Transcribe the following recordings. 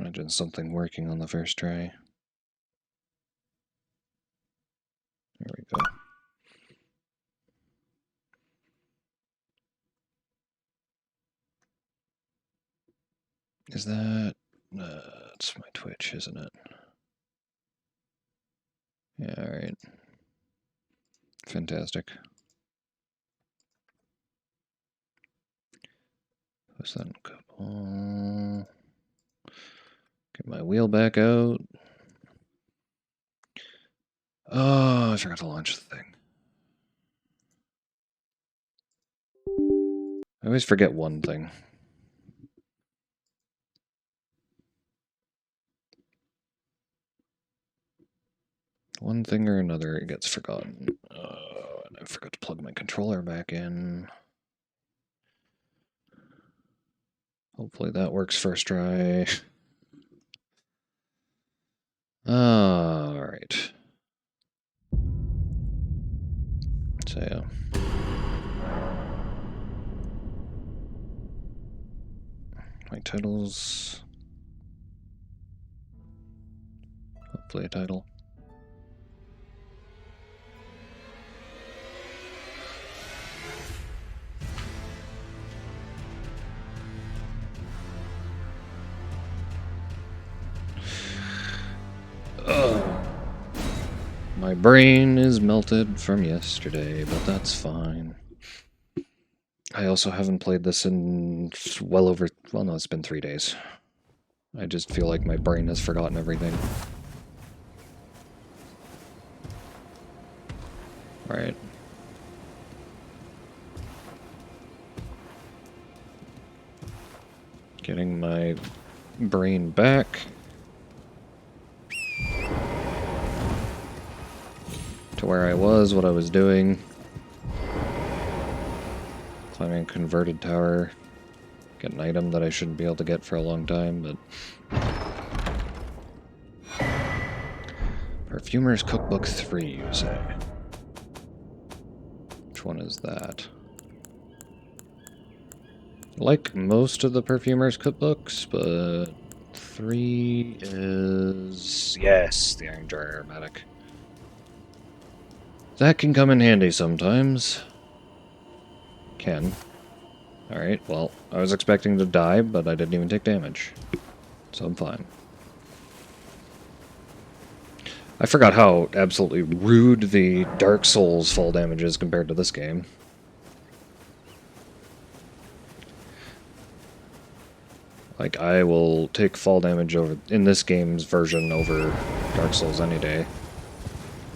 Imagine something working on the first try. There we go. Is that... it's my Twitch, isn't it? Yeah, alright. Fantastic. What's that? Couple... Get my wheel back out. Oh, I forgot to launch the thing. I always forget one thing. One thing or another, it gets forgotten. And I forgot to plug my controller back in. Hopefully that works first try. Alright. So, yeah. My titles. Hopefully a title. My brain is melted from yesterday, but that's fine. I also haven't played this in well, no, it's been 3 days. I just feel like my brain has forgotten everything. Alright. Getting my brain back. To where I was, what I was doing. Climbing a converted tower. Get an item that I shouldn't be able to get for a long time, but... Perfumer's Cookbook 3, you say? Which one is that? I like most of the Perfumer's Cookbooks, but... 3 is... Yes, the Iron Jar Aromatic. That can come in handy sometimes. Can. Alright, well, I was expecting to die, but I didn't even take damage. So I'm fine. I forgot how absolutely rude the Dark Souls fall damage is compared to this game. Like, I will take fall damage over in this game's version over Dark Souls any day.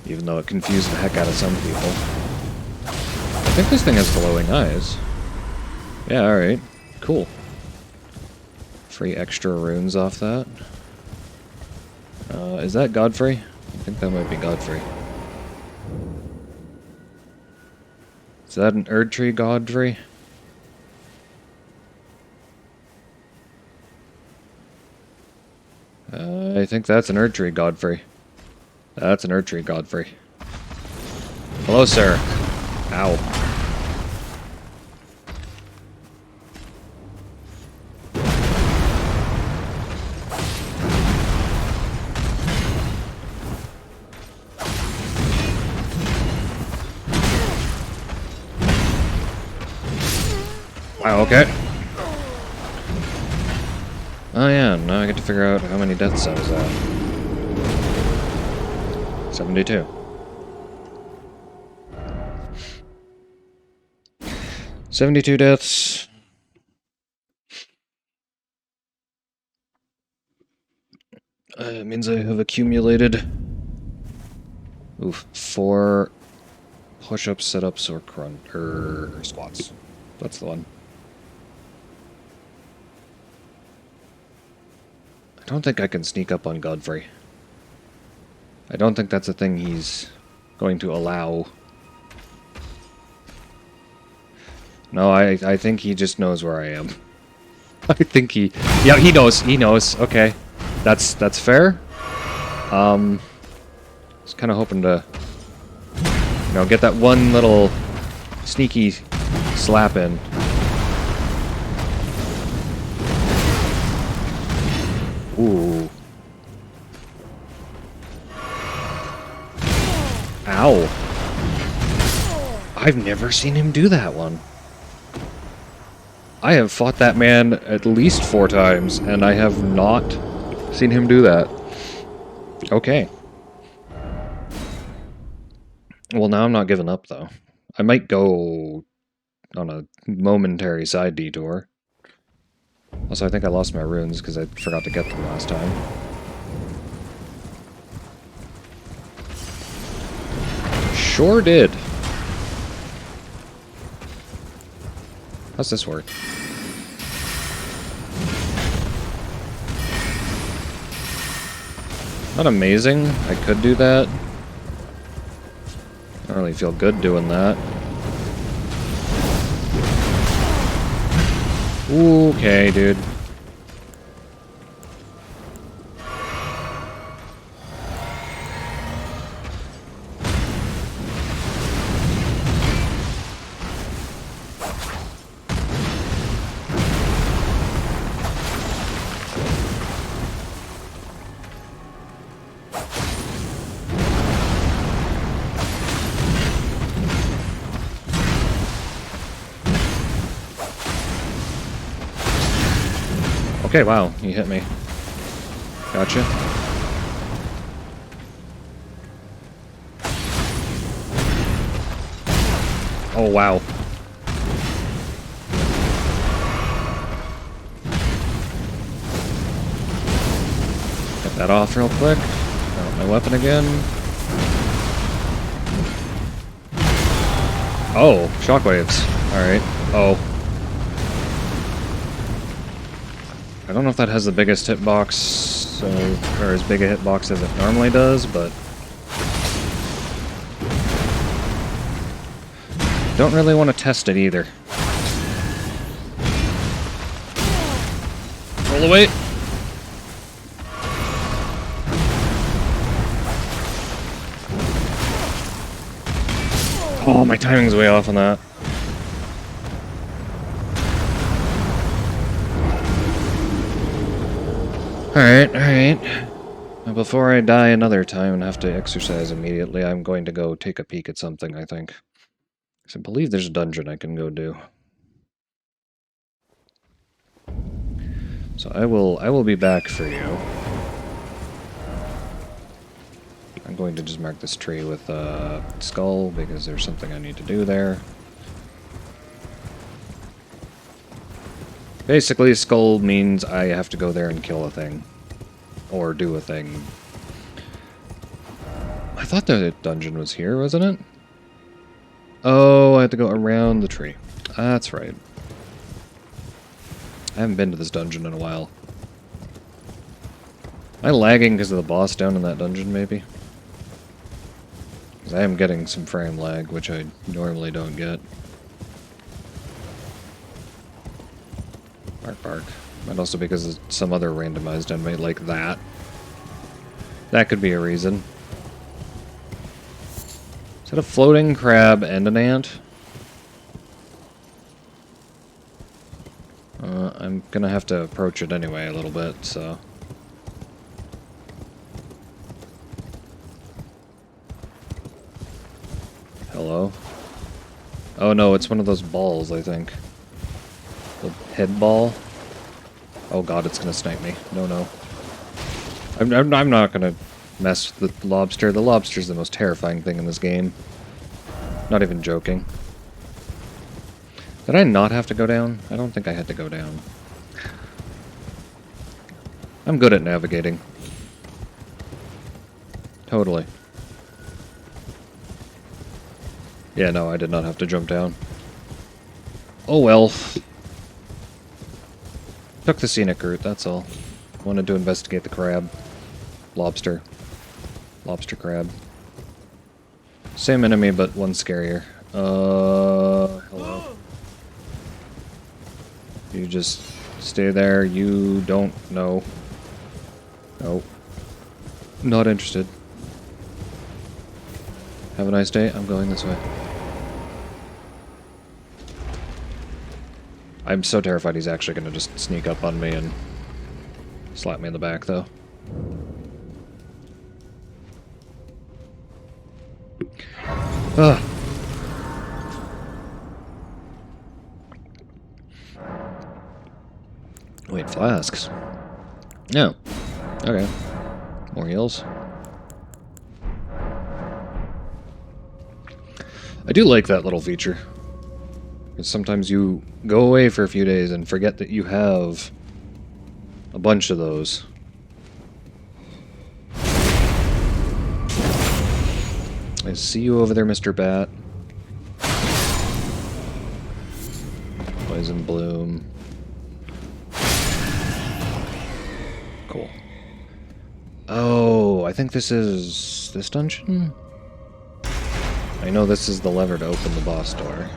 Even though it confused the heck out of some people. I think this thing has glowing eyes. Yeah, alright. Cool. Free extra runes off that. Is that Godfrey? I think that might be Godfrey. Is that an Erdtree Godfrey? I think that's an Erdtree Godfrey. That's an Erdtree Godfrey. Hello, sir. Ow. Wow, okay. Oh yeah, now I get to figure out how many deaths I was at. 72. "72 deaths. It means I have accumulated 4 push-ups, sit-ups, or squats. That's the one. I don't think I can sneak up on Godfrey. I don't think that's a thing he's going to allow. No, I think he just knows where I am. I think he... Yeah, he knows, okay. That's fair. I was kind of hoping to, you know, get that one little sneaky slap in. Ooh. Ow. I've never seen him do that one. I have fought that man at least 4 times, and I have not seen him do that. Okay. Well, now I'm not giving up, though. I might go on a momentary side detour. Also, I think I lost my runes because I forgot to get them last time. Sure did. How's this work? Not amazing. I could do that. I don't really feel good doing that. Okay, dude. Okay, wow, he hit me. Gotcha. Oh, wow. Get that off real quick. Got my weapon again. Oh, shockwaves. Alright. Oh. I don't know if that has the biggest hitbox, or as big a hitbox as it normally does, but... don't really want to test it either. Roll away! Oh, my timing's way off on that. Alright. Now, before I die another time and have to exercise immediately, I'm going to go take a peek at something, I think. I believe there's a dungeon I can go do. So I will be back for you. I'm going to just mark this tree with skull because there's something I need to do there. Basically, skull means I have to go there and kill a thing. Or do a thing. I thought the dungeon was here, wasn't it? Oh, I have to go around the tree. That's right. I haven't been to this dungeon in a while. Am I lagging because of the boss down in that dungeon, maybe? Because I am getting some frame lag, which I normally don't get. Bark. Might also be because of some other randomized enemy like that. That could be a reason. Is that a floating crab and an ant? I'm gonna have to approach it anyway a little bit, so... Hello? Oh no, it's one of those balls, I think. The head ball? Oh god, it's gonna snipe me. No. I'm not gonna mess with the lobster. The lobster's the most terrifying thing in this game. Not even joking. Did I not have to go down? I don't think I had to go down. I'm good at navigating. Totally. Yeah, no, I did not have to jump down. Oh well. Took the scenic route, that's all. Wanted to investigate the crab. Lobster. Lobster crab. Same enemy, but one scarier. Hello. You just stay there, you don't know. Nope. Not interested. Have a nice day, I'm going this way. I'm so terrified he's actually gonna just sneak up on me and Slap me in the back, though. Ugh. Wait, flasks. No. Okay. More heals. I do like that little feature. Because sometimes you go away for a few days and forget that you have a bunch of those. I see you over there, Mr. Bat. Poison Bloom. Cool. Oh, I think this is this dungeon? I know this is the lever to open the boss door.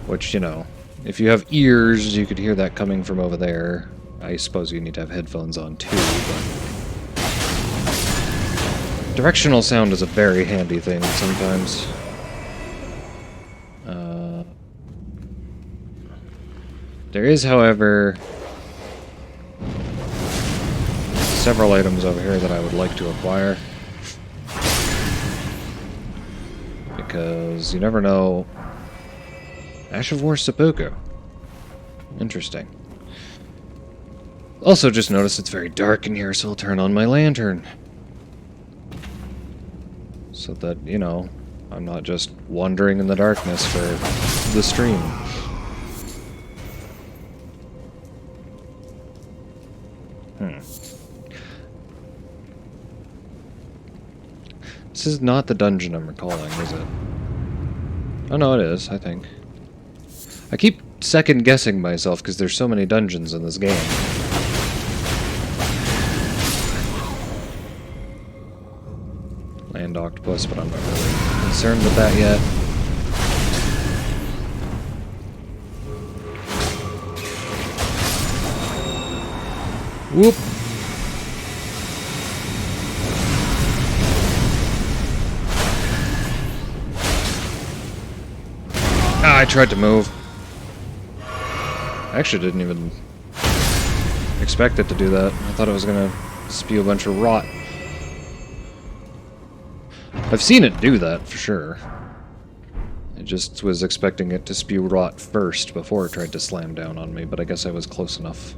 Which, you know, if you have ears, you could hear that coming from over there. I suppose you need to have headphones on too, but... Directional sound is a very handy thing sometimes. There is, however, several items over here that I would like to acquire. Because you never know. Ash of War Seppuku. Interesting. Also just noticed it's very dark in here, so I'll turn on my lantern. So that, you know, I'm not just wandering in the darkness for the stream. This is not the dungeon I'm recalling, is it? Oh no, it is, I think. I keep second-guessing myself because there's so many dungeons in this game. Land octopus, but I'm not really concerned with that yet. Whoop! Ah, I tried to move. I actually didn't even expect it to do that. I thought it was gonna spew a bunch of rot. I've seen it do that, for sure. I just was expecting it to spew rot first before it tried to slam down on me, but I guess I was close enough.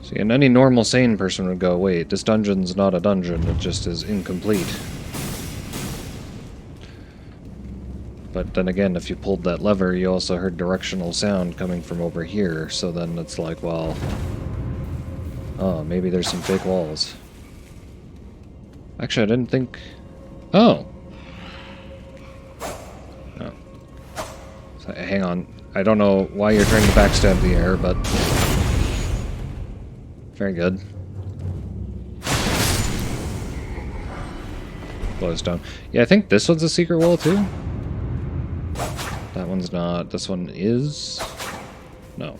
See, and any normal sane person would go, wait, this dungeon's not a dungeon, it just is incomplete. But then again, if you pulled that lever, you also heard directional sound coming from over here, so then it's like, well... Oh, maybe there's some fake walls. Actually, I didn't think... Oh! Oh. So, hang on. I don't know why you're trying to backstab the air, but... Very good. Glowstone. Yeah, I think this one's a secret wall, too? That one's not. This one is? No.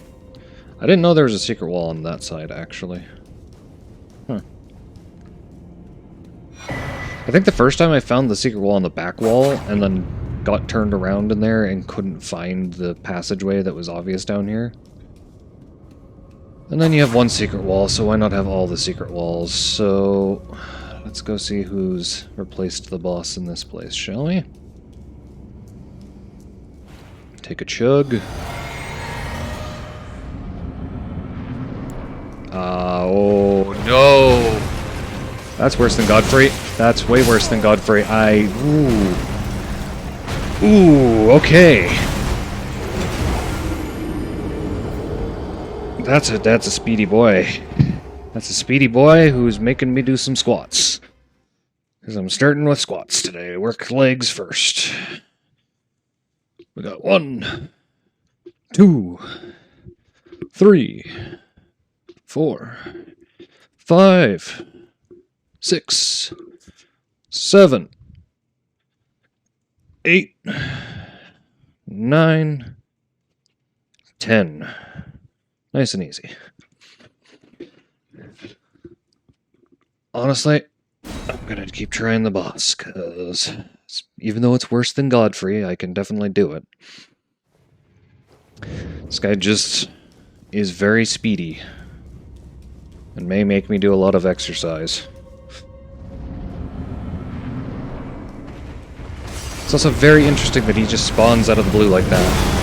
I didn't know there was a secret wall on that side, actually. Huh. I think the first time I found the secret wall on the back wall, and then got turned around in there and couldn't find the passageway that was obvious down here. And then you have one secret wall, so why not have all the secret walls? So, let's go see who's replaced the boss in this place, shall we? Take a chug. Oh no! That's worse than Godfrey. That's way worse than Godfrey. Ooh, okay. That's a speedy boy. That's a speedy boy who's making me do some squats. Because I'm starting with squats today. Work legs first. We got 1, 2, 3, 4, 5, 6, 7, 8, 9, 10. Nice and easy. Honestly, I'm gonna keep trying the boss, because even though it's worse than Godfrey, I can definitely do it. This guy just is very speedy. And may make me do a lot of exercise. It's also very interesting that he just spawns out of the blue like that.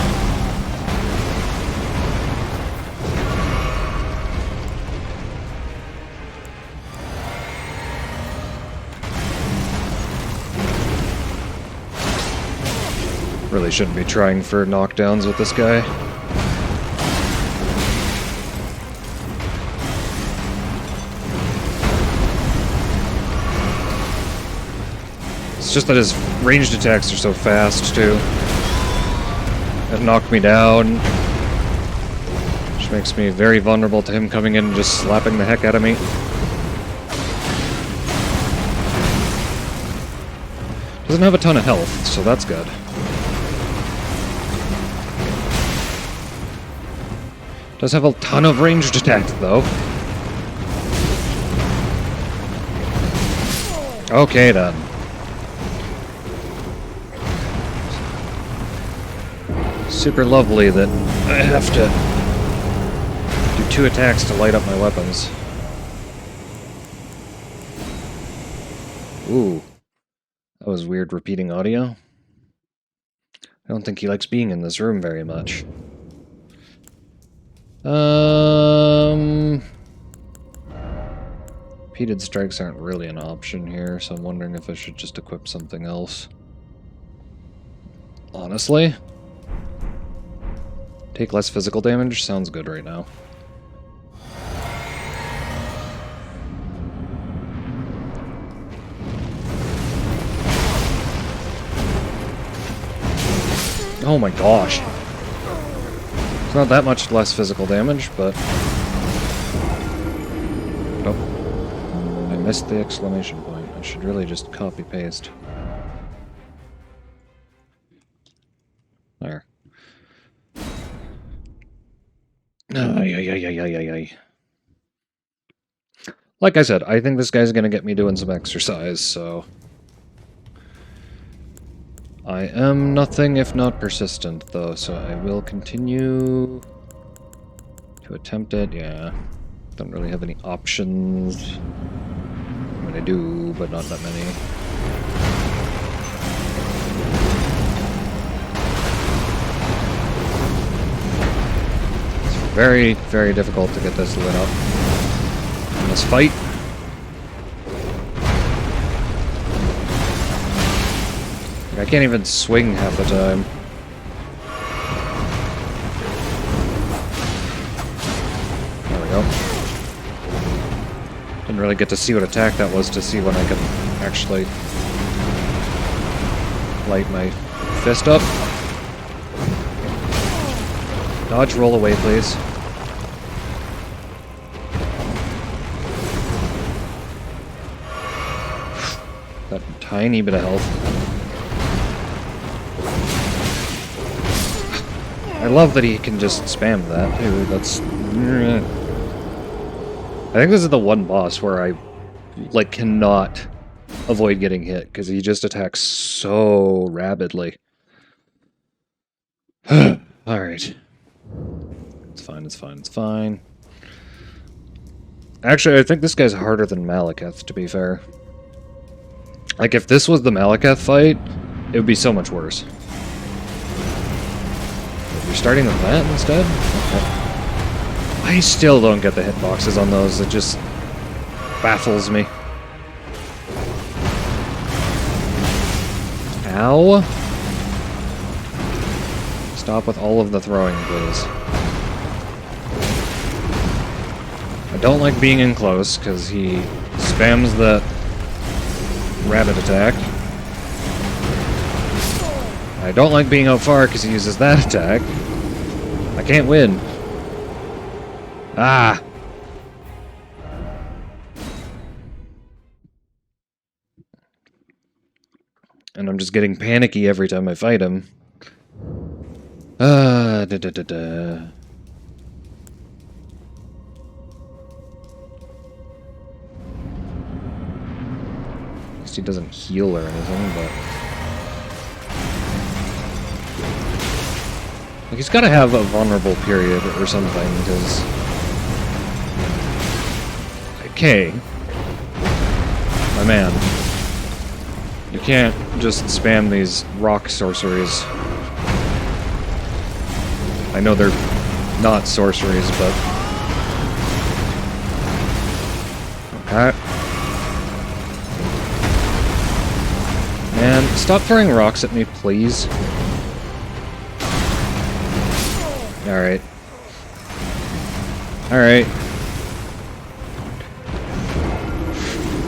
Really shouldn't be trying for knockdowns with this guy. It's just that his ranged attacks are so fast, too. That knocked me down. Which makes me very vulnerable to him coming in and just slapping the heck out of me. Doesn't have a ton of health, so that's good. Does have a ton of ranged attacks, though. Okay, then. Super lovely that I have to do 2 attacks to light up my weapons. Ooh. That was weird repeating audio. I don't think he likes being in this room very much. Repeated strikes aren't really an option here, so I'm wondering if I should just equip something else. Honestly? Take less physical damage? Sounds good right now. Oh my gosh. It's not that much less physical damage, but... Nope. I missed the exclamation point. I should really just copy-paste. There. Ay. Like I said, I think this guy's gonna get me doing some exercise, so... I am nothing if not persistent, though, so I will continue to attempt it. Yeah, don't really have any options. I mean, I do, but not that many. It's very, very difficult to get this lit up in this fight. I can't even swing half the time. There we go. Didn't really get to see what attack that was to see when I could actually light my fist up. Dodge, roll away, please. That tiny bit of health. I love that he can just spam that, too. That's... I think this is the one boss where I, like, cannot avoid getting hit, because he just attacks so rapidly. Alright. It's fine, it's fine, it's fine. Actually, I think this guy's harder than Malekith, to be fair. Like, if this was the Malekith fight, it would be so much worse. You're starting with that instead? Okay. I still don't get the hitboxes on those. It just baffles me. Ow. Stop with all of the throwing, please. I don't like being in close, because he spams the rabbit attack. I don't like being out far because he uses that attack. I can't win. Ah! And I'm just getting panicky every time I fight him. At least he doesn't heal or anything, but... Like, he's got to have a vulnerable period or something, because... Okay. My man. You can't just spam these rock sorceries. I know they're not sorceries, but... Okay. Man, stop throwing rocks at me, please. Alright. Alright.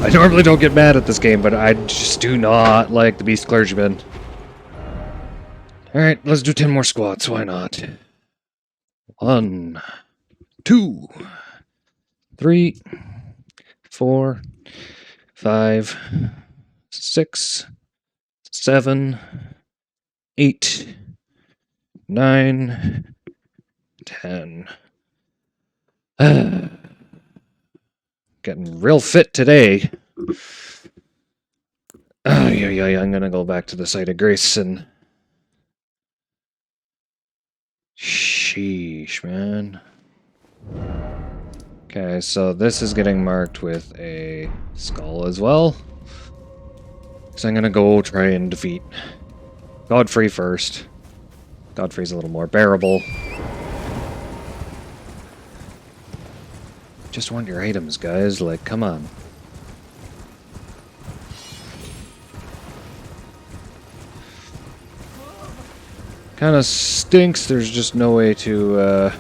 I normally don't get mad at this game, but I just do not like the Beast Clergyman. Alright, let's do 10 more squats, why not? 1, 2, 3, 4, 5, 6, 7, 8, 9, 10. Getting real fit today. Yeah, I'm gonna go back to the site of grace and... Sheesh, man. Okay, so this is getting marked with a skull as well. So I'm gonna go try and defeat Godfrey first. Godfrey's a little more bearable. Just want your items, guys. Like, come on. Kinda stinks there's just no way to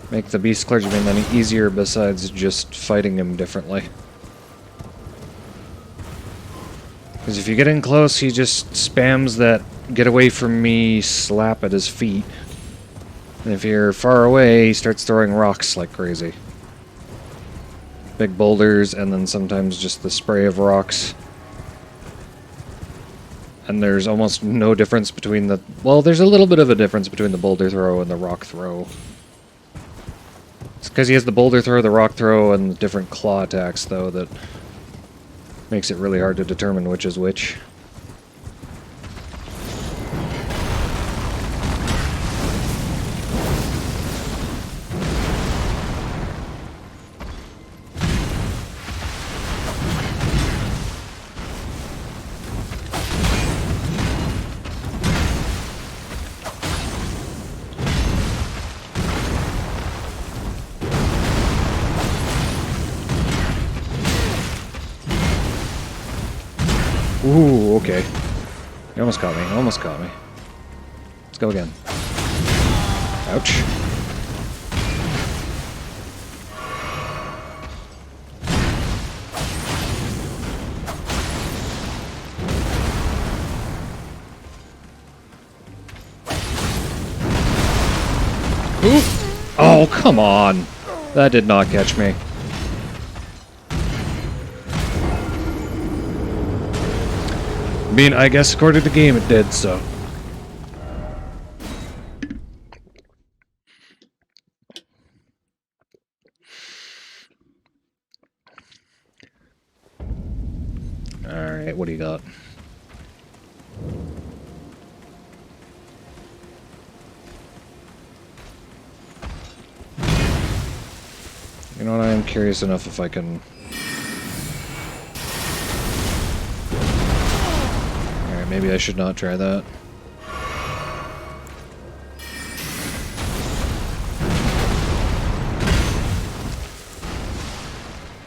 make the Beast Clergyman any easier besides just fighting him differently. Because if you get in close, he just spams that get away from me slap at his feet. And if you're far away, he starts throwing rocks like crazy. Big boulders, and then sometimes just the spray of rocks. And there's almost no difference between the... Well, there's a little bit of a difference between the boulder throw and the rock throw. It's because he has the boulder throw, the rock throw, and the different claw attacks, though, that makes it really hard to determine which is which. Ooh, okay. You almost caught me, almost caught me. Let's go again. Ouch. Ooh! Oh, come on! That did not catch me. I mean, I guess according to the game it did, so. Alright, what do you got? You know what, I am curious enough if I can... Maybe I should not try that.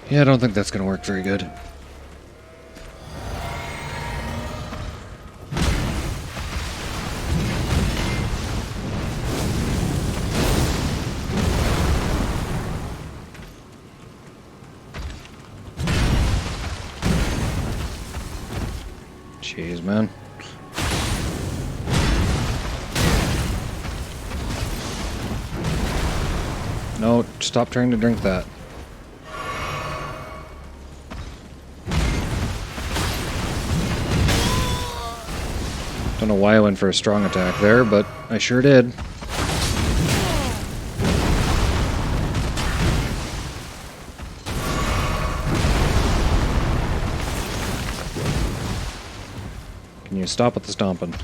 Yeah, I don't think that's gonna work very good. Jeez, man. No, stop trying to drink that. Don't know why I went for a strong attack there, but I sure did. Can you stop with the stomping?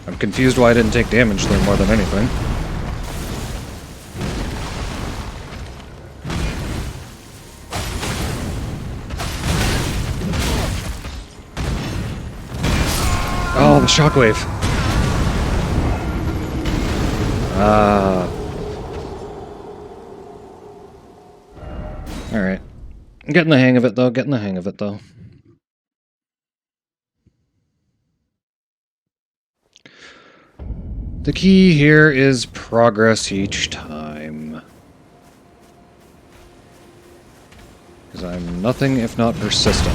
I'm confused why I didn't take damage there more than anything. Oh, the shockwave. Ah. Alright. Getting the hang of it, though. Getting the hang of it, though. The key here is progress each time. Because I'm nothing if not persistent.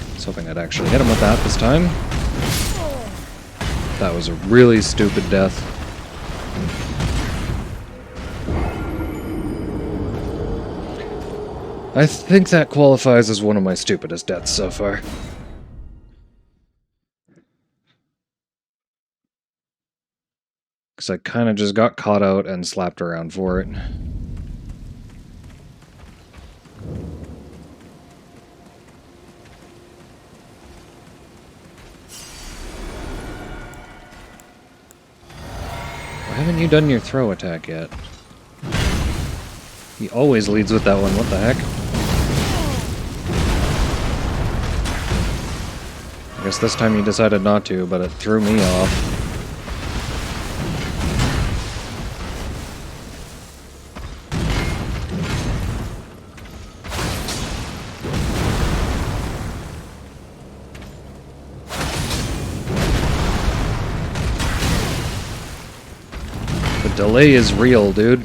I was hoping I'd actually hit him with that this time. That was a really stupid death. I think that qualifies as one of my stupidest deaths so far. Because I kind of just got caught out and slapped around for it. Why haven't you done your throw attack yet? He always leads with that one, what the heck? I guess this time you decided not to, but it threw me off. The delay is real, dude.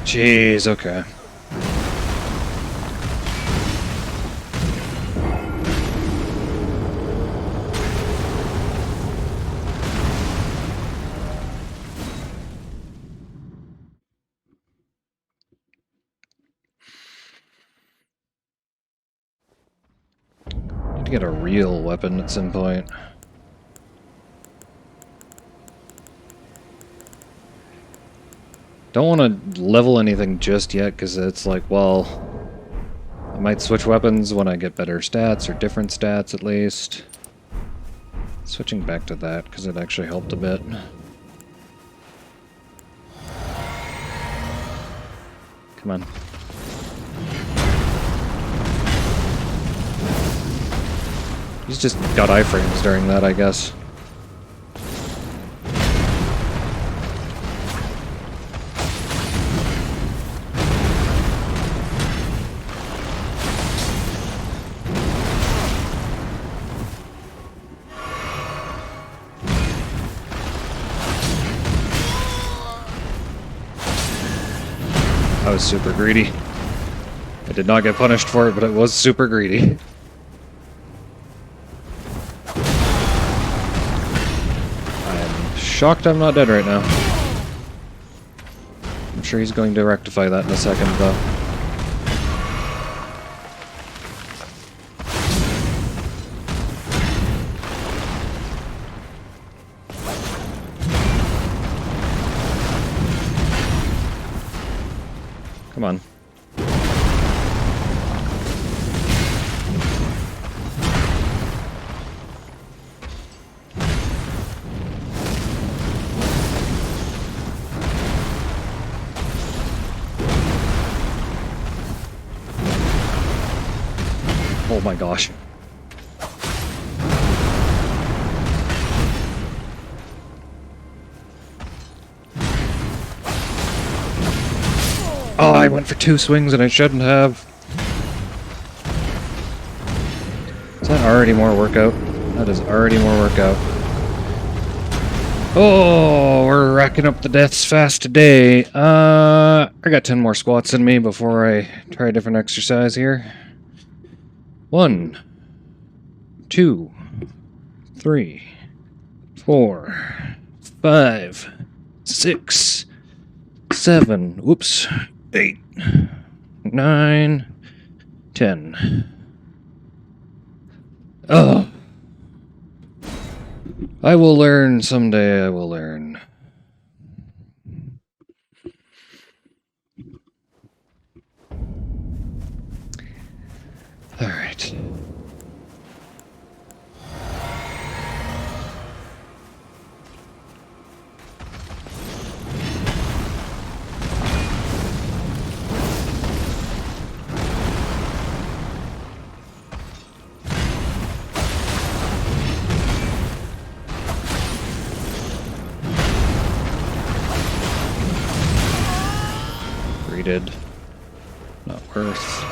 Jeez, okay. Need to get a real weapon at some point. Don't want to level anything just yet, because it's like, well, I might switch weapons when I get better stats, or different stats at least. Switching back to that, because it actually helped a bit. Come on. He's just got iframes during that, I guess. I was super greedy. I did not get punished for it, but it was super greedy. I'm shocked I'm not dead right now. I'm sure he's going to rectify that in a second, though. Come on. Oh my gosh. Oh, I went for 2 swings and I shouldn't have. Is that already more workout? That is already more workout. Oh, we're racking up the deaths fast today. I got 10 more squats in me before I try a different exercise here. 1, 2, 3, 4, 5, 6, 7, whoops, 8, 9, 10. Oh. I will learn someday, I will learn. Alright. Greeted. Not worth.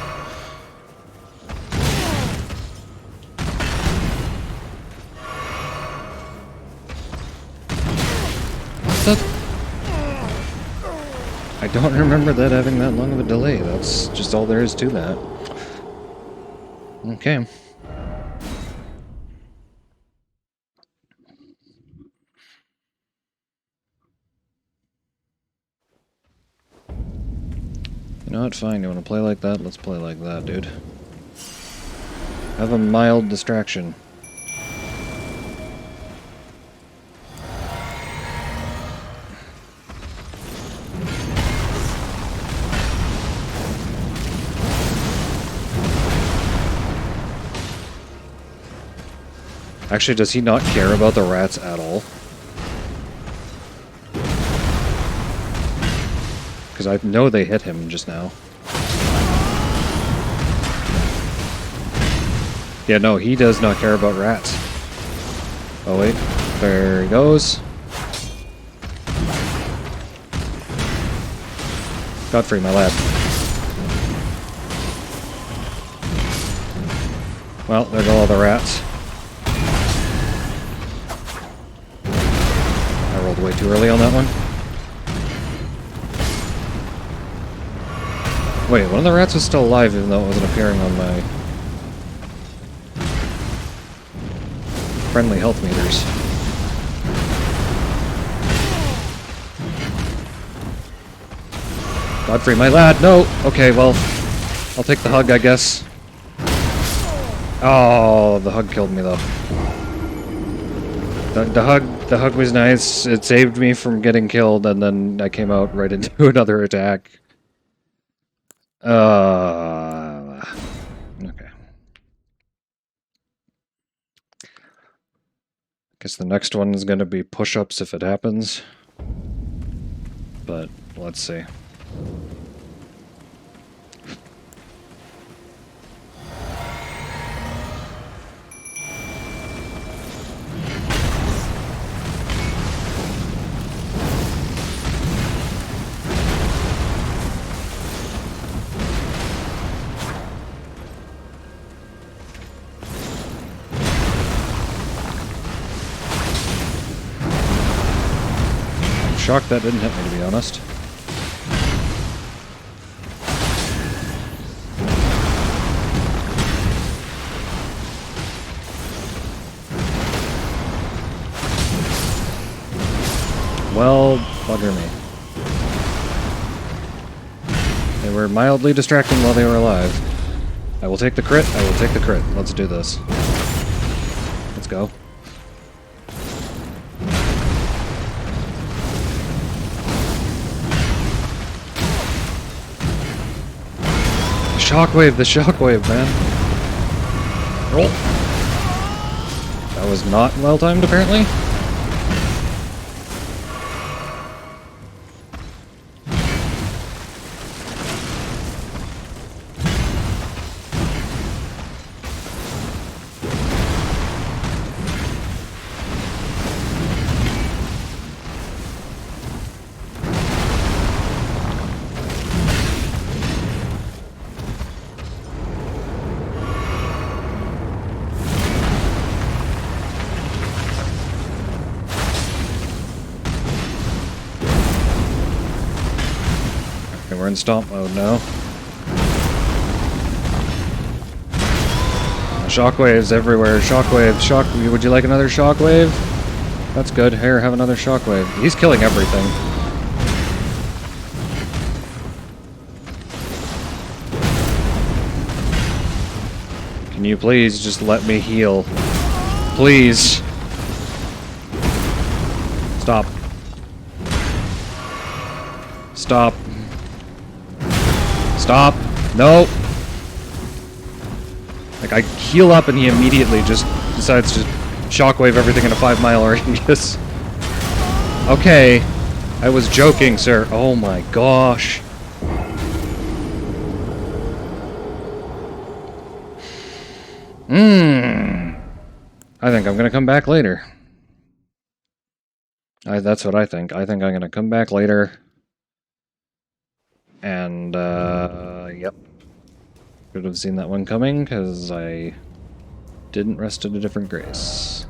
I don't remember that having that long of a delay. That's just all there is to that. Okay. You know what? Fine. You want to play like that? Let's play like that, dude. Have a mild distraction. Actually, does he not care about the rats at all? Because I know they hit him just now. Yeah, no, he does not care about rats. Oh wait, there he goes. Godfrey, my lad. Well, there go all the rats. I rolled way too early on that one. Wait, one of the rats was still alive even though it wasn't appearing on my friendly health meters. Godfrey, my lad, no! Okay, well, I'll take the hug, I guess. Oh, the hug killed me though. The hug was nice. It saved me from getting killed, and then I came out right into another attack. Okay. Guess the next one is going to be push-ups if it happens. But let's see. Shocked that didn't hit me, to be honest. Well, bugger me. They were mildly distracting while they were alive. I will take the crit, I will take the crit. Let's do this. Let's go. The shockwave, man. Roll. That was not well timed, apparently. We're in stomp mode now. Shockwaves everywhere. Shockwave. Would you like another shockwave? That's good. Here, have another shockwave. He's killing everything. Can you please just let me heal? Please. Stop. Stop. Stop! No! Like, I heal up and he immediately just decides to shockwave everything in a 5-mile radius. Okay. I was joking, sir. Oh my gosh. I think I'm gonna come back later. That's what I think. I think I'm gonna come back later. And, yep. Should have seen that one coming, because I didn't rest at a different grace.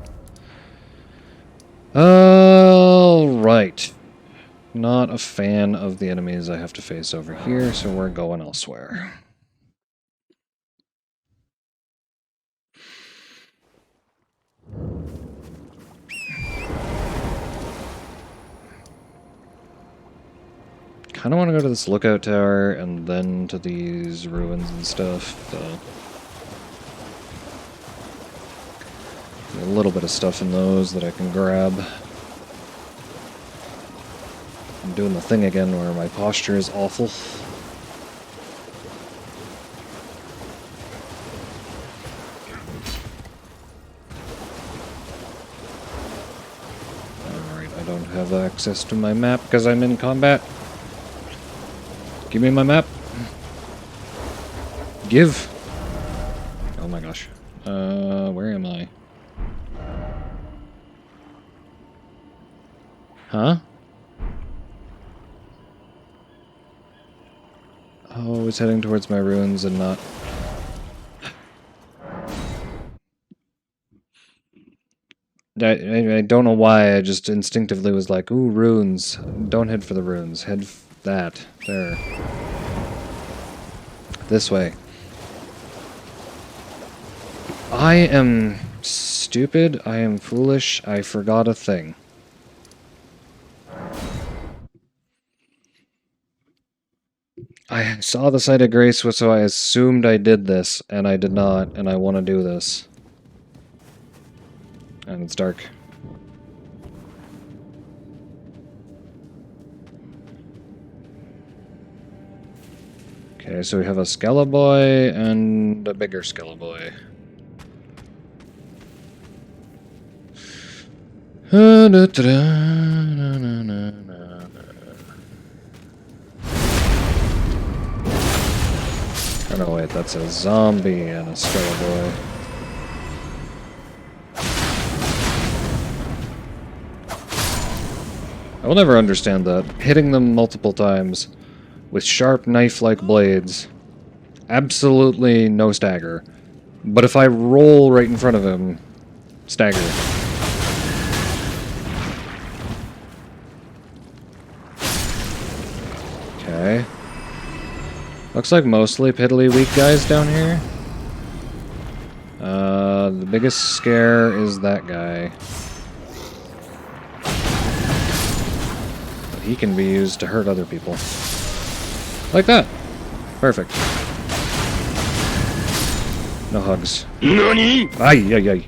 Alright. Not a fan of the enemies I have to face over here, so we're going elsewhere. Kind of want to go to this lookout tower and then to these ruins and stuff. A little bit of stuff in those that I can grab. I'm doing the thing again where my posture is awful. Alright, I don't have access to my map because I'm in combat. Give me my map. Give. Oh my gosh. Where am I? Huh? Oh, I was heading towards my ruins and not... I don't know why, I just instinctively was like, ooh, runes. Don't head for the runes. Head that. There. This way. I am stupid. I am foolish. I forgot a thing. I saw the site of grace, so I assumed I did this, and I did not, and I want to do this. And it's dark. Okay, so we have a Skeleboy and a bigger Skeleboy. Oh no, wait, that's a zombie and a Skeleboy. I will never understand that. Hitting them multiple times with sharp knife-like blades, absolutely no stagger. But if I roll right in front of him, stagger. Okay. Looks like mostly piddly weak guys down here. The biggest scare is that guy. But he can be used to hurt other people. Like that. Perfect. No hugs. NANI?! Ay, ay, ay.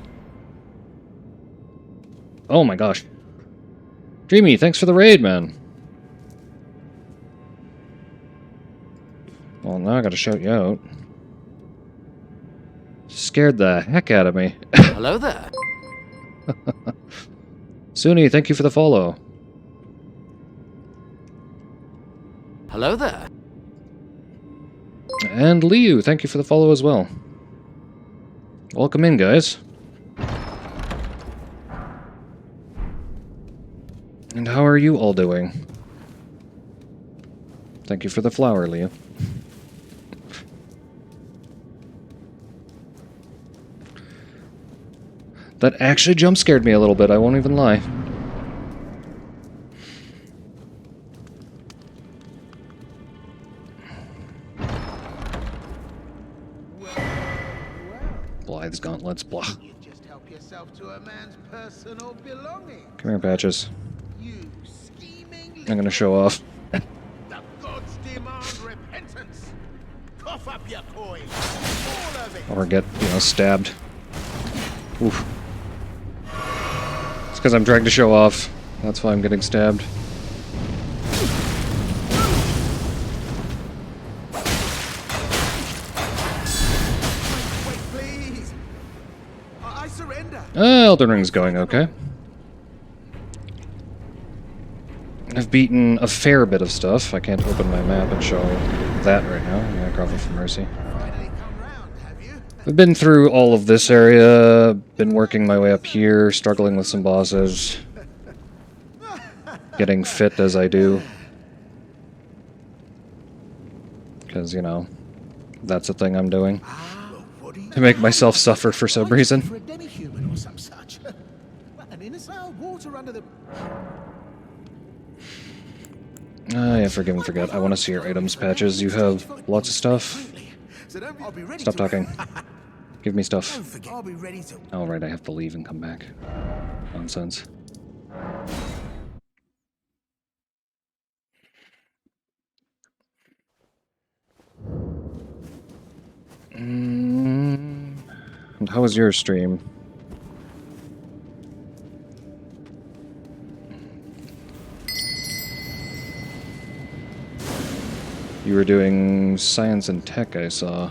Oh my gosh. Dreamy, thanks for the raid, man. Well, now I gotta shout you out. Scared the heck out of me. Hello there. Suni, thank you for the follow. Hello there. And Liu, thank you for the follow as well. Welcome in, guys. And how are you all doing? Thank you for the flower, Liu. That actually jump scared me a little bit, I won't even lie. Blythe's gauntlets, blah. You just help yourself to a man's personal belongings. Come here, Patches. You scheming I'm gonna show off. The gods demand repentance. Cough up your coin. All of it. Or get, stabbed. Oof. It's because I'm trying to show off. That's why I'm getting stabbed. Wait, please. Elden Ring's going okay. I've beaten a fair bit of stuff. I can't open my map and show that right now. Yeah, Grovel for Mercy. Finally come round, have you? I've been through all of this area, been working my way up here, struggling with some bosses. Getting fit as I do. Because, you know, that's a thing I'm doing. What do you To make myself suffer for some reason. for a demi-human or some such? An innocent water under the... Ah, yeah, forgive and forget. I want to see your items patches. You have lots of stuff. So I'll be ready Stop talking. Give me stuff. I'll be ready to... Oh, right, I have to leave and come back. Nonsense. And how was your stream? You were doing science and tech, I saw.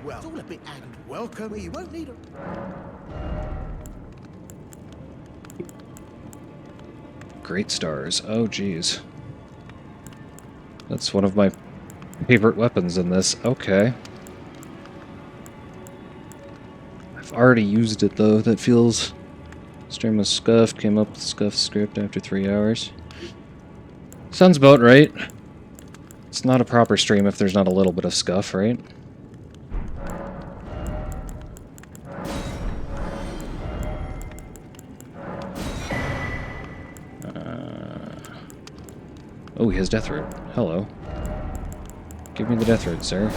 Well, it's all a bit and welcome. You won't need a... Great stars. Oh, geez. That's one of my favorite weapons in this. Okay. I've already used it, though. That feels... Stream was scuffed. Came up with scuffed script after 3 hours. Sounds about right. It's not a proper stream if there's not a little bit of scuff, right? Oh, he has Death Root. Hello. Give me the Death Root, sir.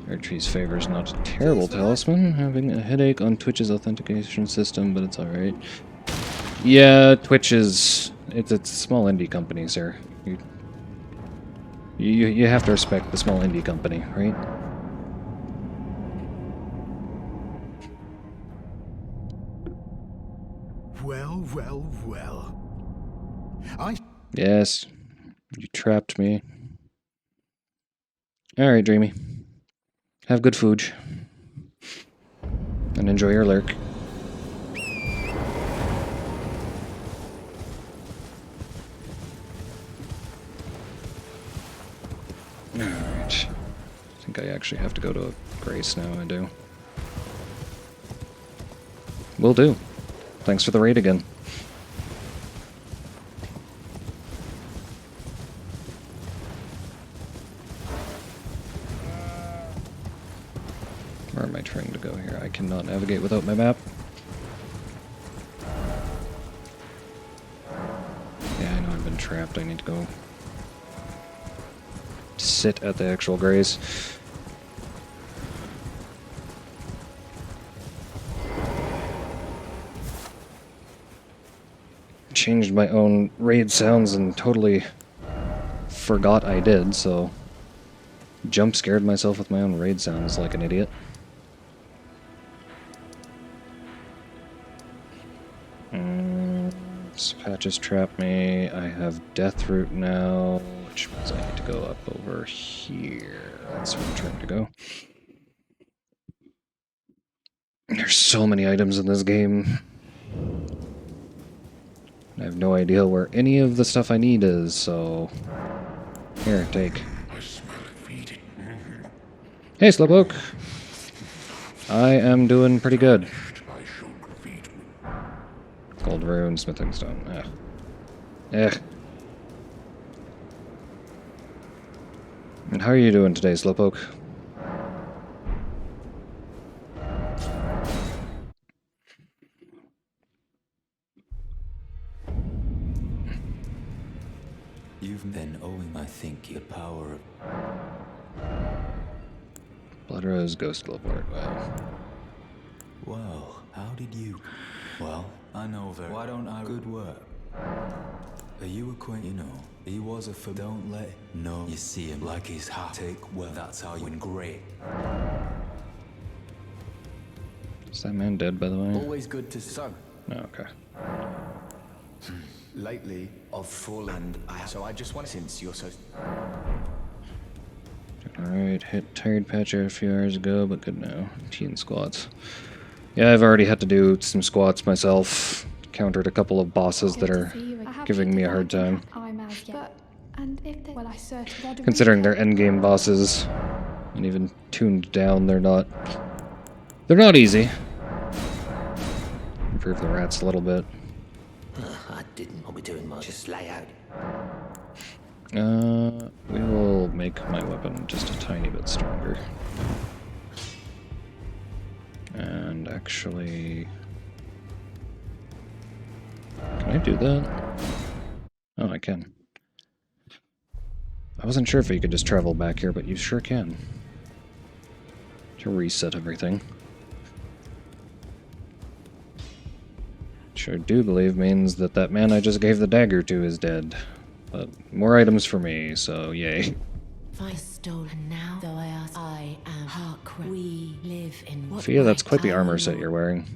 Archie's favor is not a terrible talisman. Having a headache on Twitch's authentication system, but it's alright. Yeah, Twitch is... It's a small indie company, sir. You have to respect the small indie company, right? Well. Yes. You trapped me. Alright, Dreamy. Have good food. And enjoy your lurk. Alright. I think I actually have to go to Grace now, I do. Will do. Thanks for the raid again. Where am I trying to go here? I cannot navigate without my map. Yeah, I know I've been trapped. I need to go sit at the actual graze. Changed my own raid sounds and totally forgot I did, so jump scared myself with my own raid sounds like an idiot. This patches trapped me. I have Death Root now, which means I need to go up over here. That's where I'm trying to go. There's so many items in this game. I have no idea where any of the stuff I need is, so... Here, take. Hey, Slowpoke! I am doing pretty good. Gold Rune, Smithing Stone. And how are you doing today, Slowpoke? You've been owing, I think, the power of... Blood Rose, Ghost Teleport, wow. Well, how did you... Well, I know very... Why don't I... Good work. Are you acquainted? You know, he was a don't let... No, you see him like he's half... Take, well, that's how you win great. Is that man dead, by the way? Always good to... So... Oh, okay. lately of full and so I just want since you're so Alright, hit tired patch a few hours ago, but good now. Teen squats. Yeah, I've already had to do some squats myself. Countered a couple of bosses that are giving me a hard time. Considering they're endgame bosses, and even tuned down, they're not easy. Improve the rats a little bit. I didn't want to be doing much. Just lay out. We will make my weapon just a tiny bit stronger. And actually... Can I do that? Oh, I can. I wasn't sure if you could just travel back here, but you sure can. To reset everything. Which I do believe means that that man I just gave the dagger to is dead. But more items for me, so yay. I stole, and now, though I ask, I am Hark. We live in what Fia, that's quite the time armor set you're wearing.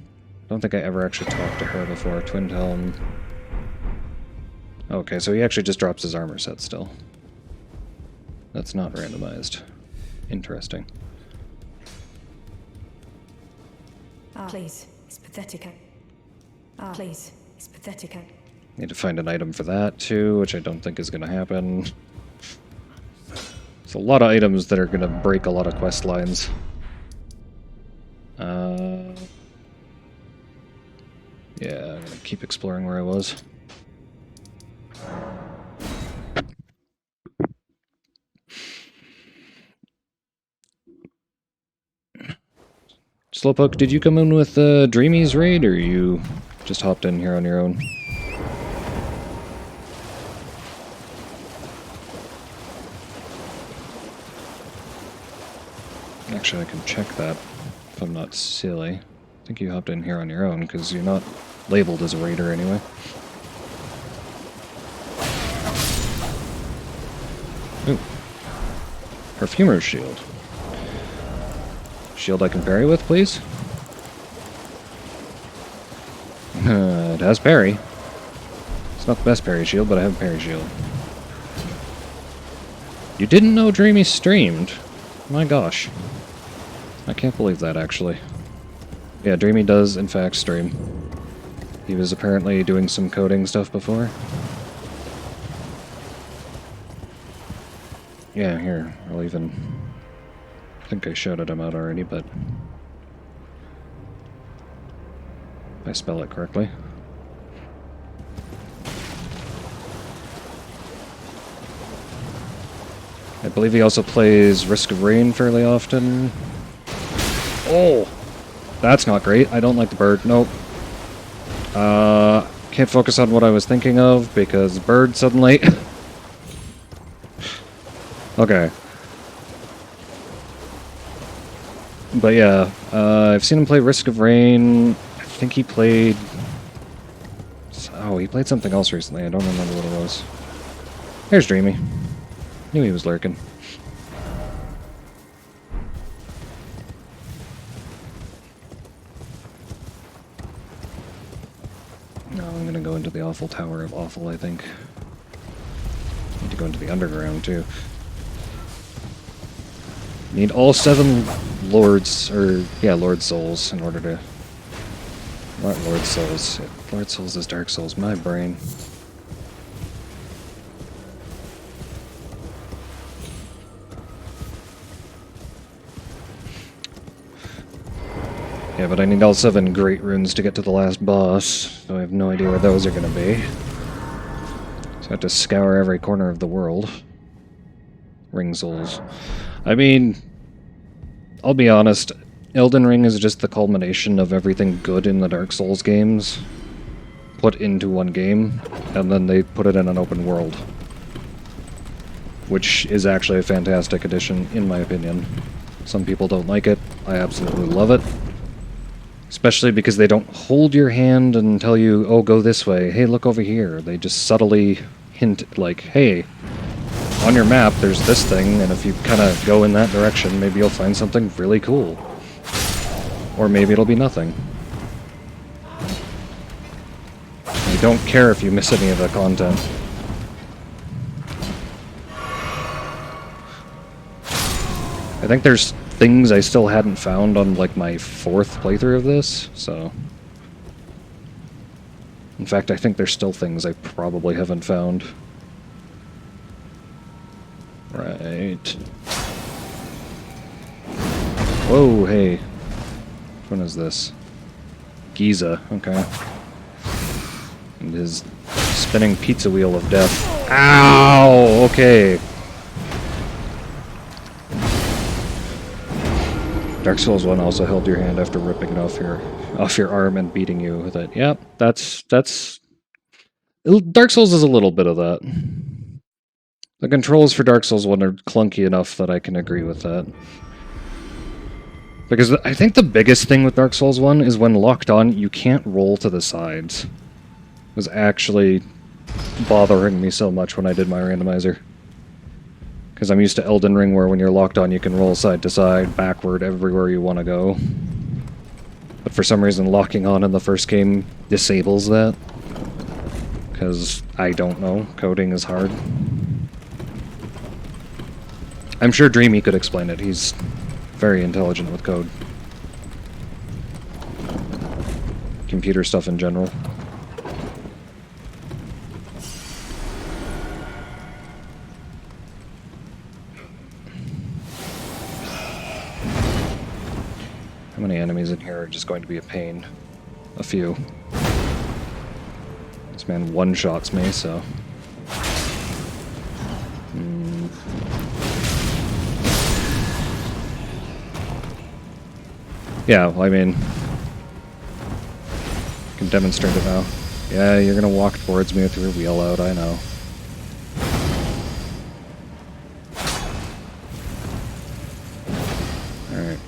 Don't think I ever actually talked to her before. Twin Helm. Okay, so he actually just drops his armor set still. That's not randomized. Interesting. Please, it's pathetic. Please, it's pathetic. Need to find an item for that too, which I don't think is going to happen. There's a lot of items that are going to break a lot of quest lines. Yeah, I'm going to keep exploring where I was. Slowpoke, did you come in with Dreamy's raid, or you just hopped in here on your own? Actually, I can check that if I'm not silly. I think you hopped in here on your own, because you're not labeled as a raider anyway. Ooh. Perfumer's shield. Shield I can parry with, please? It has parry. It's not the best parry shield, but I have a parry shield. You didn't know Dreamy streamed? My gosh. I can't believe that, actually. Yeah, Dreamy does, in fact, stream. He was apparently doing some coding stuff before. Yeah, here, I'll even... I think I shouted him out already, but... if I spell it correctly. I believe he also plays Risk of Rain fairly often. Oh! That's not great. I don't like the bird. Nope. Can't focus on what I was thinking of because bird suddenly... Okay. But yeah, I've seen him play Risk of Rain. I think he played... Oh, he played something else recently. I don't remember what it was. There's Dreamy. Knew he was lurking. No, I'm gonna go into the awful Tower of Awful, I think. Need to go into the underground, too. Need all 7 Lords, or, yeah, Lord Souls in order to... Not Lord Souls. Lord Souls is Dark Souls. My brain. Yeah, but I need all 7 Great Runes to get to the last boss, so I have no idea where those are going to be. So I have to scour every corner of the world. Ring Souls. I mean, I'll be honest, Elden Ring is just the culmination of everything good in the Dark Souls games put into one game, and then they put it in an open world. Which is actually a fantastic addition, in my opinion. Some people don't like it. I absolutely love it. Especially because they don't hold your hand and tell you, oh, go this way, hey, look over here. They just subtly hint, like, hey, on your map there's this thing, and if you kind of go in that direction, maybe you'll find something really cool. Or maybe it'll be nothing. Like, don't care if you miss any of the content. I think there's things I still hadn't found on, like, my 4th playthrough of this, so... In fact, I think there's still things I probably haven't found. Right. Whoa, hey. Which one is this? Giza, okay. And his spinning pizza wheel of death. Ow! Okay. Dark Souls 1 also held your hand after ripping it off your arm and beating you with it. Yep, that's... Dark Souls is a little bit of that. The controls for Dark Souls 1 are clunky enough that I can agree with that. Because I think the biggest thing with Dark Souls 1 is when locked on, you can't roll to the sides. It was actually bothering me so much when I did my randomizer. Because I'm used to Elden Ring, where when you're locked on, you can roll side to side, backward, everywhere you want to go. But for some reason, locking on in the first game disables that. Because, I don't know, coding is hard. I'm sure Dreamy could explain it. He's very intelligent with code. Computer stuff in general. How many enemies in here are just going to be a pain? A few. This man one-shots me, so... Yeah, well, I mean... I can demonstrate it now. Yeah, you're gonna walk towards me with your wheel out, I know. Alright.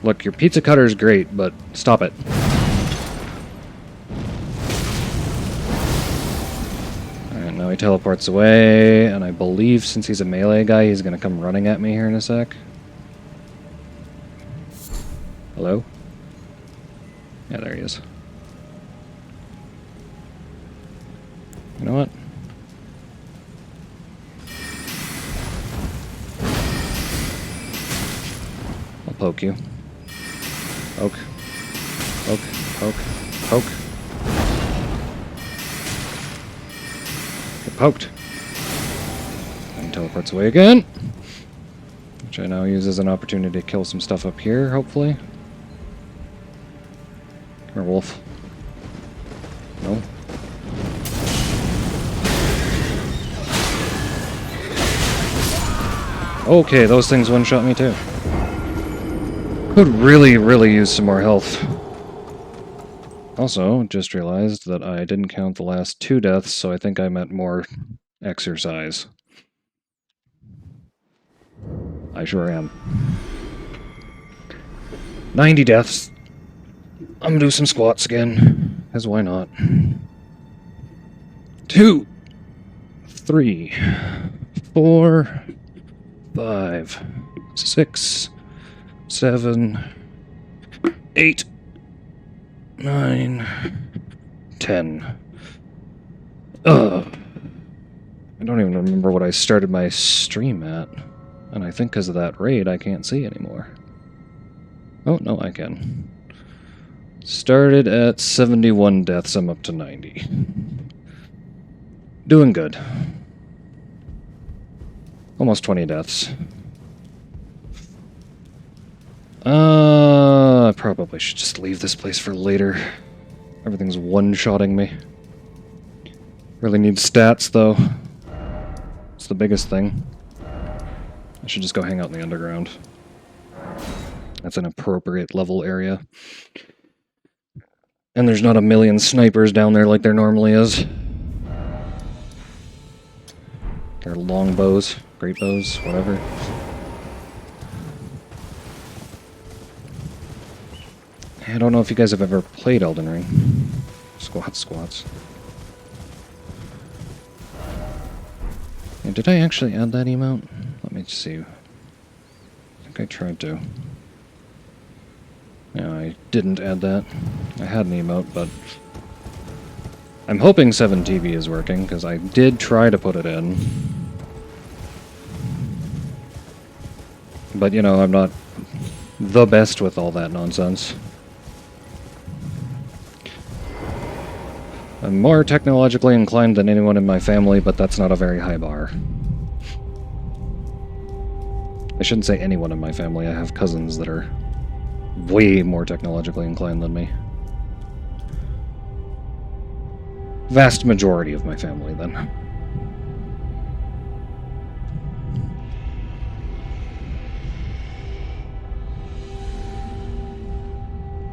Look, your pizza cutter is great, but stop it. Alright, now he teleports away, and I believe since he's a melee guy, he's gonna come running at me here in a sec. Hello? Yeah, there he is. You know what? I'll poke you. Poke. Poke. Poke. Poke. Get poked. And teleports away again. Which I now use as an opportunity to kill some stuff up here, hopefully. Come here, wolf. No. Okay, those things one-shot me too. Could really, really use some more health. Also, just realized that I didn't count the last 2 deaths, so I think I meant more exercise. I sure am. 90 deaths. I'm gonna do some squats again, because why not? 2, 3, 4, 5, 6, 7, 8, 9, 10. I don't even remember what I started my stream at. And I think because of that raid, I can't see anymore. Oh, no, I can. Started at 71 deaths, I'm up to 90. Doing good. Almost 20 deaths. I probably should just leave this place for later. Everything's one-shotting me. Really need stats, though. It's the biggest thing. I should just go hang out in the underground. That's an appropriate level area. And there's not a million snipers down there like there normally is. They're long bows, great bows, whatever. I don't know if you guys have ever played Elden Ring. Squats. Yeah, did I actually add that emote? Let me see. I think I tried to. Yeah, I didn't add that. I had an emote, but I'm hoping 7TV is working, because I did try to put it in. But, you know, I'm not the best with all that nonsense. I'm more technologically inclined than anyone in my family, but that's not a very high bar. I shouldn't say anyone in my family. I have cousins that are way more technologically inclined than me. Vast majority of my family, then.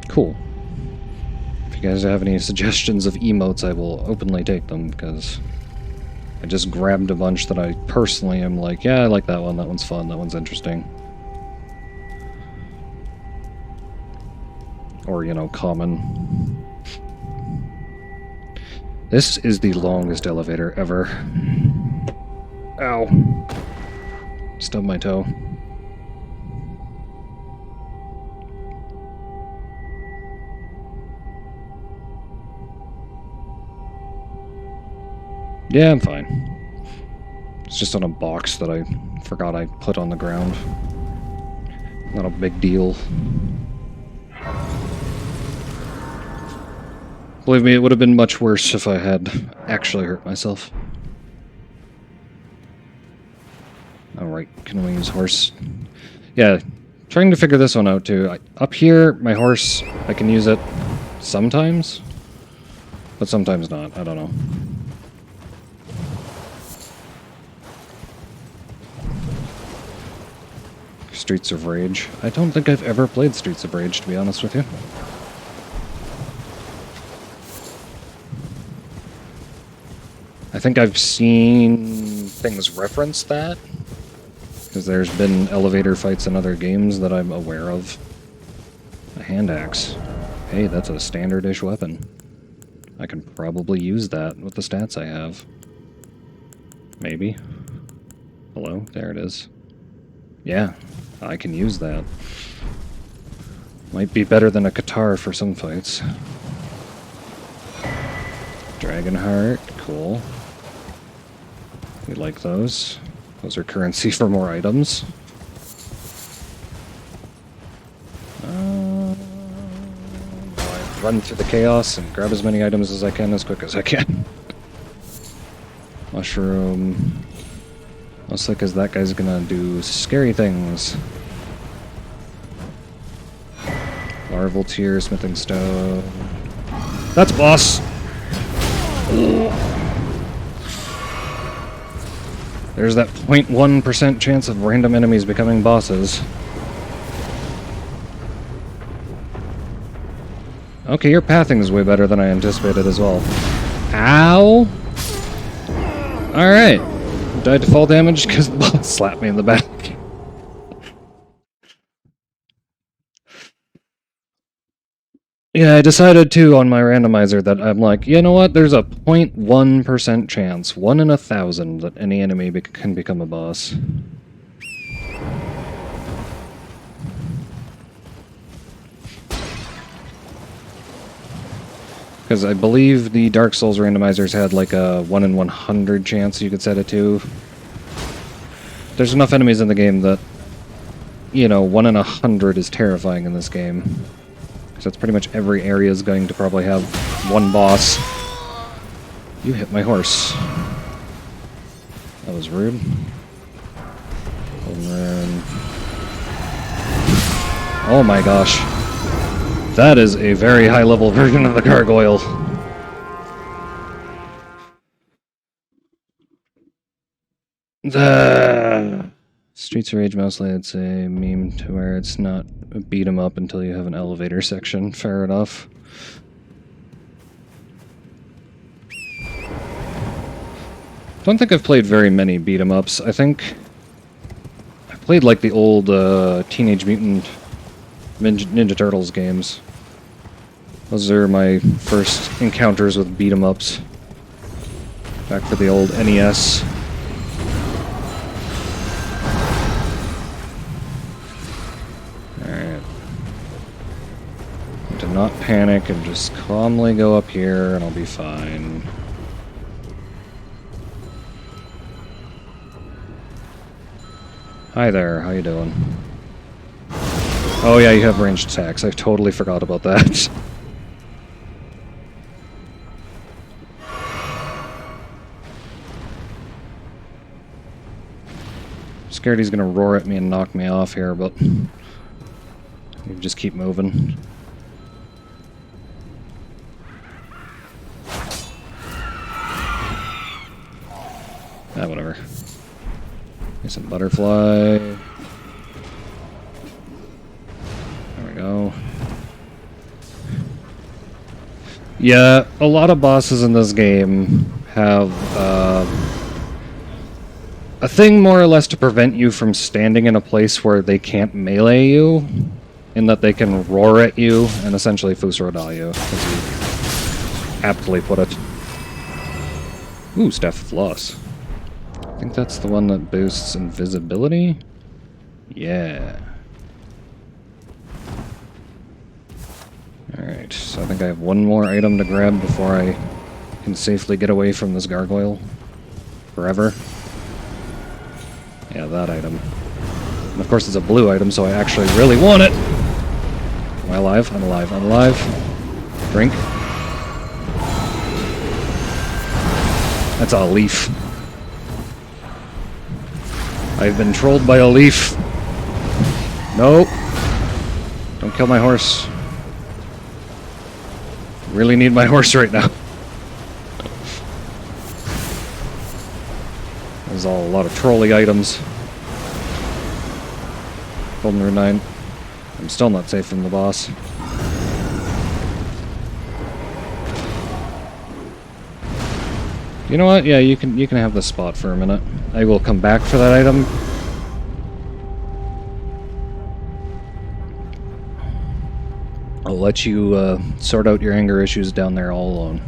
Cool. If you guys have any suggestions of emotes, I will openly take them, because I just grabbed a bunch that I personally am like, yeah, I like that one, that one's fun, that one's interesting. Or, you know, common. This is the longest elevator ever. Ow. Stubbed my toe. Yeah, I'm fine. It's just on a box that I forgot I put on the ground. Not a big deal. Believe me, it would have been much worse if I had actually hurt myself. Alright, can we use horse? Yeah, trying to figure this one out too. Up here, my horse, I can use it sometimes, but sometimes not. I don't know. Streets of Rage. I don't think I've ever played Streets of Rage, to be honest with you. I think I've seen things reference that, because there's been elevator fights in other games that I'm aware of. A hand axe. Hey, that's a standard-ish weapon. I can probably use that with the stats I have. Maybe. Hello, there it is. Yeah, I can use that. Might be better than a guitar for some fights. Dragonheart, cool. We like those. Those are currency for more items. I run through the chaos and grab as many items as I can as quick as I can. Mushroom. Mostly because that guy's gonna do scary things. Larval Tear, Smithing Stone. That's a boss! There's that 0.1% chance of random enemies becoming bosses. Okay, your pathing is way better than I anticipated as well. Ow! Alright. Died to fall damage because the boss slapped me in the back. Yeah, I decided too on my randomizer that I'm like, you know what, there's a 0.1% chance, 1 in 1,000, that any enemy can become a boss. Because I believe the Dark Souls randomizers had like a 1 in 100 chance you could set it to. There's enough enemies in the game that, you know, 1 in 100 is terrifying in this game. So it's pretty much every area is going to probably have one boss. You hit my horse. That was rude. And then... oh my gosh. That is a very high level version of the gargoyle. The Streets of Rage mostly, it's a meme to where it's not a beat 'em up until you have an elevator section. Fair enough. Don't think I've played very many beat 'em ups. I think I played like the old Teenage Mutant Ninja Turtles games. Those are my first encounters with beat 'em ups. Back for the old NES. not panic and just calmly go up here and I'll be fine. Hi there, how you doing? Oh yeah, you have ranged attacks. I totally forgot about that. Scared he's gonna roar at me and knock me off here, but you just keep moving. Ah, whatever. Here's some butterfly. There we go. Yeah, a lot of bosses in this game have a thing more or less to prevent you from standing in a place where they can't melee you, in that they can roar at you and essentially Fusrodal you, as you aptly put it. Ooh, Staff of Loss. I think that's the one that boosts invisibility? Yeah. Alright, so I think I have one more item to grab before I can safely get away from this gargoyle. Forever. Yeah, that item. And of course it's a blue item, so I actually really want it! Am I alive? I'm alive. I'm alive. Drink. That's a leaf. I've been trolled by a leaf. No. Don't kill my horse. Really need my horse right now. There's all a lot of trolley items. Golden Rune 9. I'm still not safe from the boss. You know what? Yeah, you can have this spot for a minute. I will come back for that item. I'll let you sort out your anger issues down there all alone.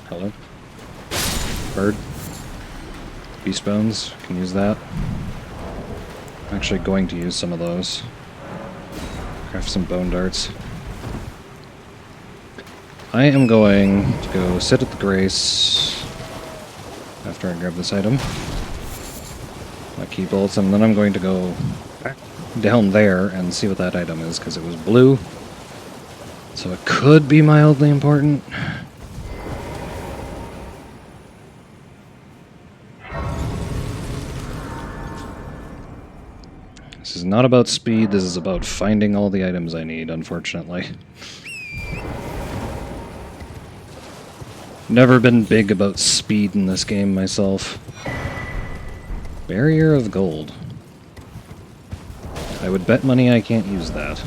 Hello? Bird? Beast bones? Can use that. I'm actually going to use some of those. Craft some bone darts. I am going to go sit at the Grace after I grab this item. My key bolts, and then I'm going to go back down there and see what that item is, because it was blue. So it could be mildly important. This is not about speed, this is about finding all the items I need, unfortunately. Never been big about speed in this game myself. Barrier of Gold. I would bet money I can't use that.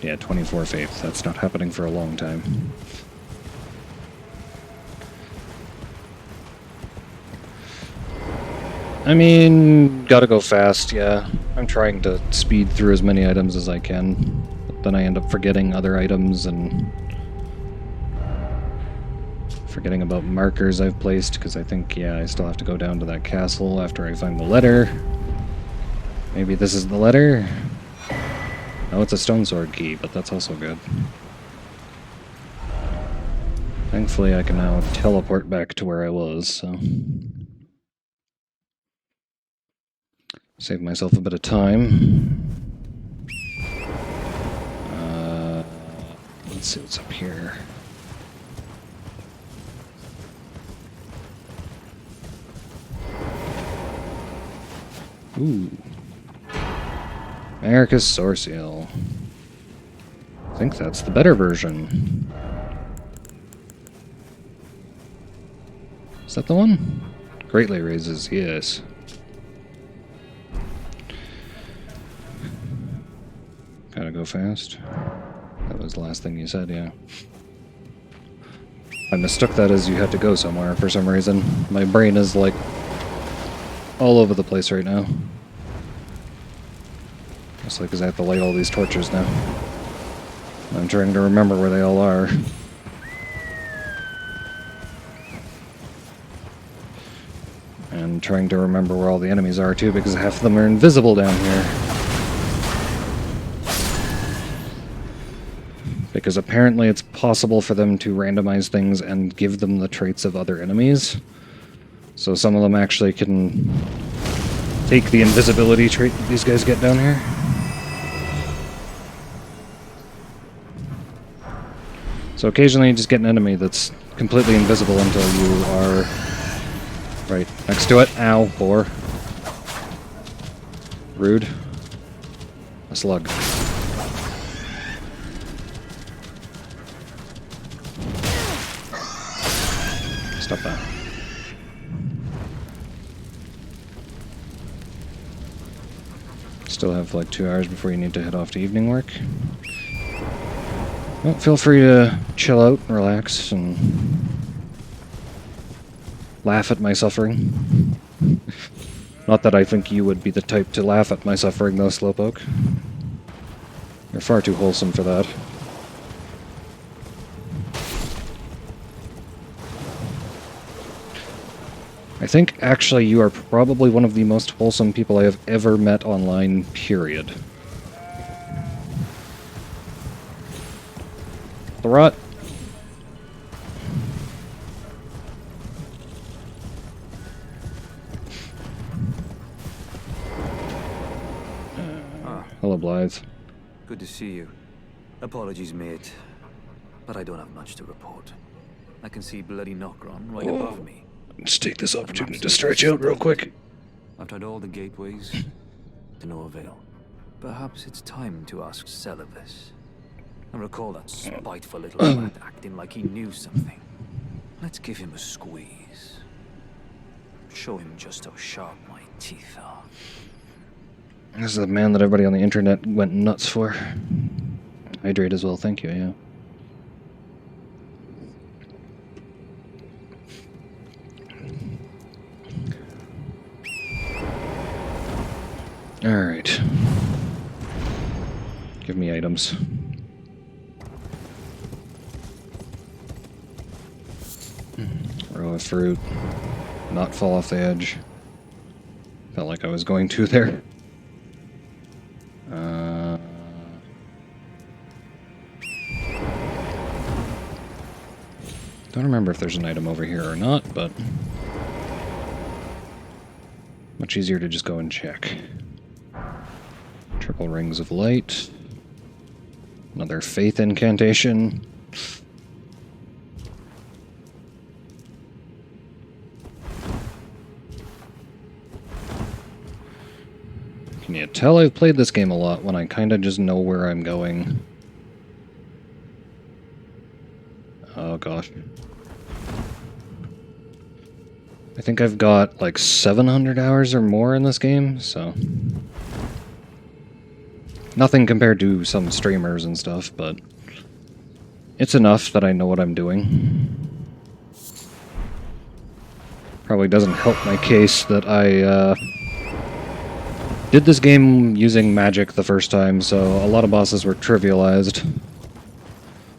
Yeah, 24 faith. That's not happening for a long time. I mean, gotta go fast, yeah. I'm trying to speed through as many items as I can, but then I end up forgetting other items and forgetting about markers I've placed, because I think, yeah, I still have to go down to that castle after I find the letter. Maybe this is the letter? Oh, it's a stone sword key, but that's also good. Thankfully, I can now teleport back to where I was, so... Save myself a bit of time. Let's see what's up here. Ooh. America's Sourceal. I think that's the better version. Is that the one? Greatly raises, yes. Gotta go fast. That was the last thing you said, yeah. I mistook that as you had to go somewhere for some reason. My brain is like all over the place right now. Mostly because I have to light all these torches now. I'm trying to remember where they all are. trying to remember where all the enemies are too, because half of them are invisible down here. Because apparently it's possible for them to randomize things and give them the traits of other enemies. So some of them actually can take the invisibility trait that these guys get down here. So occasionally you just get an enemy that's completely invisible until you are right next to it. Ow, boar. Rude. A slug. Stop that. Still have like 2 hours before you need to head off to evening work. Well, feel free to chill out and relax and laugh at my suffering. Not that I think you would be the type to laugh at my suffering, though, Slowpoke. You're far too wholesome for that. I think, actually, you are probably one of the most wholesome people I have ever met online, period. The rot. Hello, Blythe. Good to see you. Apologies, mate, but I don't have much to report. I can see bloody Nokron right above me. Let's take this opportunity to stretch out real quick. I've tried all the gateways, to no avail. Perhaps it's time to ask Celevis. I recall that spiteful little rat acting like he knew something. Let's give him a squeeze. Show him just how sharp my teeth are. This is the man that everybody on the internet went nuts for. Hydrate as well, thank you, yeah. Alright. Give me items. Row of fruit. Not fall off the edge. Felt like I was going to there. Don't remember if there's an item over here or not, but much easier to just go and check. Triple Rings of Light. Another Faith Incantation. Can you tell I've played this game a lot when I kinda just know where I'm going? Oh gosh. I think I've got like 700 hours or more in this game, so... Nothing compared to some streamers and stuff, but... It's enough that I know what I'm doing. Probably doesn't help my case that I, did this game using magic the first time, so a lot of bosses were trivialized.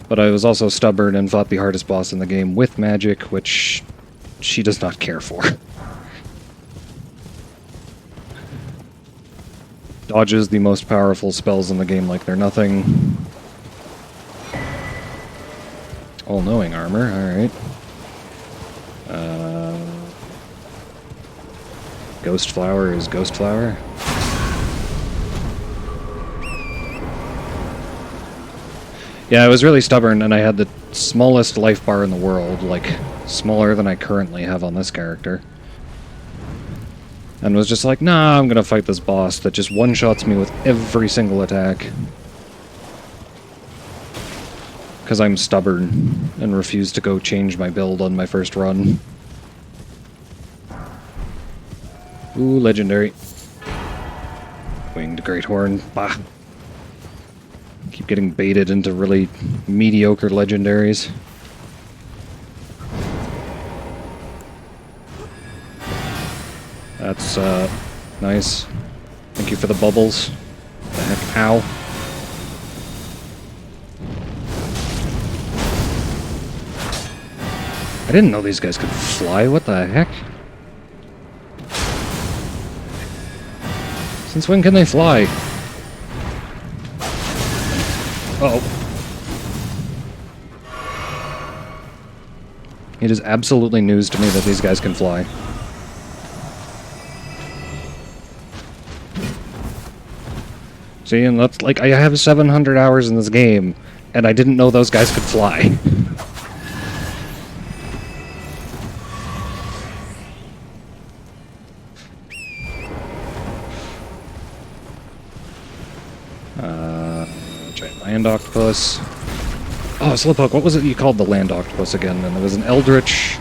But I was also stubborn and fought the hardest boss in the game with magic, which she does not care for. Dodges the most powerful spells in the game like they're nothing. All-knowing armor, alright. Ghost Flower is Ghost Flower. Yeah, I was really stubborn, and I had the smallest life bar in the world, like, smaller than I currently have on this character. And was just like, nah, I'm gonna fight this boss that just one-shots me with every single attack. Because I'm stubborn, and refuse to go change my build on my first run. Ooh, legendary. Winged Greathorn, bah. Keep getting baited into really mediocre legendaries. That's, nice. Thank you for the bubbles. The heck? Ow. I didn't know these guys could fly. What the heck? Since when can they fly? Uh-oh. It is absolutely news to me that these guys can fly. See, and that's like, I have 700 hours in this game, and I didn't know those guys could fly. Giant land octopus. Oh, Slowpoke, what was it you called the land octopus again? And there was an eldritch...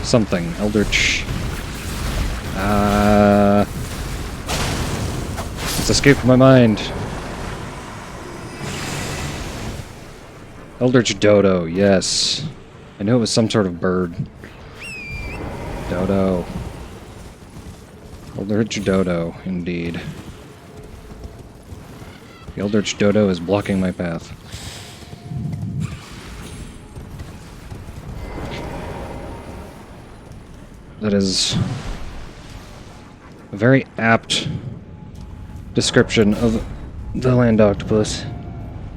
something. Eldritch... It's escaped my mind. Eldritch Dodo, yes. I knew it was some sort of bird. Dodo. Eldritch Dodo, indeed. The Eldritch Dodo is blocking my path. That is a very apt description of the land octopus.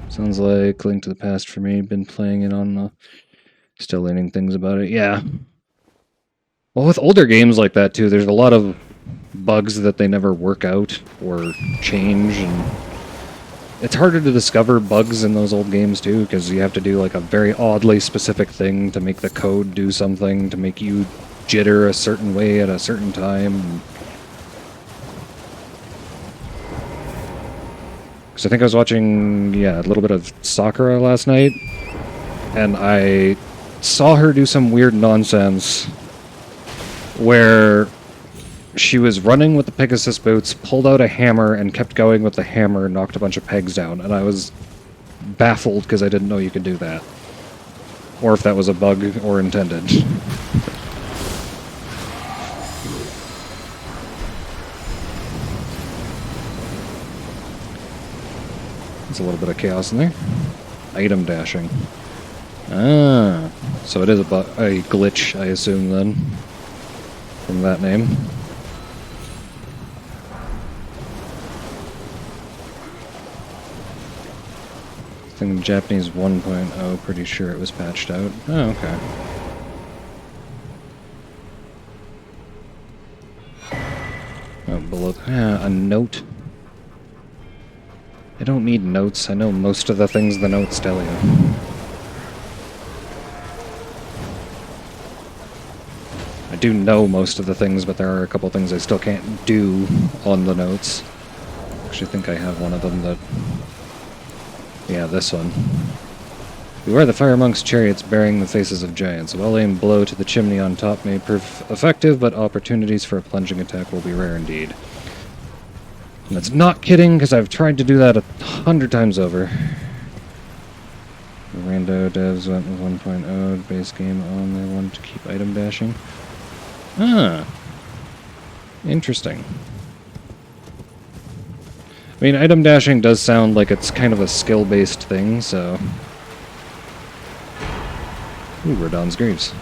Sounds like Link to the Past for me. Been playing it on still learning things about it. Yeah. Well, with older games like that too, there's a lot of bugs that they never work out or change, and it's harder to discover bugs in those old games too, because you have to do like a very oddly specific thing to make the code do something, to make you jitter a certain way at a certain time. Because I think I was watching, a little bit of Sakura last night, and I saw her do some weird nonsense where she was running with the Pegasus boots, pulled out a hammer, and kept going with the hammer and knocked a bunch of pegs down, and I was baffled because I didn't know you could do that. Or if that was a bug or intended. There's a little bit of chaos in there. Item dashing. Ah, so it is a glitch, I assume, then, from that name. I think in Japanese 1.0, pretty sure it was patched out. Oh, okay. Oh, below... a note. I don't need notes. I know most of the things the notes tell you. I do know most of the things, but there are a couple things I still can't do on the notes. Actually, I think I have one of them that... Yeah, this one. Beware the fire monk's chariots bearing the faces of giants. A well-aimed blow to the chimney on top may prove effective, but opportunities for a plunging attack will be rare indeed. And that's not kidding, because I've tried to do that 100 times over. The Rando devs went with 1.0 base game on. They wanted to keep item dashing. Ah. Interesting. I mean, item dashing does sound like it's kind of a skill-based thing, so... Ooh, Rodon's Greaves.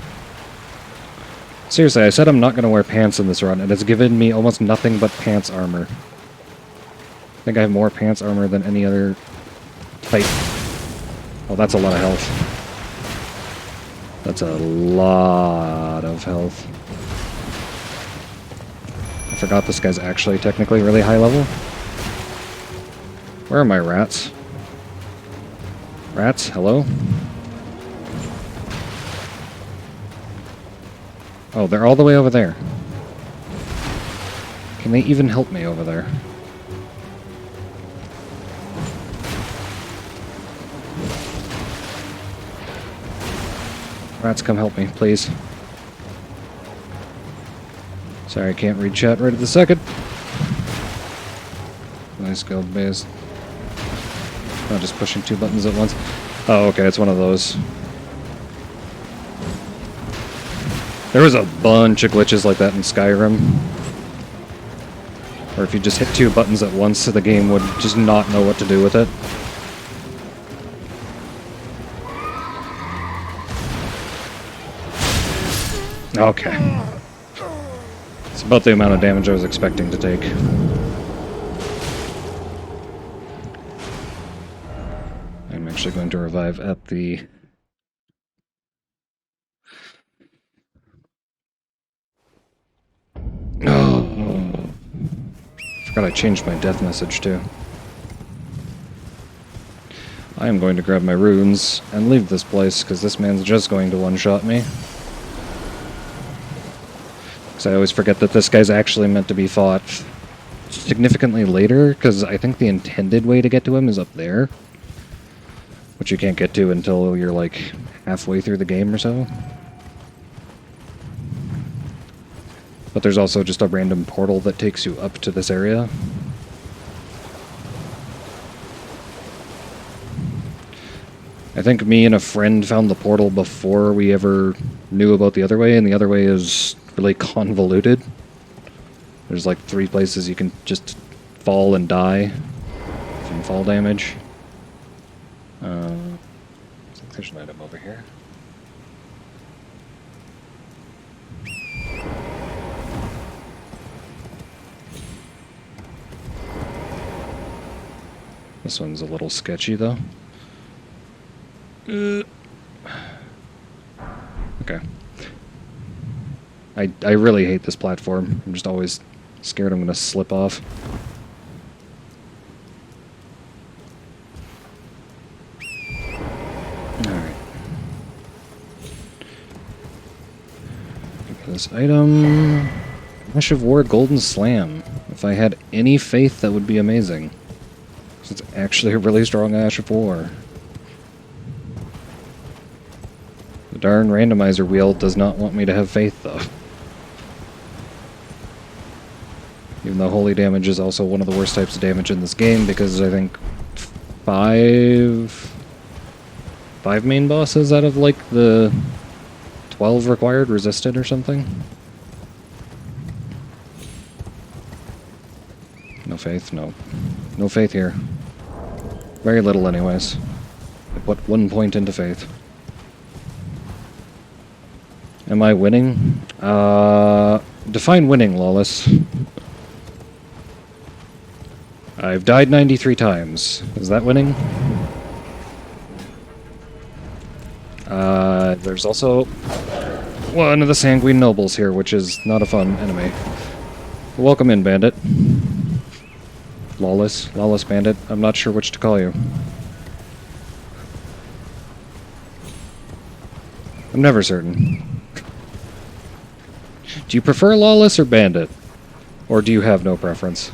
Seriously, I said I'm not going to wear pants in this run, and it's given me almost nothing but pants armor. I think I have more pants armor than any other type. Oh, that's a lot of health. That's a lot of health. I forgot this guy's actually technically really high level. Where are my rats? Rats, hello? Oh, they're all the way over there. Can they even help me over there? Rats, come help me, please. Sorry, I can't read chat right at the second. Nice guild base. Not just pushing 2 buttons at once. Oh, okay, it's one of those. There was a bunch of glitches like that in Skyrim. Where if you just hit 2 buttons at once, the game would just not know what to do with it. Okay. It's about the amount of damage I was expecting to take. actually going to revive at the... Oh, forgot I changed my death message too. I am going to grab my runes and leave this place, because this man's just going to one-shot me. Because I always forget that this guy's actually meant to be fought significantly later, because I think the intended way to get to him is up there. Which you can't get to until you're like halfway through the game or so. But there's also just a random portal that takes you up to this area. I think me and a friend found the portal before we ever knew about the other way, and the other way is really convoluted. There's like 3 places you can just fall and die from fall damage. I think there's an item over here. This one's a little sketchy though. Okay. I really hate this platform. I'm just always scared I'm gonna slip off. Alright. This item... Ash of War Golden Slam. If I had any faith, that would be amazing. It's actually a really strong Ash of War. The darn randomizer wheel does not want me to have faith, though. Even though holy damage is also one of the worst types of damage in this game, because I think 5 main bosses out of like the 12 required resisted or something. No faith? No. No faith here. Very little anyways. I put 1 point into faith. Am I winning? Define winning, Lawless. I've died 93 times. Is that winning? There's also one of the Sanguine Nobles here, which is not a fun enemy. Welcome in, Bandit. Lawless. Lawless Bandit. I'm not sure which to call you. I'm never certain. Do you prefer Lawless or Bandit? Or do you have no preference?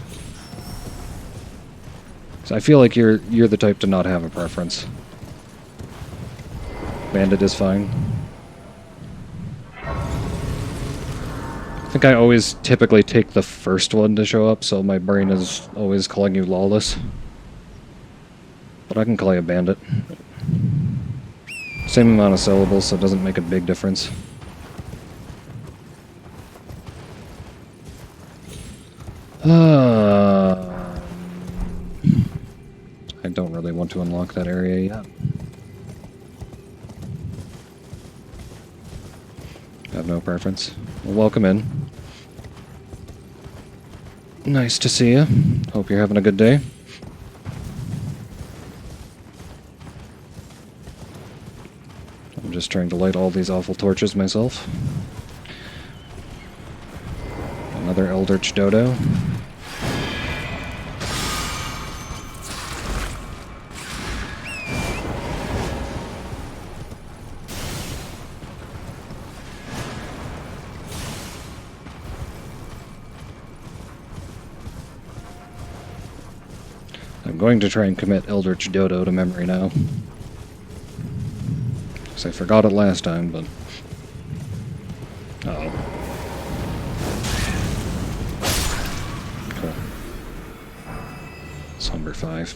'Cause I feel like you're the type to not have a preference. Bandit is fine. I think I always typically take the first one to show up, so my brain is always calling you Lawless. But I can call you Bandit. Same amount of syllables, so it doesn't make a big difference. I don't really want to unlock that area yet. Have no preference. Well, welcome in. Nice to see you. Hope you're having a good day. I'm just trying to light all these awful torches myself. Another Eldritch Dodo. I'm going to try and commit Eldritch Dodo to memory now. Because I forgot it last time, but... Uh-oh. Cool. Slumber 5.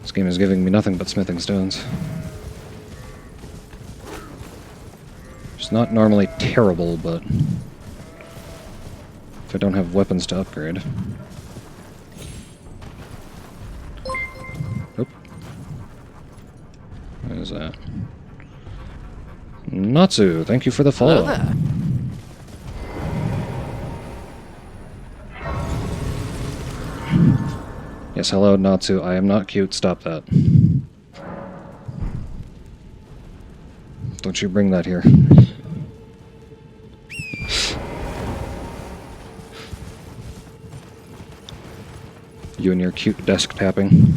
This game is giving me nothing but smithing stones. It's not normally terrible, but... if I don't have weapons to upgrade. Oop. What is that? Natsu, thank you for the follow. Hello there. Yes, hello, Natsu. I am not cute. Stop that. Don't you bring that here. You and your cute desk tapping.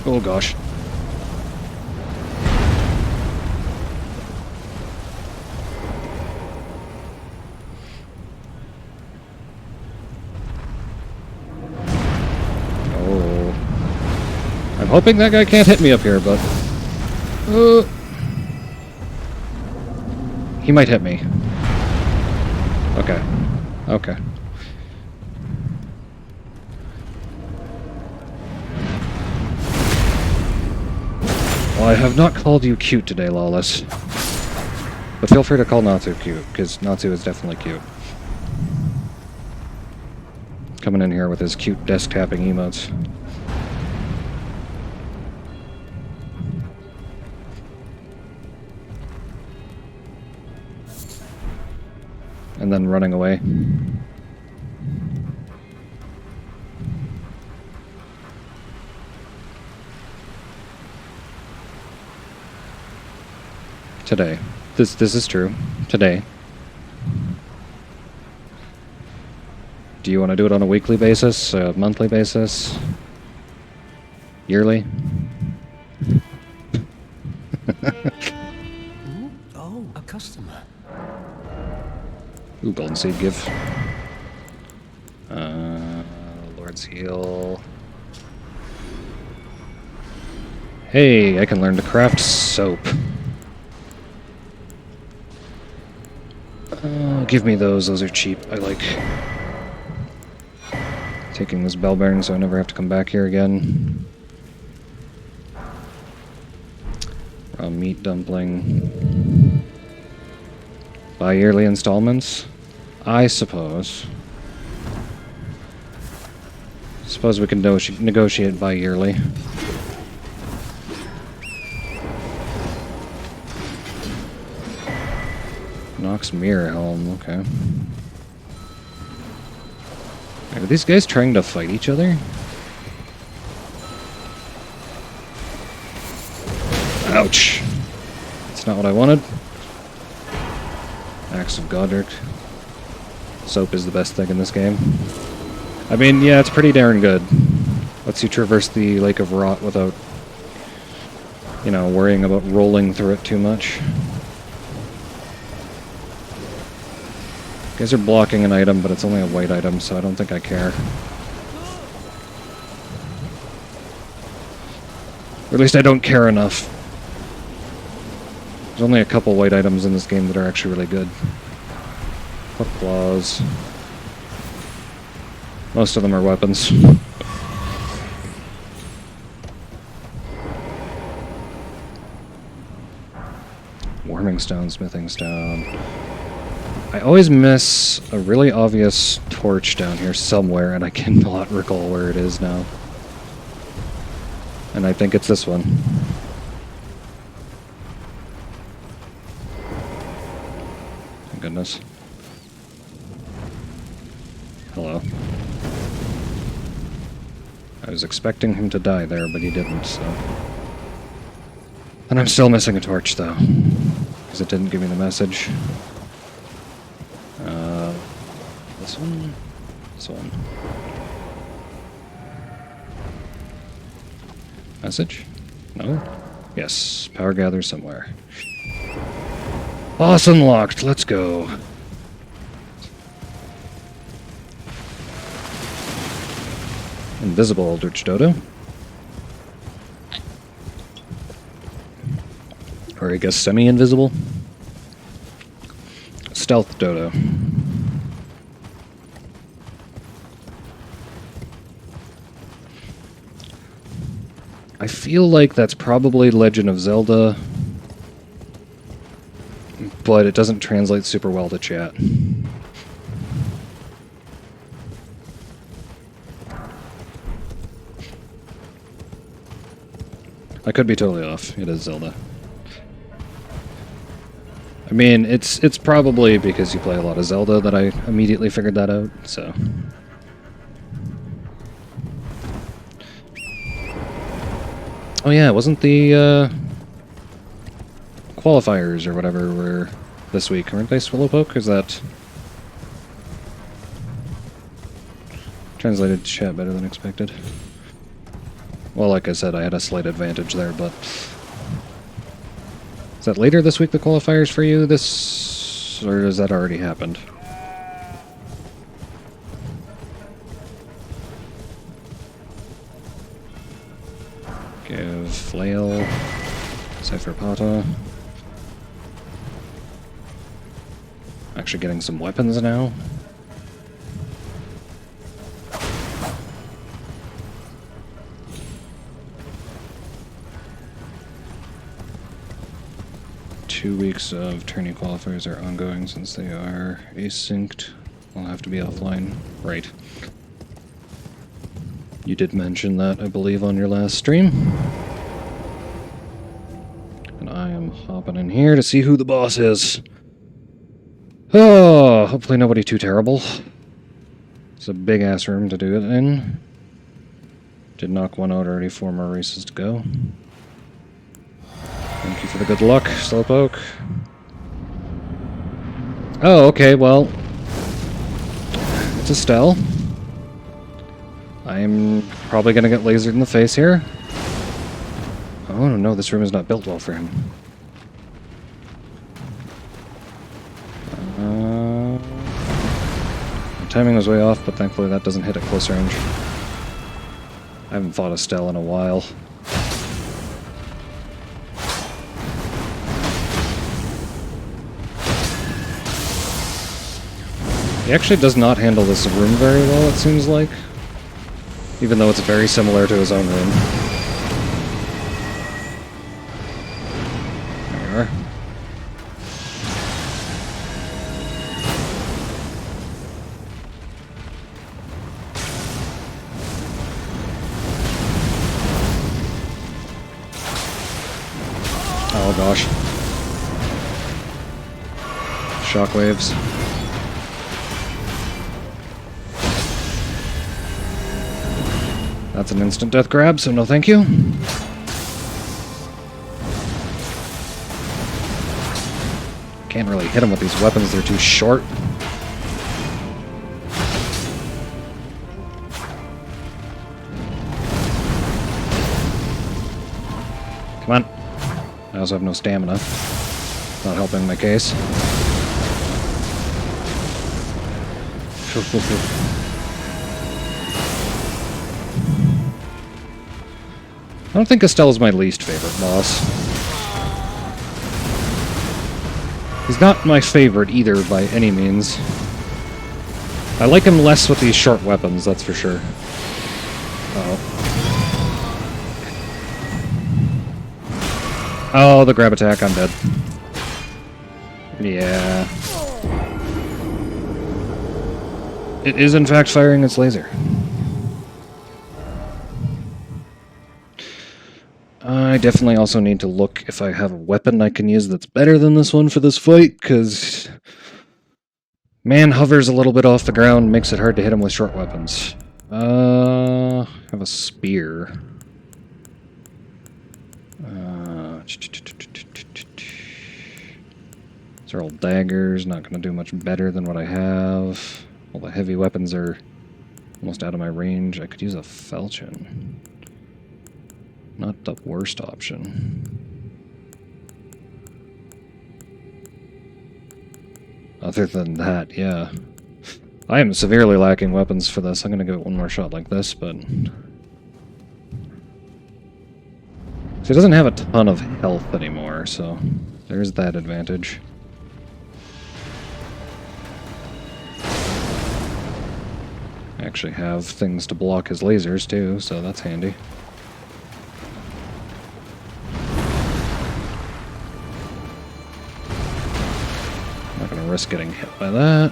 Oh gosh. Oh. I'm hoping that guy can't hit me up here, but... he might hit me. Okay. Okay. Well, I have not called you cute today, Lawless. But feel free to call Natsu cute, because Natsu is definitely cute. Coming in here with his cute desk tapping emotes. And then running away. Today. This is true. Today. Do you want to do it on a weekly basis? A monthly basis? Yearly? Oh, a customer. Ooh, Golden Seed give. Lord's Heal. Hey, I can learn to craft soap. Give me those. Those are cheap. I like taking this bell bearing so I never have to come back here again. Raw meat dumpling. Buy yearly installments? I suppose. Suppose we can negotiate by yearly. Nox Mirror Helm, okay. Are these guys trying to fight each other? Ouch! That's not what I wanted. Axe of Godric. Soap is the best thing in this game. I mean, yeah, it's pretty darn good. Lets you traverse the Lake of Rot without, you know, worrying about rolling through it too much. You guys are blocking an item, but it's only a white item, so I don't think I care. Or at least I don't care enough. There's only a couple white items in this game that are actually really good. Hook claws. Most of them are weapons. Warming stone, smithing stone. I always miss a really obvious torch down here somewhere, and I cannot recall where it is now. And I think it's this one. Thank goodness. Hello. I was expecting him to die there, but he didn't, so... And I'm still missing a torch, though. Because it didn't give me the message. This one? This one. Message? No? Yes, power gather somewhere. Boss unlocked, let's go. Invisible Eldritch Dodo. Or I guess semi-invisible. Stealth Dodo. I feel like that's probably Legend of Zelda, but it doesn't translate super well to chat. I could be totally off. It is Zelda. I mean, it's probably because you play a lot of Zelda that I immediately figured that out, so... Oh yeah, wasn't the qualifiers or whatever were this week, weren't they, Swallowpoke? Is that translated to chat better than expected? Well, like I said, I had a slight advantage there, but... Is that later this week, the qualifiers for you? Or has that already happened? Give Flail, Cypher Pata. Actually getting some weapons now. Two weeks of tourney qualifiers are ongoing since they are asynced. I'll have to be offline. Right. You did mention that, I believe, on your last stream. And I am hopping in here to see who the boss is. Oh, hopefully nobody too terrible. It's a big-ass room to do it in. Did knock one out already, 4 more races to go. Thank you for the good luck, Slowpoke. Oh, okay, well... It's Estelle. I'm probably gonna get lasered in the face here. Oh no, this room is not built well for him. The timing was way off, but thankfully that doesn't hit at close range. I haven't fought Estelle in a while. He actually does not handle this room very well, it seems like. Even though it's very similar to his own room. There we are. Oh gosh. Shockwaves. That's an instant death grab, so no thank you. Can't really hit him with these weapons, they're too short. Come on. I also have no stamina. Not helping my case. I don't think Estelle's my least favorite boss. He's not my favorite either by any means. I like him less with these short weapons, that's for sure. Uh-oh. Oh, the grab attack, I'm dead. Yeah. It is in fact firing its laser. I definitely also need to look if I have a weapon I can use that's better than this one for this fight, because man hovers a little bit off the ground, makes it hard to hit him with short weapons. I have a spear. These are all daggers, not going to do much better than what I have. All the heavy weapons are almost out of my range. I could use a falchion. Not the worst option. Other than that, yeah. I am severely lacking weapons for this. I'm gonna give it one more shot like this, but... So he doesn't have a ton of health anymore, so there's that advantage. I actually have things to block his lasers too, so that's handy. Not gonna risk getting hit by that.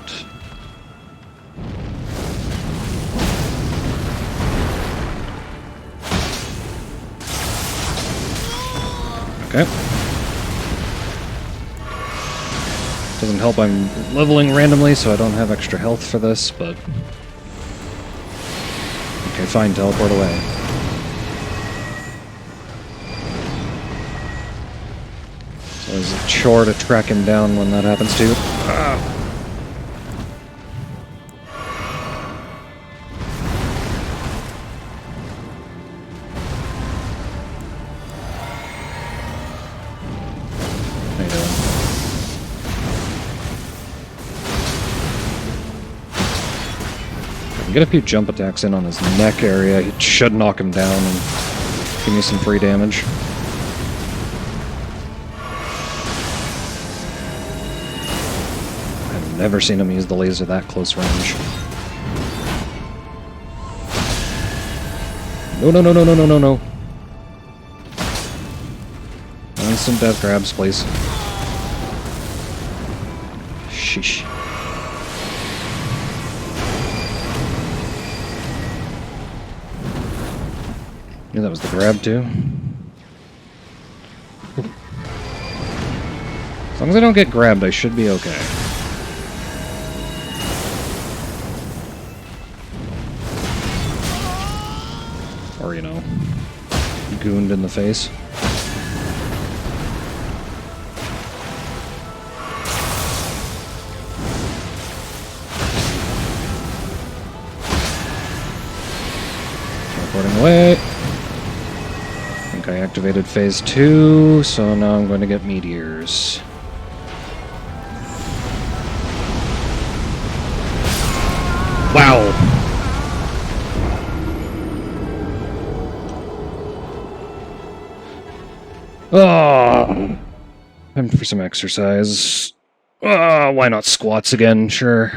Okay. Doesn't help I'm leveling randomly, so I don't have extra health for this, but... Okay, fine, teleport away. So it's a chore to track him down when that happens too. Ah. How you doing? If I can get a few jump attacks in on his neck area, it should knock him down and give me some free damage. Never seen him use the laser that close range. No, no, no, no, no, no, no, no. Instant death grabs, please. Sheesh. Yeah, that was the grab too. As long as I don't get grabbed, I should be okay. Or, you know, gooned in the face. Teleporting away. I think I activated phase 2, so now I'm going to get meteors. Wow! Oh, time for some exercise. Why not squats again? Sure.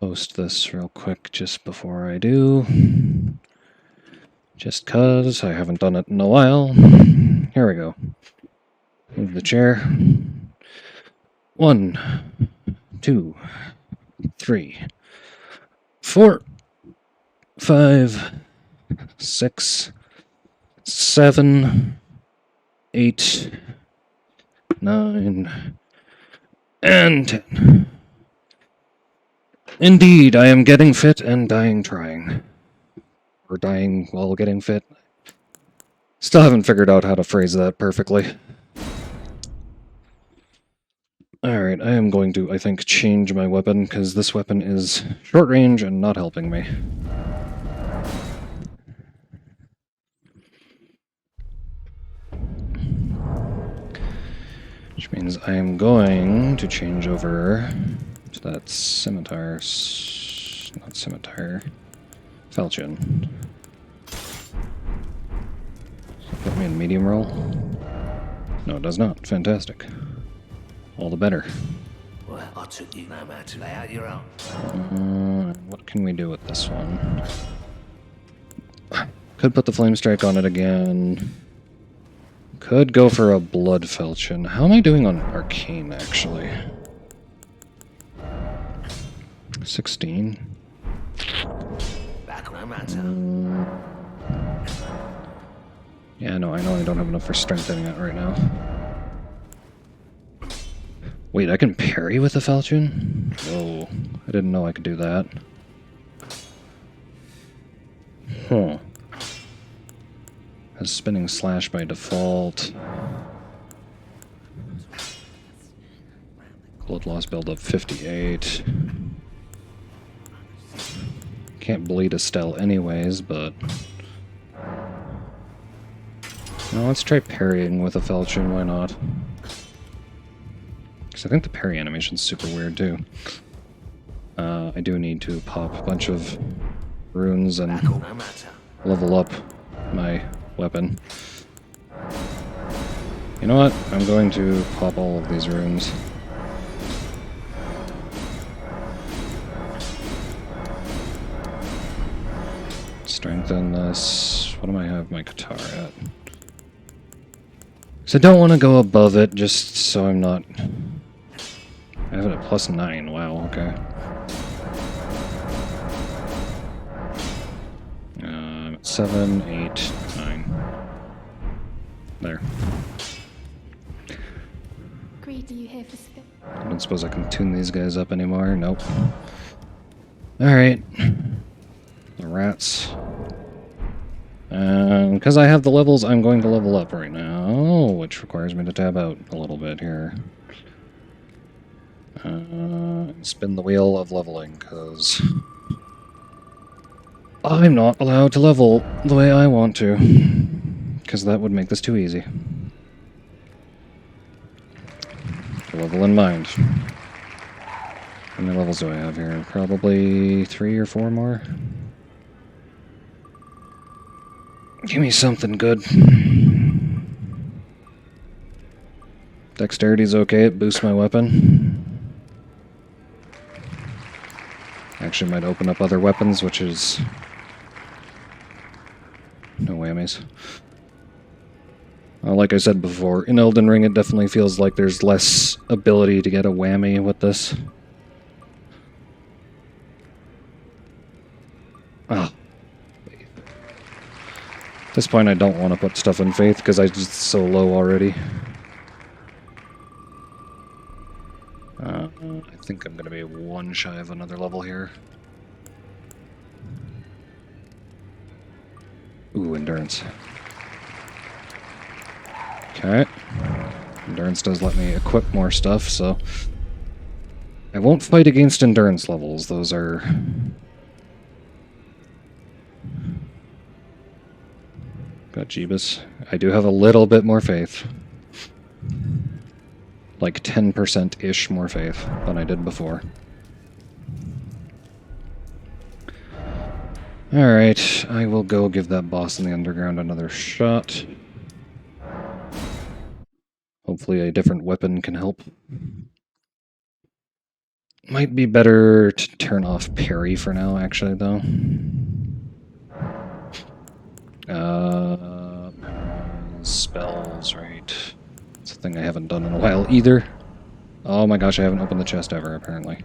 Post this real quick just before I do. Just 'cause I haven't done it in a while. Here we go. Move the chair. 1, 2, 3, 4, 5, 6, 7, 8, 9, and 10. Indeed, I am getting fit and dying trying. Or dying while getting fit. Still haven't figured out how to phrase that perfectly. Alright, I am going to, I think, change my weapon, because this weapon is short range and not helping me. Which means I am going to change over to that scimitar, not scimitar, falchion. Put me in medium roll? No, it does not. Fantastic. All the better. Well, I took you no matter to lay out your own. What can we do with this one? Could put the flame strike on it again. Could go for a blood falchion. How am I doing on arcane, actually? 16. Back no matter. Yeah, no, I know I don't have enough for strengthening it right now. Wait, I can parry with a falchion? Whoa, I didn't know I could do that. Huh. Has spinning slash by default. Blood loss build up 58. Can't bleed Estelle anyways, but... No, let's try parrying with a falchion, why not? Because I think the parry animation's super weird too. I do need to pop a bunch of runes and level up my weapon. You know what? I'm going to pop all of these runes. Strengthen this. What do I have my guitar at? So I don't want to go above it, just so I'm not... I have it at +9. Wow, okay. 7, 8, 9. There. Greed, are you here for spit? I don't suppose I can tune these guys up anymore. Nope. Alright. The rats. Because I have the levels, I'm going to level up right now, which requires me to tab out a little bit here. Spin the wheel of leveling, because I'm not allowed to level the way I want to, because that would make this too easy. Level in mind. How many levels do I have here? Probably 3 or 4 more. Give me something good. Dexterity's okay, it boosts my weapon. Actually might open up other weapons, which is... no whammies. Like I said before, in Elden Ring it definitely feels like there's less ability to get a whammy with this. Ah. At this point I don't want to put stuff in Faith because I'm just so low already. I think I'm going to be 1 shy of another level here. Ooh, Endurance. Okay. Endurance does let me equip more stuff, so... I won't fight against Endurance levels. Those are... got Jeebus. I do have a little bit more faith. Like 10%-ish more faith than I did before. Alright, I will go give that boss in the underground another shot. Hopefully a different weapon can help. Might be better to turn off parry for now, actually, though. Spells, right. It's a thing I haven't done in a while either. Oh my gosh, I haven't opened the chest ever, apparently.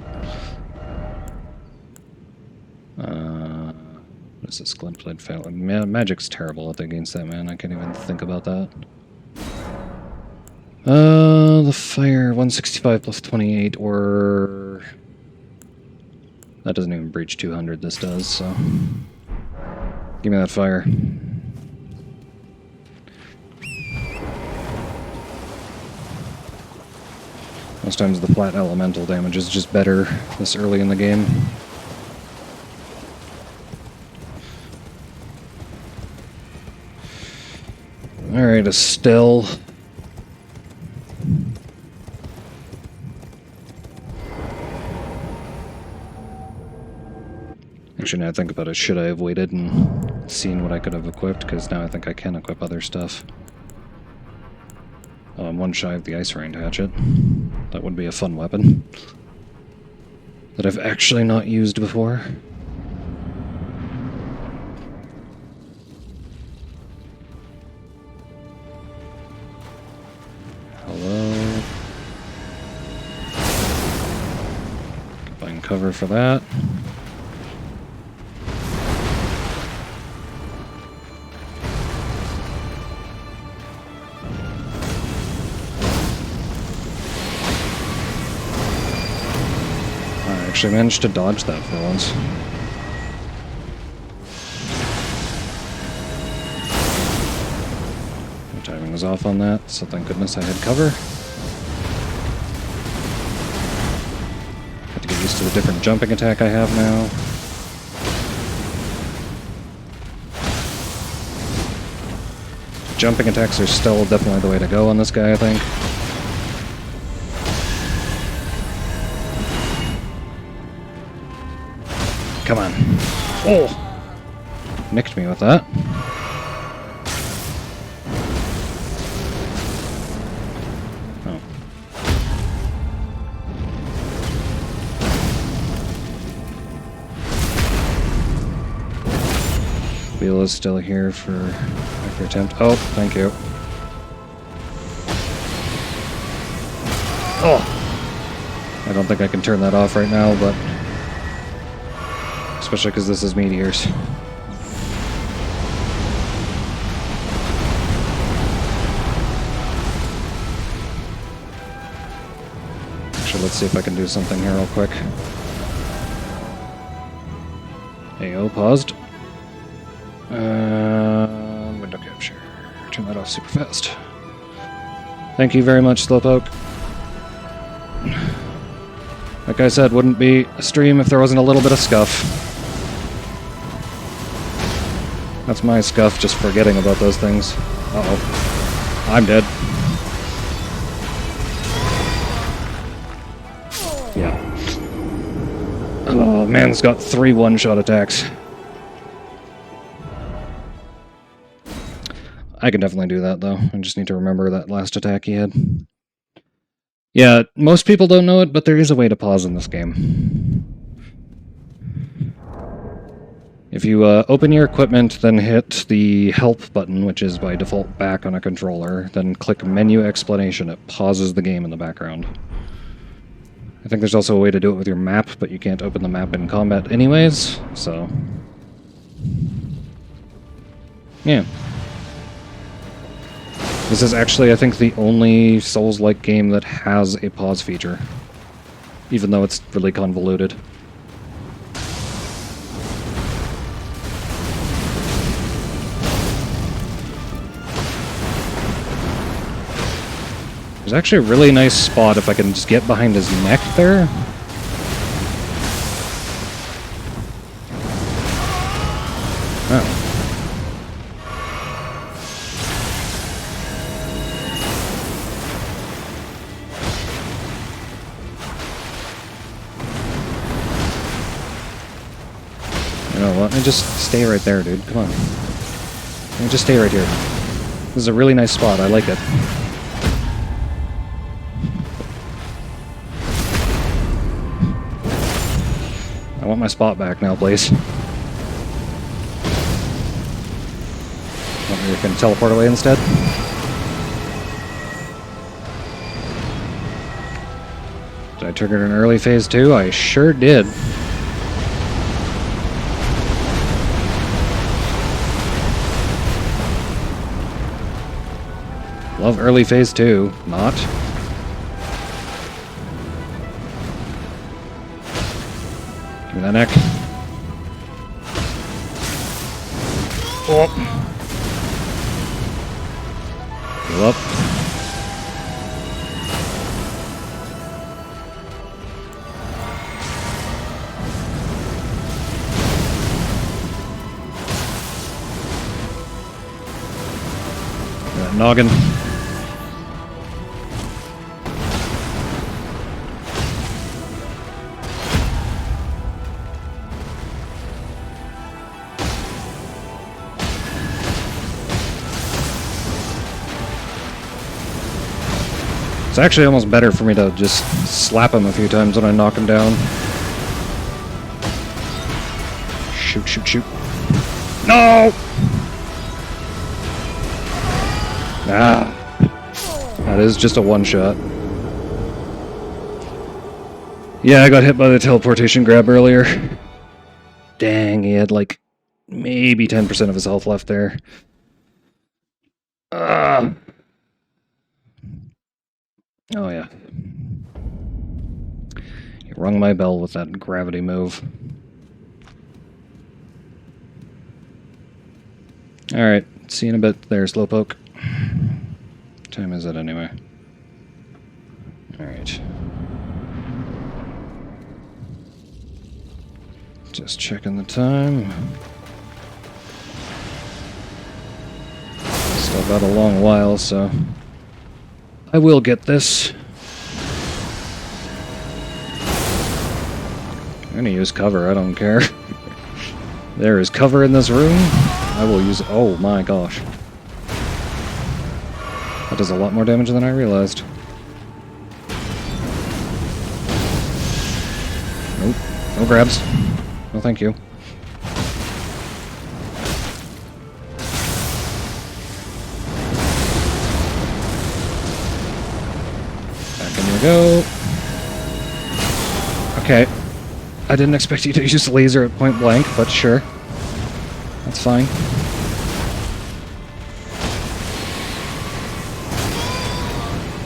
What is this? Glintblade fail. Magic's terrible against that, man. I can't even think about that. The fire, 165 plus 28, or... that doesn't even breach 200, this does, so... give me that fire. Most times the flat elemental damage is just better this early in the game. Alright, Estelle. Actually, now I think about it, should I have waited and seen what I could have equipped? Because now I think I can equip other stuff. Oh, I'm 1 shy of the Ice Rain Hatchet. That would be a fun weapon. That I've actually not used before. Hello. Find cover for that. I actually managed to dodge that for once. My timing was off on that, so thank goodness I had cover. Have to get used to the different jumping attack I have now. Jumping attacks are still definitely the way to go on this guy, I think. Come on. Oh! Nicked me with that. Oh. Wheel is still here for your attempt. Oh, thank you. Oh! I don't think I can turn that off right now, but... especially because this is meteors. Actually, let's see if I can do something here real quick. AO paused. Window capture. Turn that off super fast. Thank you very much, Slowpoke. Like I said, wouldn't be a stream if there wasn't a little bit of scuff. That's my scuff, just forgetting about those things. Uh-oh. I'm dead. Yeah. Oh, man's got 3 one-shot attacks. I can definitely do that, though. I just need to remember that last attack he had. Yeah, most people don't know it, but there is a way to pause in this game. If you open your equipment, then hit the help button, which is by default back on a controller, then click menu explanation. It pauses the game in the background. I think there's also a way to do it with your map, but you can't open the map in combat anyways, so... yeah. This is actually, I think, the only Souls-like game that has a pause feature, even though it's really convoluted. There's actually a really nice spot if I can just get behind his neck there. Oh. You know what? Let me just stay right there, dude. Come on. Let me just stay right here. This is a really nice spot. I like it. I want my spot back now, please. You can teleport away instead. Did I trigger an early phase too? I sure did. Love early phase 2. Not. Give me that neck. Oh. Heal up. That noggin. It's actually almost better for me to just slap him a few times when I knock him down. Shoot, shoot, shoot. No! Ah. That is just a one-shot. Yeah, I got hit by the teleportation grab earlier. Dang, he had like maybe 10% of his health left there. Ah. Oh yeah. You rung my bell with that gravity move. Alright, see you in a bit there, Slowpoke. What time is it anyway? Alright. Just checking the time. Still got a long while, so I will get this. I'm gonna use cover, I don't care. There is cover in this room. I will use... oh my gosh. That does a lot more damage than I realized. Nope. No grabs. No thank you. Go. Okay. I didn't expect you to use the laser at point blank, but sure. That's fine.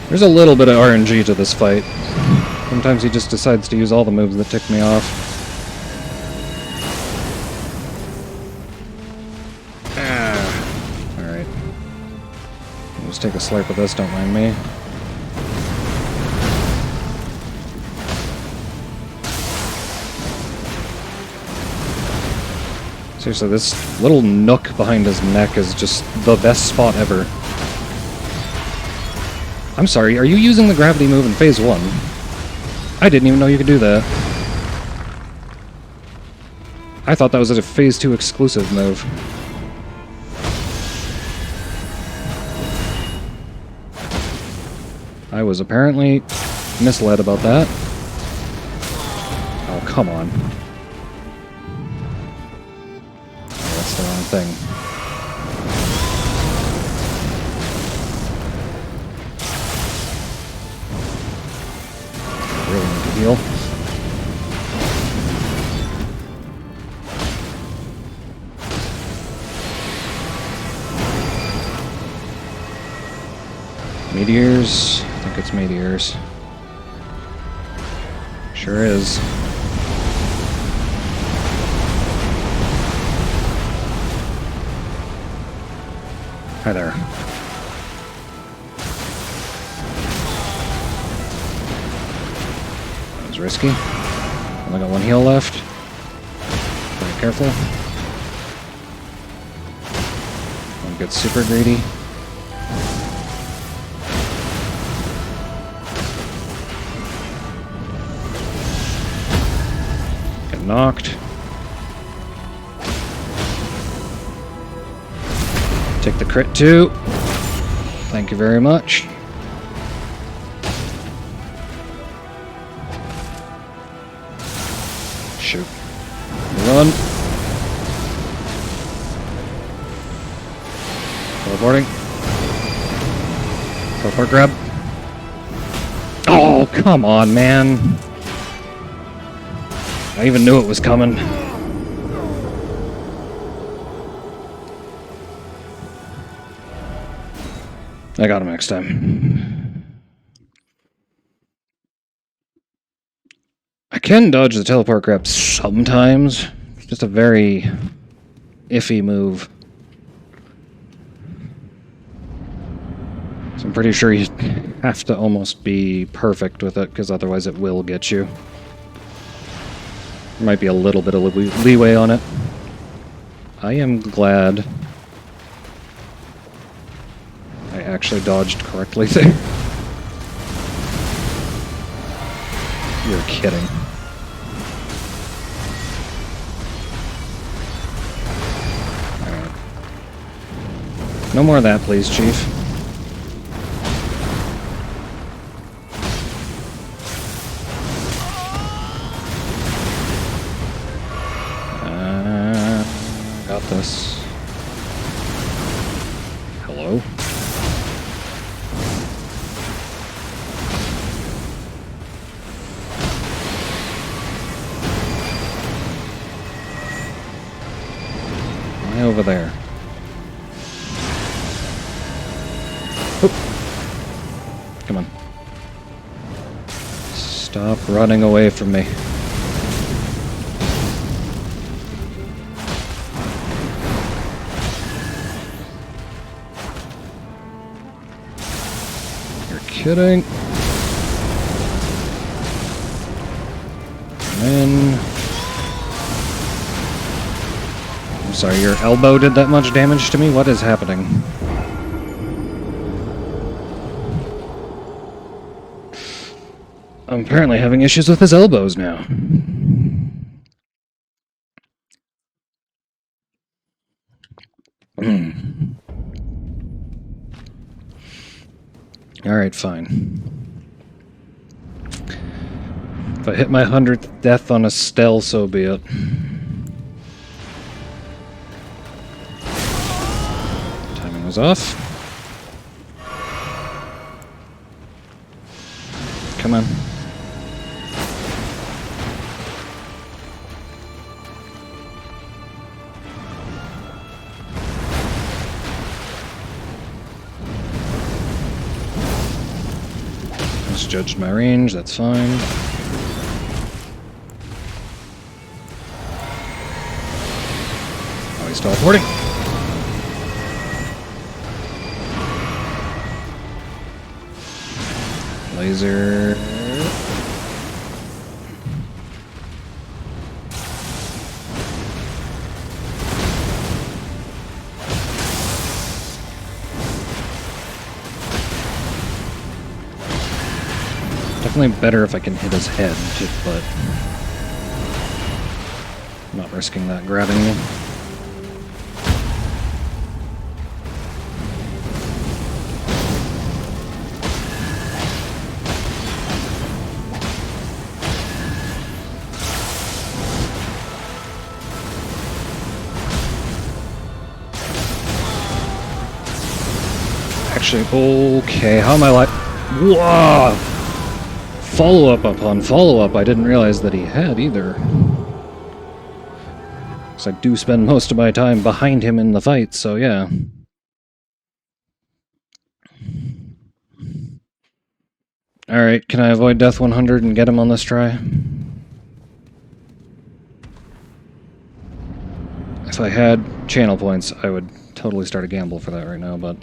There's a little bit of RNG to this fight. Sometimes he just decides to use all the moves that tick me off. Ah. Alright. Let's take a slurp of this, don't mind me. Seriously, this little nook behind his neck is just the best spot ever. I'm sorry, are you using the gravity move in Phase 1? I didn't even know you could do that. I thought that was a Phase 2 exclusive move. I was apparently misled about that. Oh, come on. Oh, that's the wrong thing. Really need to heal. Meteors? I think it's meteors. Sure is. Hi there. That was risky. Only got one heal left. Very careful. Don't get super greedy. Get knocked. Take the crit too. Thank you very much. Shoot. Run. Teleporting. Teleport grab. Oh, come on, man. I even knew it was coming. I got him next time. I can dodge the teleport grab sometimes. It's just a very iffy move. So I'm pretty sure you have to almost be perfect with it, because otherwise it will get you. There might be a little bit of leeway on it. I am glad I actually dodged correctly there. You're kidding. Alright. No more of that, please, Chief. Got this. Hello? Over there. Oop. Come on. Stop running away from me. You're kidding. And then... Sorry, your elbow did that much damage to me? What is happening? I'm apparently having issues with his elbows now. Alright, fine. If I hit my 100th death on Estelle, so be it. Off. Come on. Misjudged my range, that's fine. Oh, he's teleporting. Laser. Definitely better if I can hit his head, but I'm not risking that grabbing me. Actually, okay, how am I like... Whoa! Follow-up upon follow-up, I didn't realize that he had either. Because I do spend most of my time behind him in the fight, so yeah. Alright, can I avoid Death 100 and get him on this try? If I had channel points, I would totally start a gamble for that right now, but...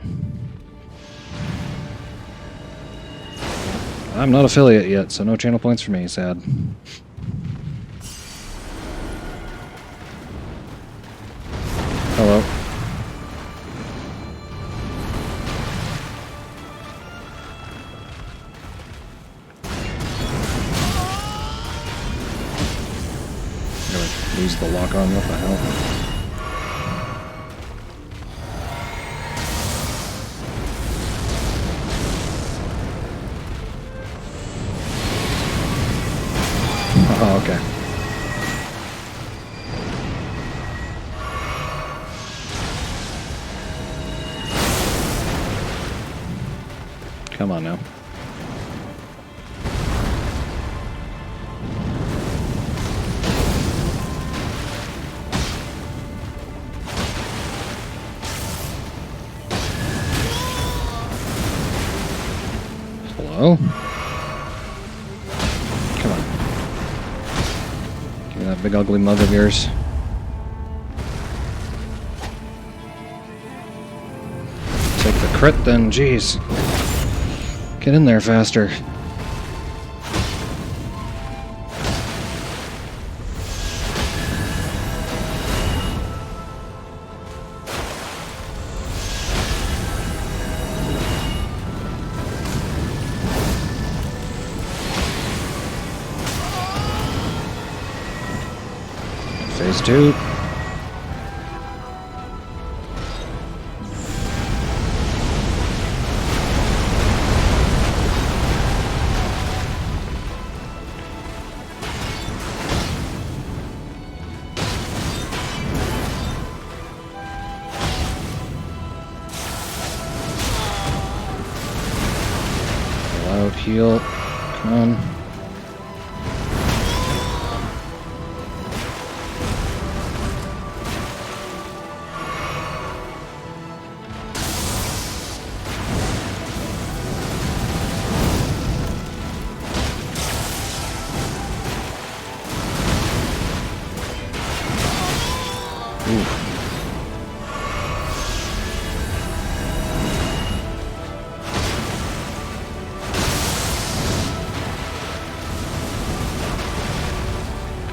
I'm not affiliate yet, so no channel points for me, sad. Hello. Gonna lose the lock on, what the hell? Oh, okay. Come on now. Hello? That big ugly mug of yours. Take the crit then, jeez. Get in there faster. Phase 2. Loud heal. Come on.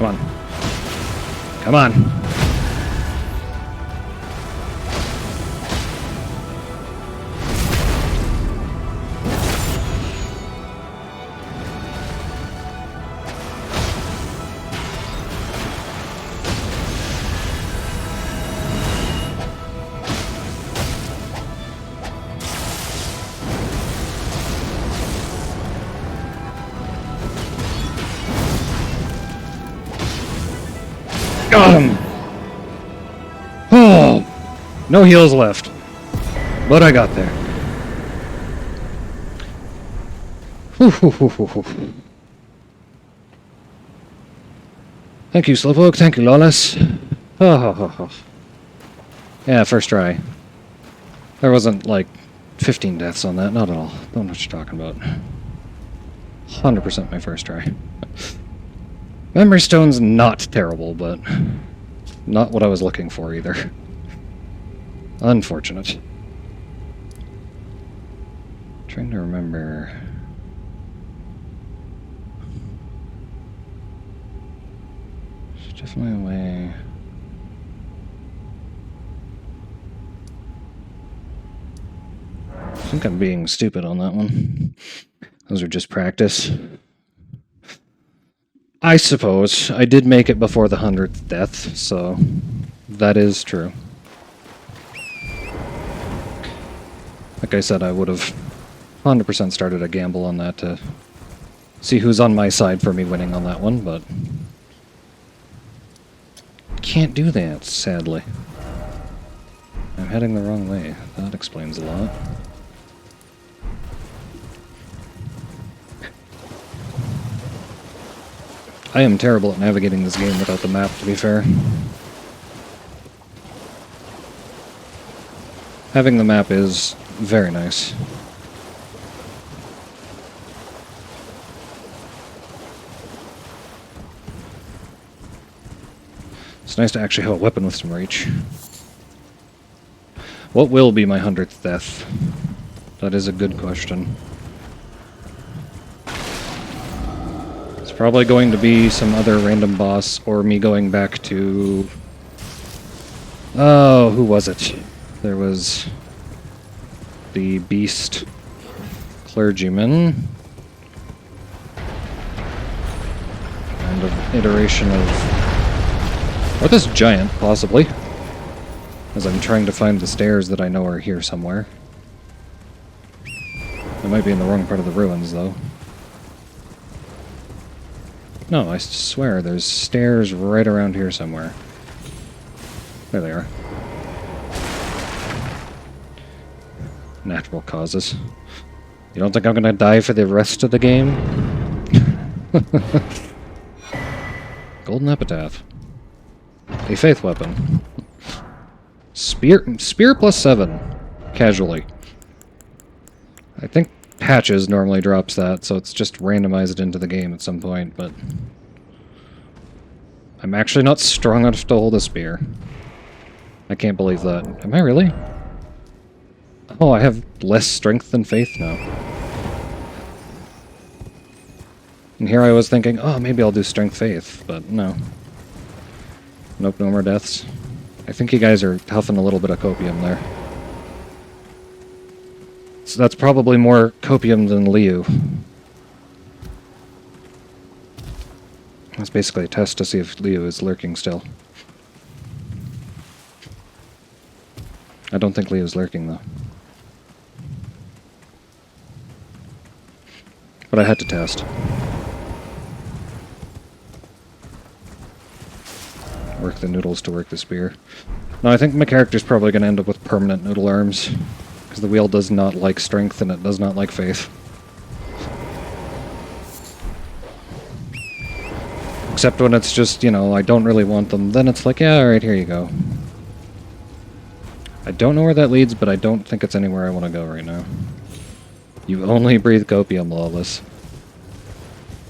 Come on. Come on. Got him! Oh! No heals left. But I got there. Thank you, Slowpoke. Thank you, Lawless. Yeah, first try. There wasn't, like, 15 deaths on that. Not at all. Don't know what you're talking about. 100% my first try. Memory Stone's not terrible, but not what I was looking for either. Unfortunate. Trying to remember. There's definitely a way. I think I'm being stupid on that one. Those are just practice. I suppose. I did make it before the 100th death, so that is true. Like I said, I would have 100% started a gamble on that to see who's on my side for me winning on that one, but can't do that, sadly. I'm heading the wrong way. That explains a lot. I am terrible at navigating this game without the map, to be fair. Having the map is very nice. It's nice to actually have a weapon with some reach. What will be my 100th death? That is a good question. It's probably going to be some other random boss, or me going back to... Oh, who was it? There was the beast clergyman, and an iteration of... Or this giant, possibly. As I'm trying to find the stairs that I know are here somewhere. I might be in the wrong part of the ruins, though. No, I swear, there's stairs right around here somewhere. There they are. Natural causes. You don't think I'm gonna die for the rest of the game? Golden Epitaph. A faith weapon. Spear plus 7. Casually. I think Patches normally drops that, so it's just randomized into the game at some point, but... I'm actually not strong enough to hold a spear. I can't believe that. Am I really? Oh, I have less strength than faith now. And here I was thinking, oh, maybe I'll do strength faith, but no. Nope, no more deaths. I think you guys are huffing a little bit of copium there. So that's probably more copium than Liu. That's basically a test to see if Liu is lurking still. I don't think Liu's lurking, though. But I had to test. Work the noodles to work the spear. No, I think my character's probably going to end up with permanent noodle arms. Because the wheel does not like strength and it does not like faith. Except when it's just, you know, I don't really want them, then it's like, yeah, alright, here you go. I don't know where that leads, but I don't think it's anywhere I want to go right now. You only breathe copium, Lawless.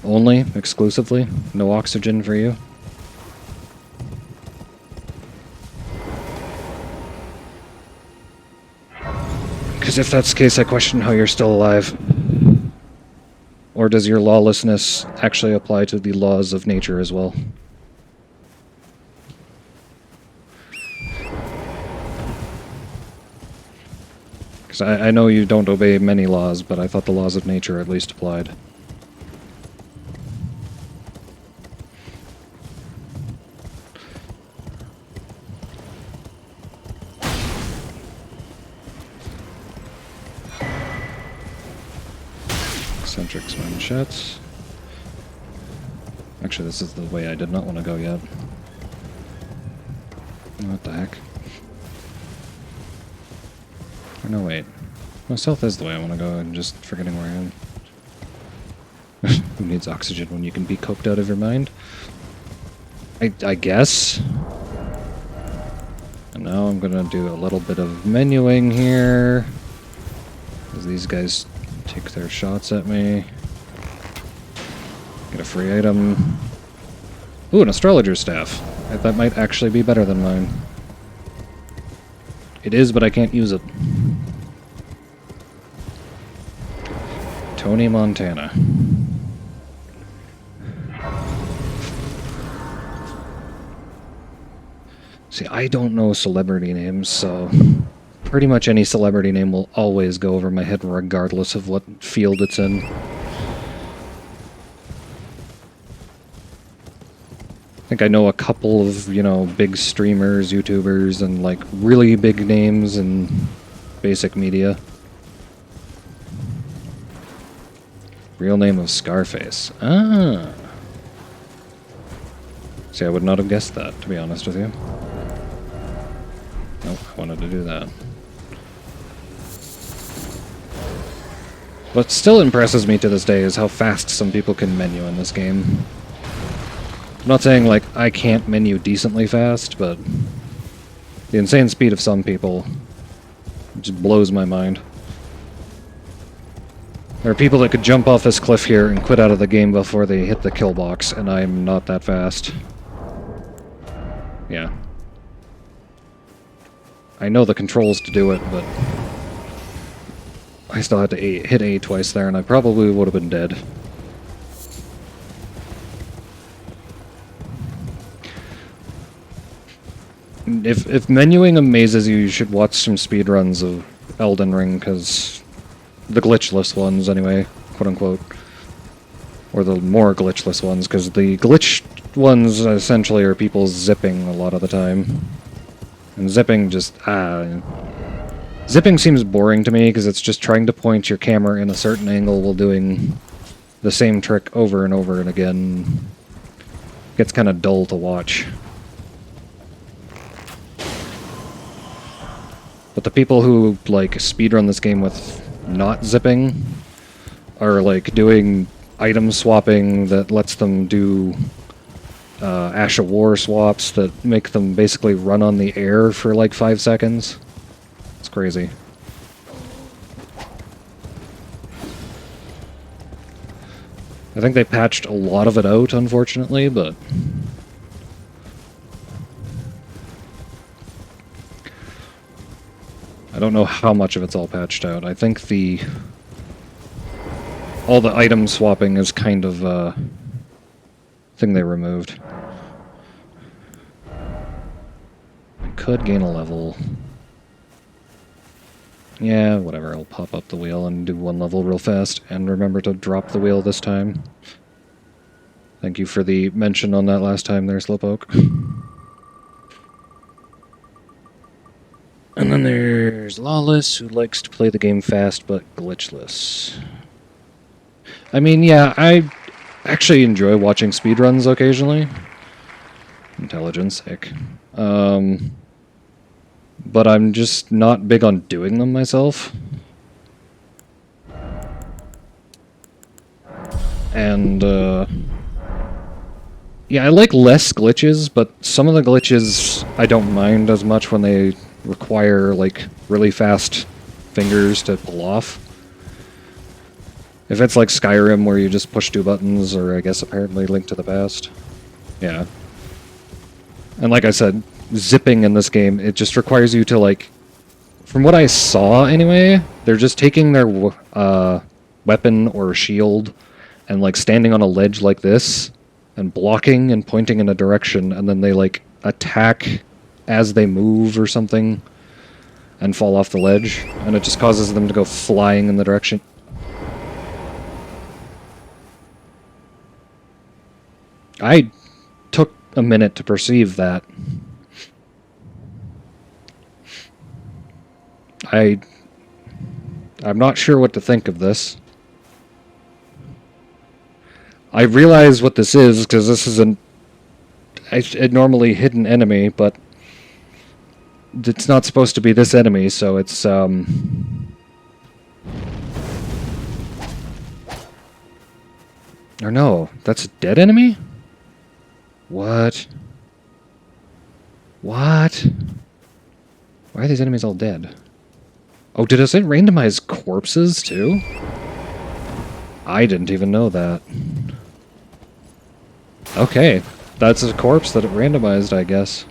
Only? Exclusively? No oxygen for you? Because if that's the case, I question how you're still alive. Or does your lawlessness actually apply to the laws of nature as well? Because I know you don't obey many laws, but I thought the laws of nature at least applied. Eccentric machettes. Actually, this is the way I did not want to go yet. What the heck? Or no, wait. No, south is the way I want to go, I'm just forgetting where I am. Who needs oxygen when you can be coked out of your mind? I guess. And now I'm gonna do a little bit of menuing here. As these guys take their shots at me. a free item. Ooh, an astrologer staff. That might actually be better than mine. It is, but I can't use it. Tony Montana. See, I don't know celebrity names, so pretty much any celebrity name will always go over my head regardless of what field it's in. I think I know a couple of, you know, big streamers, YouTubers, and like really big names in basic media. Real name of Scarface. Ah. See, I would not have guessed that, to be honest with you. Nope, I wanted to do that. What still impresses me to this day is how fast some people can menu in this game. I'm not saying, like, I can't menu decently fast, but the insane speed of some people just blows my mind. There are people that could jump off this cliff here and quit out of the game before they hit the kill box, and I'm not that fast. Yeah. I know the controls to do it, but I still had to hit A twice there, and I probably would have been dead. If menuing amazes you, you should watch some speedruns of Elden Ring, because the glitchless ones, anyway, quote-unquote. Or the more glitchless ones, because the glitched ones essentially are people zipping a lot of the time. And zipping just, zipping seems boring to me, because it's just trying to point your camera in a certain angle while doing the same trick over and over and again. It gets kind of dull to watch. But the people who, like, speedrun this game with not zipping are, like, doing item swapping that lets them do Ash of War swaps that make them basically run on the air for, like, 5 seconds. It's crazy. I think they patched a lot of it out, unfortunately, but I don't know how much of it's all patched out. I think all the item swapping is kind of a thing they removed. I could gain a level. Yeah, whatever, I'll pop up the wheel and do one level real fast, and remember to drop the wheel this time. Thank you for the mention on that last time there, Slowpoke. And then there's Lawless, who likes to play the game fast but glitchless. I mean, yeah, I actually enjoy watching speedruns occasionally. Intelligence, heck. But I'm just not big on doing them myself. And, yeah, I like less glitches, but some of the glitches I don't mind as much when they require, like, really fast fingers to pull off. If it's like Skyrim where you just push 2 buttons, or I guess apparently Link to the Past. Yeah. And like I said, zipping in this game, it just requires you to, like, from what I saw anyway, they're just taking their weapon or shield and, like, standing on a ledge like this and blocking and pointing in a direction, and then they, like, attack as they move or something and fall off the ledge, and it just causes them to go flying in the direction. I took a minute to perceive that. I'm not sure what to think of this. I realize what this is, because this is a normally hidden enemy, but it's not supposed to be this enemy, so it's, Or no, that's a dead enemy? What? What? Why are these enemies all dead? Oh, did it randomize corpses, too? I didn't even know that. Okay, that's a corpse that it randomized, I guess.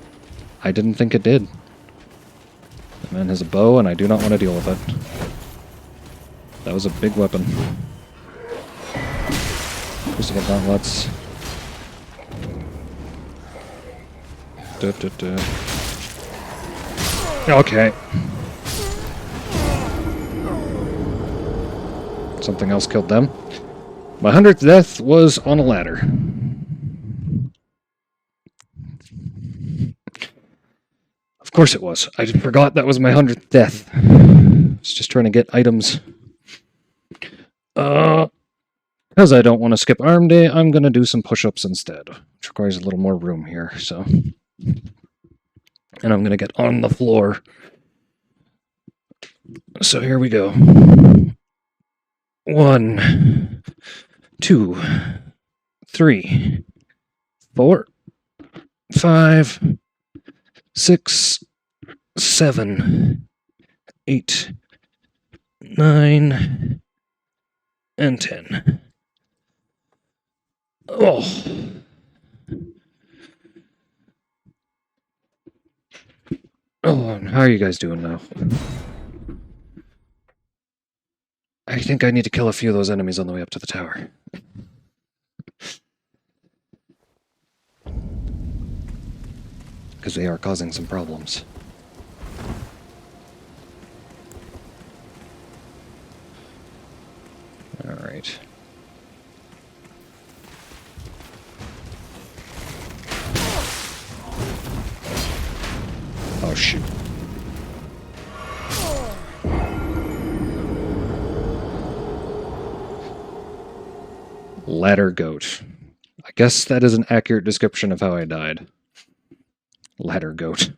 I didn't think it did. The man has a bow, and I do not want to deal with it. That was a big weapon. Crucible gauntlets. Okay. Something else killed them. My 100th death was on a ladder. Of course it was. I forgot that was my 100th death. I was just trying to get items. Because I don't want to skip arm day, I'm going to do some push-ups instead, which requires a little more room here, so... And I'm going to get on the floor. So here we go. 1, 2, 3, 4, 5, 6, 7, 8, 9, and 10. Oh. Oh, and how are you guys doing now? I think I need to kill a few of those enemies on the way up to the tower. Because they are causing some problems. Alright. Oh, shoot. Ladder goat. I guess that is an accurate description of how I died. Ladder goat.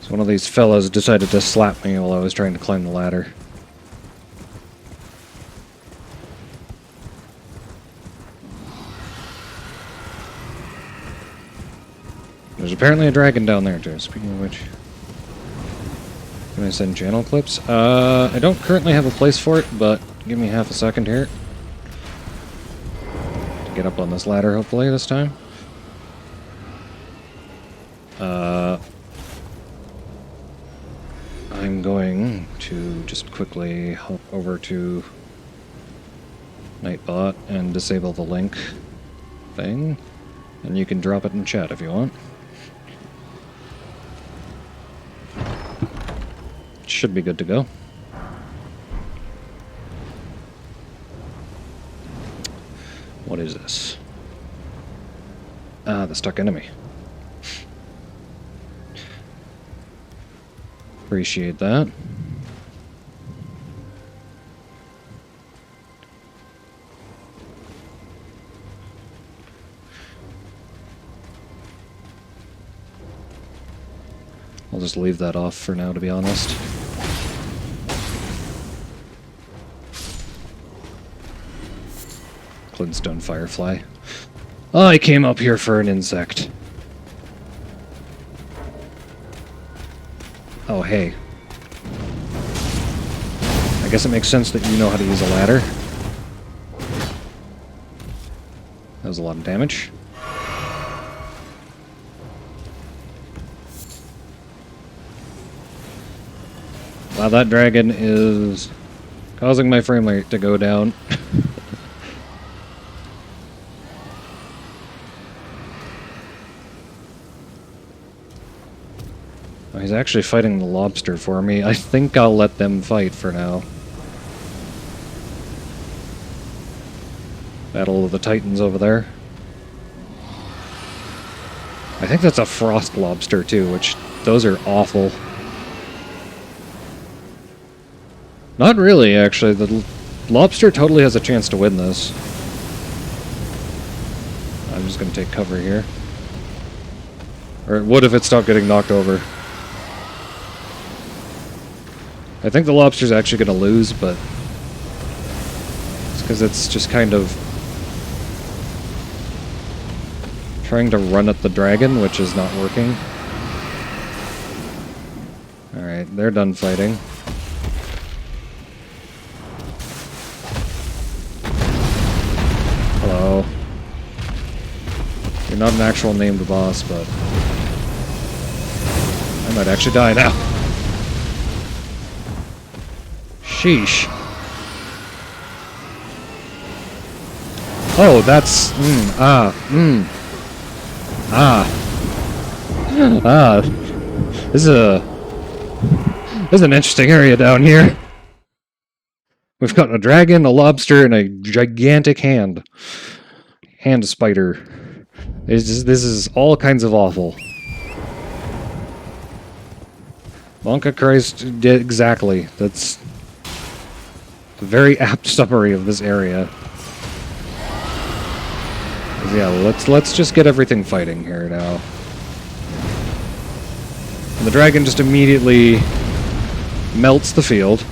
So one of these fellas decided to slap me while I was trying to climb the ladder. There's apparently a dragon down there too, speaking of which. Can I send channel clips? I don't currently have a place for it, but give me half a second here. To get up on this ladder, hopefully, this time. I'm going to just quickly hop over to Nightbot and disable the link thing. And you can drop it in chat if you want. Should be good to go. What is this? Ah, the stuck enemy. Appreciate that. I'll just leave that off for now, to be honest. Glintstone Firefly. Oh, I came up here for an insect. Oh, hey. I guess it makes sense that you know how to use a ladder. That was a lot of damage. Wow, that dragon is causing my frame rate to go down. Oh, he's actually fighting the lobster for me. I think I'll let them fight for now. Battle of the Titans over there. I think that's a frost lobster too, which those are awful. Not really, actually. The lobster totally has a chance to win this. I'm just going to take cover here. Or it would if it stopped getting knocked over. I think the lobster's actually going to lose, but it's because it's just kind of trying to run at the dragon, which is not working. Alright, they're done fighting. not an actual named boss, but I might actually die now. Sheesh. Oh, that's This is an interesting area down here. We've got a dragon, a lobster, and a gigantic hand spider. This is all kinds of awful. Monka Christ, exactly. That's a very apt summary of this area. Yeah, let's just get everything fighting here now. And the dragon just immediately melts the field.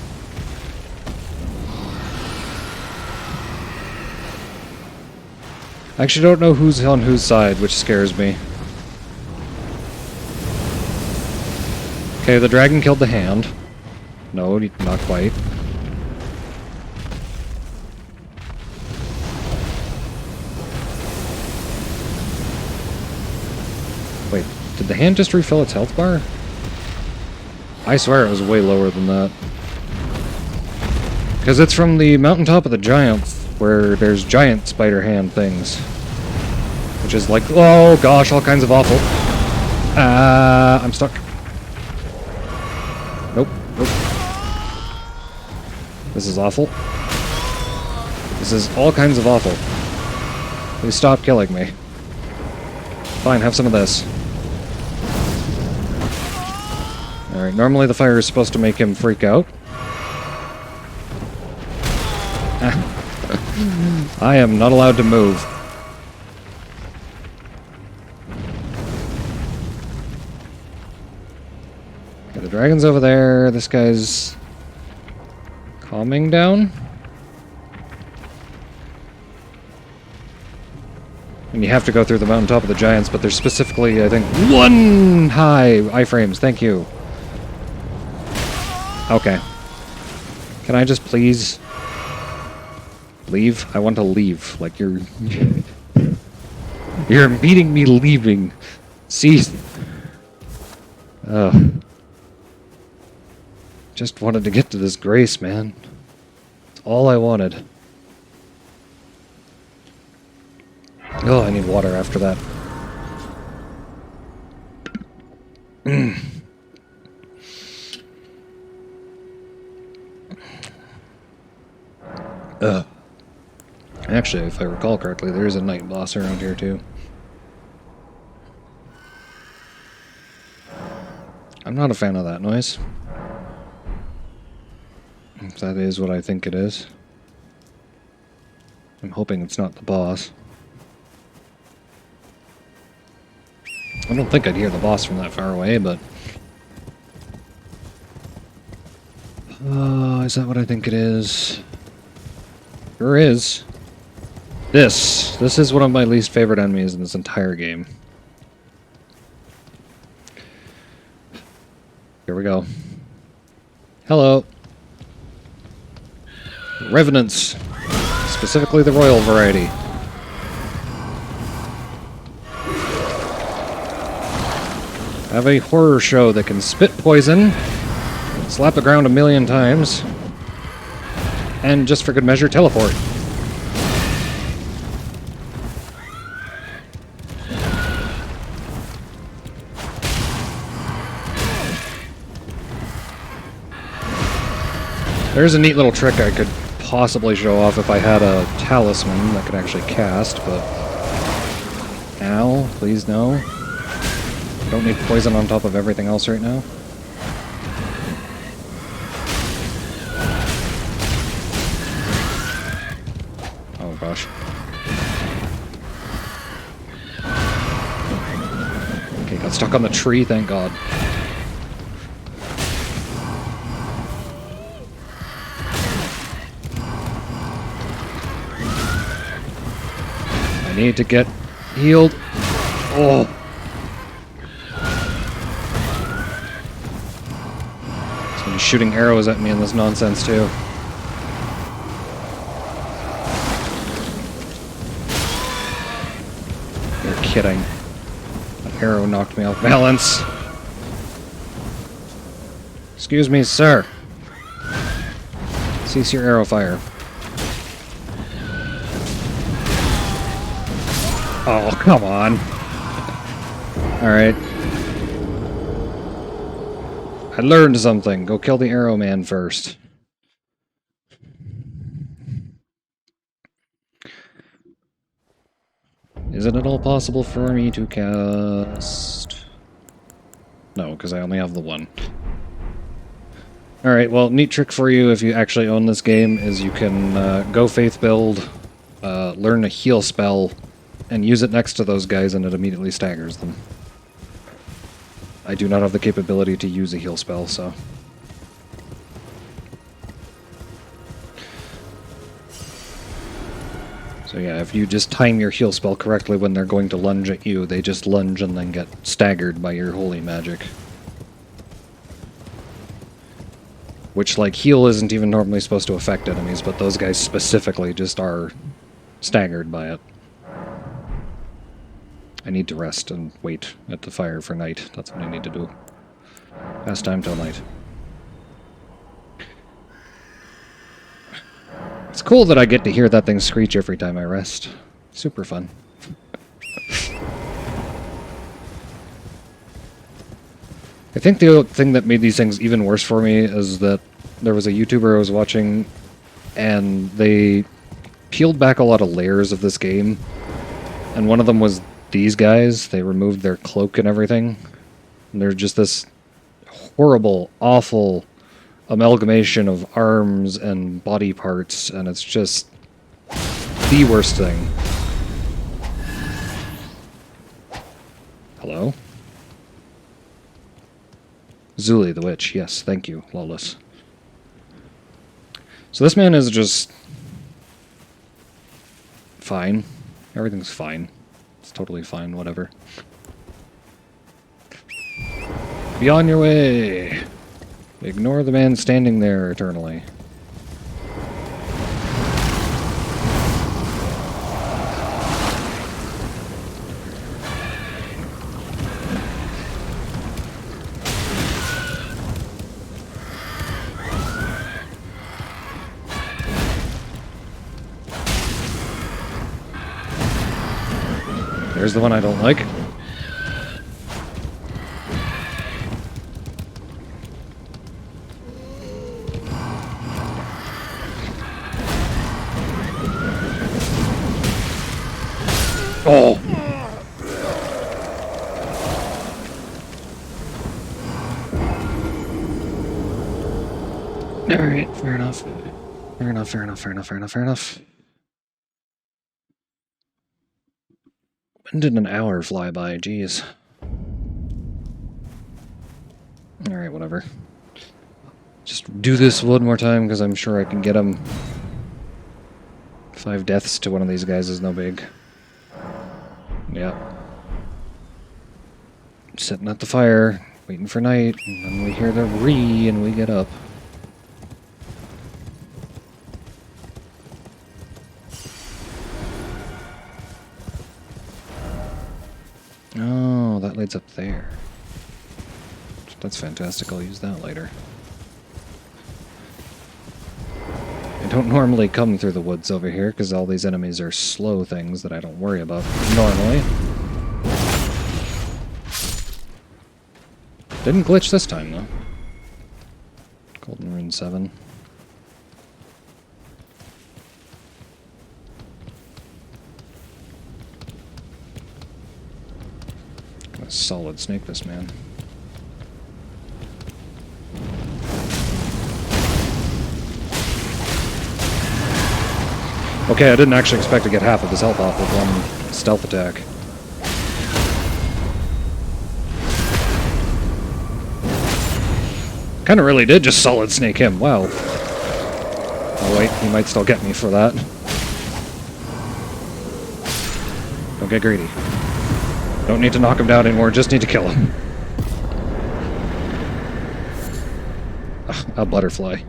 I actually don't know who's on whose side, which scares me. Okay, the dragon killed the hand. No, not quite. Wait, did the hand just refill its health bar? I swear it was way lower than that. Because it's from the mountaintop of the giants, where there's giant spider hand things. Which is like, oh gosh, all kinds of awful. I'm stuck. Nope. This is awful. This is all kinds of awful. Please stop killing me. Fine, have some of this. Alright, normally the fire is supposed to make him freak out. I am not allowed to move. Okay, the dragon's over there. This guy's calming down. And you have to go through the mountaintop of the giants, but there's specifically, I think, one high iframes. Thank you. Okay. Can I just please leave? I want to leave. Like, you're impeding me leaving. See? Just wanted to get to this grace, man. That's all I wanted. Oh, I need water after that. Actually, if I recall correctly, there is a night boss around here too. I'm not a fan of that noise. If that is what I think it is. I'm hoping it's not the boss. I don't think I'd hear the boss from that far away, but... is that what I think it is? Sure is. This is one of my least favorite enemies in this entire game. Here we go. Hello. Revenants. Specifically the royal variety. Have a horror show that can spit poison, slap the ground 1,000,000 times, and just for good measure, teleport. There's a neat little trick I could possibly show off if I had a talisman that could actually cast, but... Ow, please no. Don't need poison on top of everything else right now. Oh gosh. Okay, got stuck on the tree, thank God. I need to get healed. Oh! He's shooting arrows at me in this nonsense too. You're kidding. An arrow knocked me off balance. Excuse me, sir. Cease your arrow fire. Oh, come on. Alright. I learned something. Go kill the arrow man first. Is it at all possible for me to cast... No, because I only have the one. Alright, well, neat trick for you if you actually own this game is you can go faith build, learn a heal spell, and use it next to those guys and it immediately staggers them. I do not have the capability to use a heal spell, so... So yeah, if you just time your heal spell correctly when they're going to lunge at you, they just lunge and then get staggered by your holy magic. Which, like, heal isn't even normally supposed to affect enemies, but those guys specifically just are staggered by it. I need to rest and wait at the fire for night. That's what I need to do. Pass time till night. It's cool that I get to hear that thing screech every time I rest. Super fun. I think the thing that made these things even worse for me is that there was a YouTuber I was watching, and they peeled back a lot of layers of this game, and one of them was these guys. They removed their cloak and everything, and they're just this horrible, awful amalgamation of arms and body parts, and it's just the worst thing. Hello? Zuli the Witch, yes, thank you, Lawless. So this man is just... fine. Everything's fine. It's totally fine, whatever. Be on your way! Ignore the man standing there eternally. There's the one I don't like. Oh! Alright, fair enough. Fair enough, fair enough, fair enough, fair enough, fair enough. When did an hour fly by? Jeez. Alright, whatever. Just do this one more time, because I'm sure I can get him. 5 deaths to one of these guys is no big. Yeah. Sitting at the fire, waiting for night, and then we hear the ree and we get up. Oh, that leads up there. That's fantastic, I'll use that later. I don't normally come through the woods over here, because all these enemies are slow things that I don't worry about normally. Didn't glitch this time, though. Golden Rune 7. Gonna solid snake this man. Okay, I didn't actually expect to get half of his health off with one stealth attack. Kinda really did just solid snake him, wow. Oh wait, he might still get me for that. Don't get greedy. Don't need to knock him down anymore, just need to kill him. Ugh, a butterfly.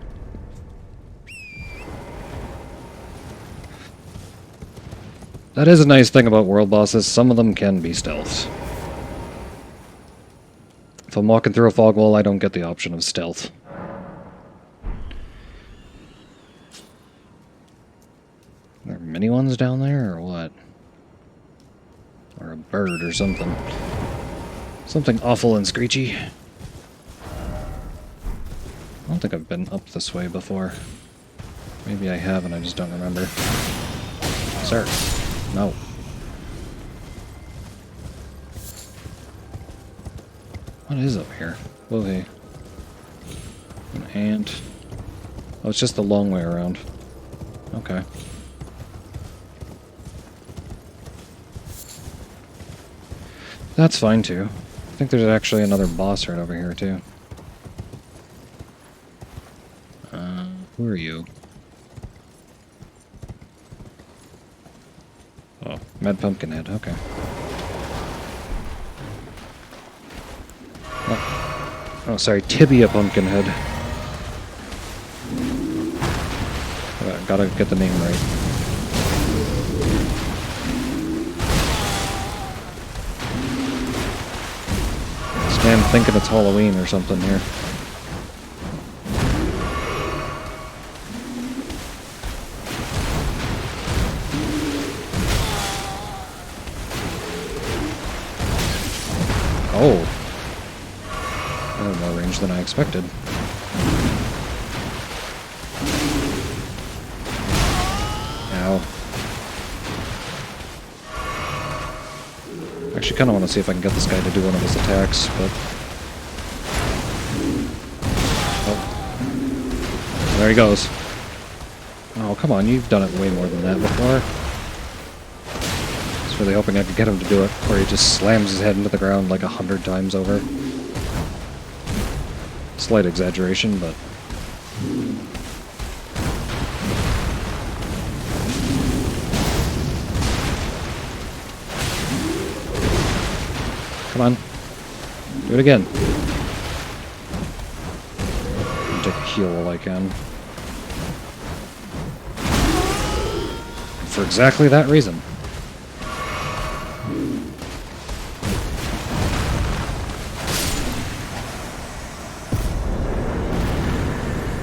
That is a nice thing about world bosses. Some of them can be stealths. If I'm walking through a fog wall, I don't get the option of stealth. Are there mini ones down there, or what? Or a bird or something. Something awful and screechy. I don't think I've been up this way before. Maybe I have and I just don't remember. Sir. No. What is up here? Whoa, hey. An ant. Oh, it's just the long way around. Okay. That's fine, too. I think there's actually another boss right over here, too. Who are you? Oh, Mad Pumpkinhead, okay. Oh, sorry, Tibia Pumpkinhead. Gotta get the name right. This man thinking it's Halloween or something here. Oh. I have more range than I expected. Ow. I actually kind of want to see if I can get this guy to do one of his attacks, but... Oh. There he goes. Oh, come on, you've done it way more than that before. I was really hoping I could get him to do it, or he just slams his head into the ground like 100 times over. Slight exaggeration, but... Come on. Do it again. I'll take a heal while I can. For exactly that reason.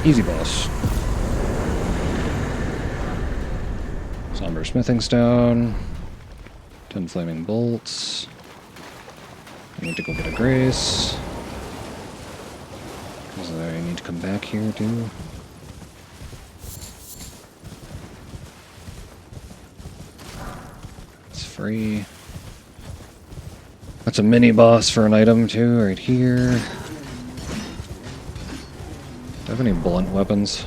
Easy boss. Somber smithing stone. 10 flaming bolts. I need to go get a grace. Is there, I need to come back here too. It's free. That's a mini boss for an item too, right here. Do I have any blunt weapons?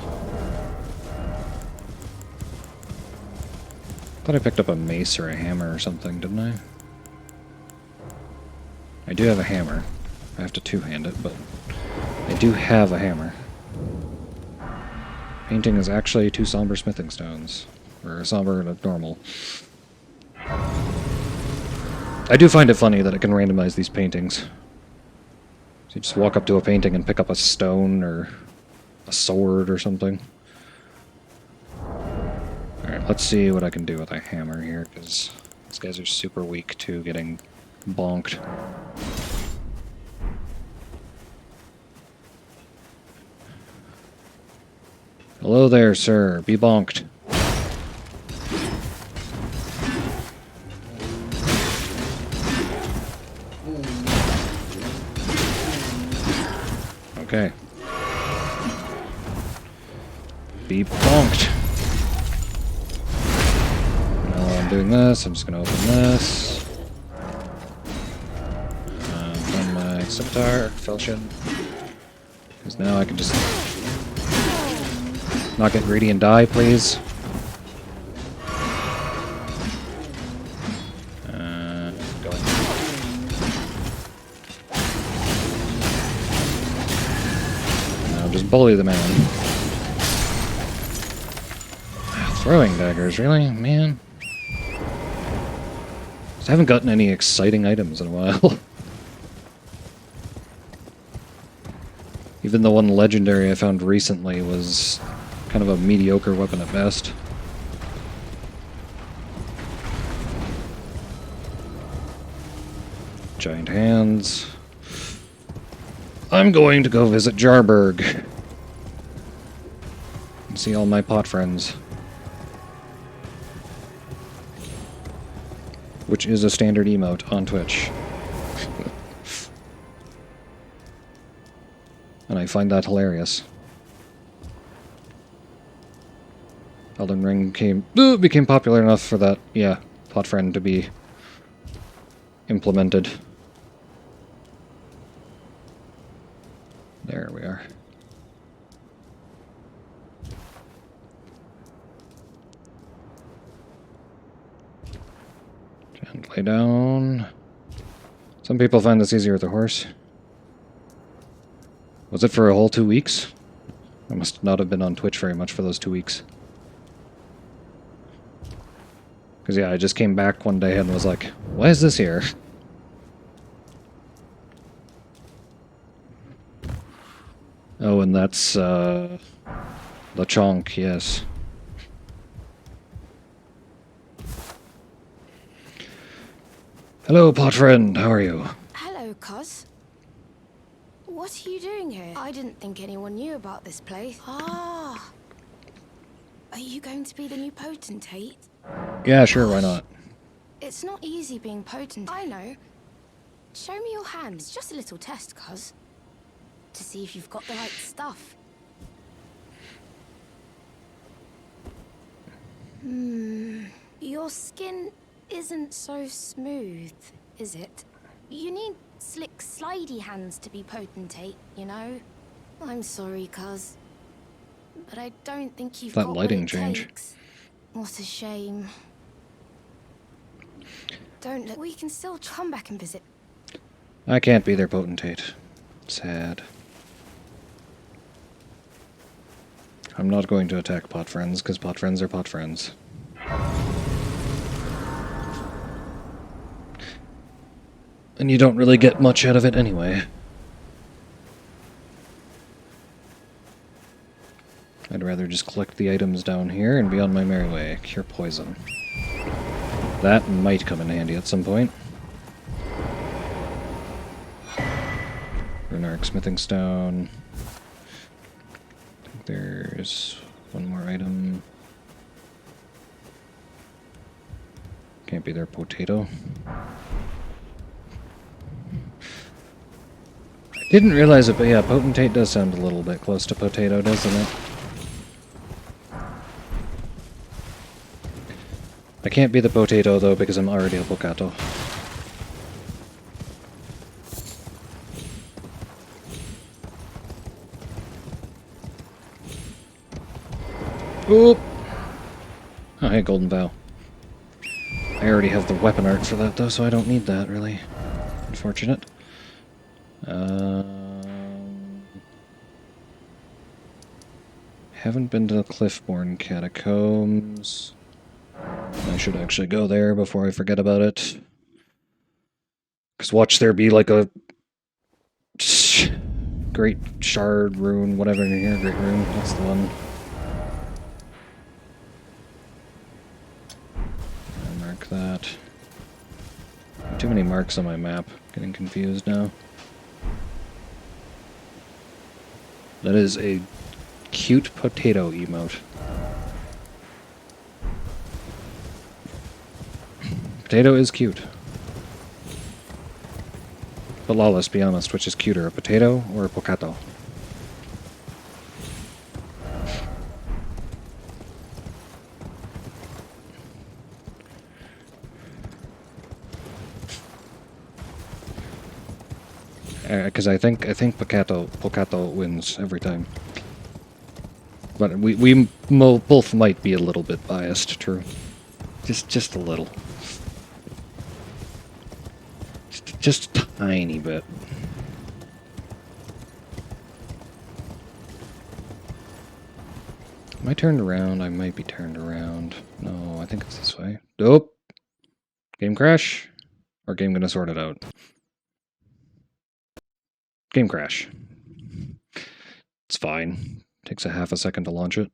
Thought I picked up a mace or a hammer or something, didn't I? I do have a hammer. I have to two-hand it, but I do have a hammer. Painting is actually 2 somber smithing stones. Or a somber and a normal. I do find it funny that it can randomize these paintings. So you just walk up to a painting and pick up a stone or a sword or something. Alright, let's see what I can do with a hammer here, because these guys are super weak to getting bonked. Hello there, sir. Be bonked. Okay. Be bonked. Now while I'm doing this, I'm just going to open this. Find my scimitar, falchion. Because now I can just not get greedy and die, please. Go ahead. Now just bully the man. Throwing daggers, really? Man. I haven't gotten any exciting items in a while. Even the one legendary I found recently was kind of a mediocre weapon at best. Giant hands. I'm going to go visit Jarburg. And see all my pot friends. Which is a standard emote on Twitch. And I find that hilarious. Elden Ring became popular enough for that, yeah, pot friend to be implemented. There we are. And lay down. Some people find this easier with a horse. Was it for a whole 2 weeks? I must not have been on Twitch very much for those 2 weeks. Because, yeah, I just came back one day and was like, why is this here? Oh, and that's, the chonk, yes. Hello, pot friend, how are you? Hello, Cos. What are you doing here? I didn't think anyone knew about this place. Ah. Are you going to be the new potentate? Yeah, sure, why not? It's not easy being potent. I know. Show me your hands. Just a little test, Cos. To see if you've got the right stuff. Your skin isn't so smooth, is it? You need slick, slidey hands to be potentate, you know? I'm sorry, Cuz. But I don't think you've That got lighting what it change. takes. What a shame. Don't look. We can still come back and visit. I can't be their potentate. Sad. I'm not going to attack pot friends, because pot friends are pot friends. And you don't really get much out of it anyway. I'd rather just collect the items down here and be on my merry way. Cure poison. That might come in handy at some point. Rune smithing stone. I think there's one more item. Can't be their potato. I didn't realize it, but yeah, potentate does sound a little bit close to potato, doesn't it? I can't be the potato, though, because I'm already a bocato. Oop! Oh, hey, Golden Vow. I already have the weapon art for that, though, so I don't need that, really. Unfortunate. Haven't been to the Cliffborn Catacombs. I should actually go there before I forget about it. Because watch there be like a great shard rune, whatever in here, great rune, that's the one. I'll mark that. Too many marks on my map, getting confused now. That is a cute potato emote. Potato is cute. But lawless, be honest, which is cuter, a potato or a pocato? Because I think pocato wins every time. But we both might be a little bit biased, true. Just a little. Just a tiny bit. Am I turned around? I might be turned around. No, I think it's this way. Nope. Game crash? Or game gonna sort it out? Game crash. It's fine. Takes a half a second to launch it.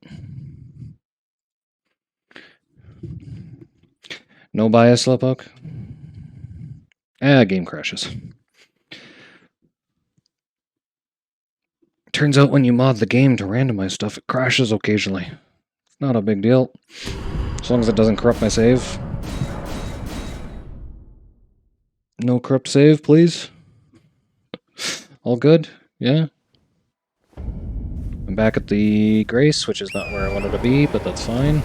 No bias, Slowpoke? Game crashes. Turns out when you mod the game to randomize stuff, it crashes occasionally. It's not a big deal. As long as it doesn't corrupt my save. No corrupt save, please. All good? Yeah? I'm back at the Grace, which is not where I wanted to be, but that's fine.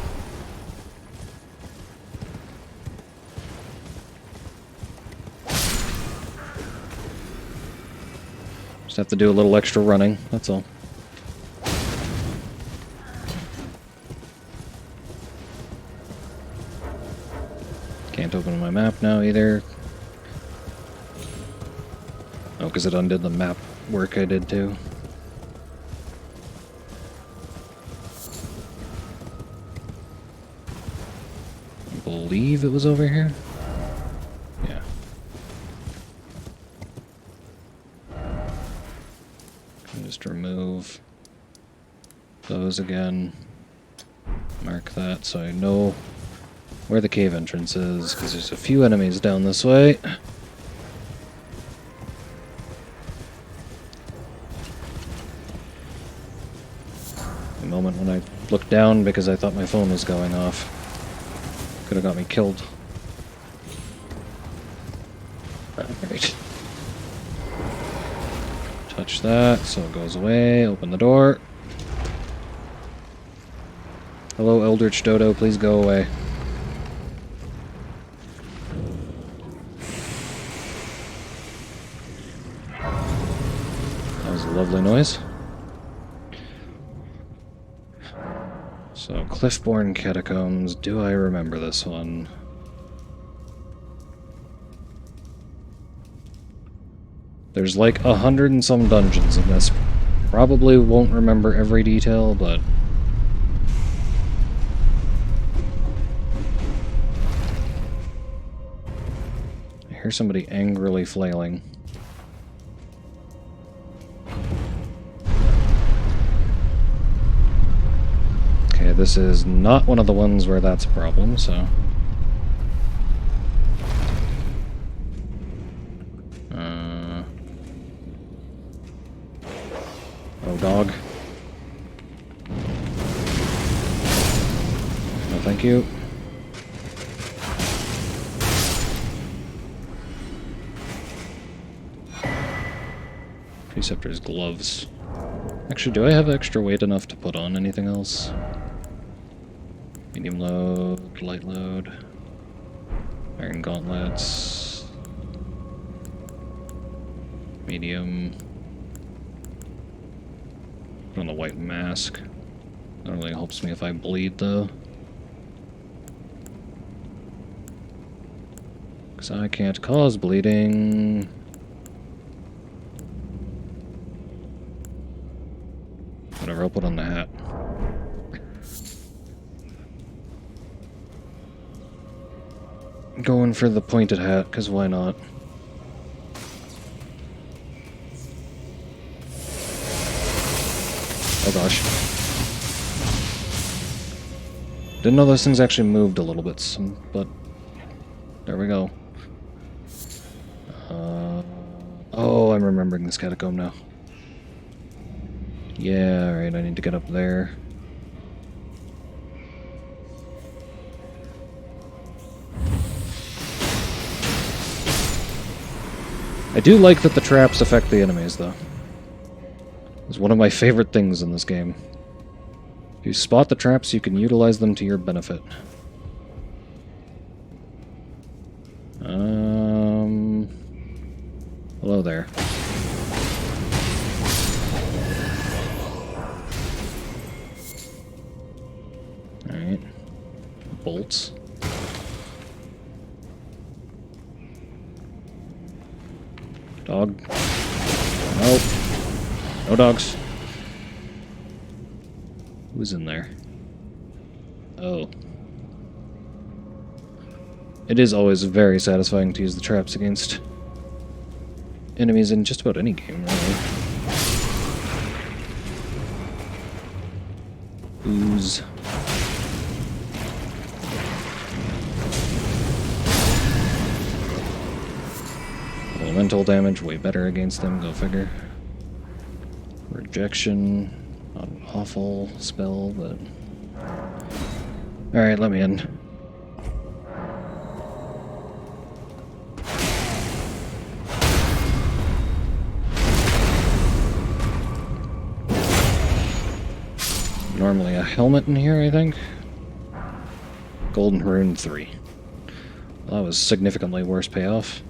Just have to do a little extra running, that's all. Can't open my map now either. Oh, because it undid the map work I did too. I believe it was over here? Yeah. Can just remove those again. Mark that so I know where the cave entrance is, because there's a few enemies down this way. The moment when I looked down because I thought my phone was going off. Could have got me killed. Alright. Touch that, so it goes away. Open the door. Hello, Eldritch Dodo, please go away. That was a lovely noise. So, Cliffborn Catacombs, do I remember this one? There's like 100 and some dungeons in this. Probably won't remember every detail, but... I hear somebody angrily flailing. Okay, this is not one of the ones where that's a problem, so... Oh, dog. No, thank you. Preceptor's gloves. Actually, do I have extra weight enough to put on anything else? Medium load, light load, iron gauntlets, medium. Put on the white mask. That really helps me if I bleed, though. Because I can't cause bleeding. Whatever, I'll put on the hat. Going for the pointed hat, because why not? Oh gosh. Didn't know those things actually moved a little bit, but there we go. Oh, I'm remembering this catacomb now. Yeah, alright, I need to get up there. I do like that the traps affect the enemies, though. It's one of my favorite things in this game. If you spot the traps, you can utilize them to your benefit. Hello there. Alright. Bolts. Dog. Nope. No dogs. Who's in there? Oh. It is always very satisfying to use the traps against enemies in just about any game, really. Ooze. Elemental damage, way better against them, go figure. Rejection, not an awful spell, but... Alright, let me in. Normally a helmet in here, I think. Golden Rune 3. Well, that was significantly worse payoff.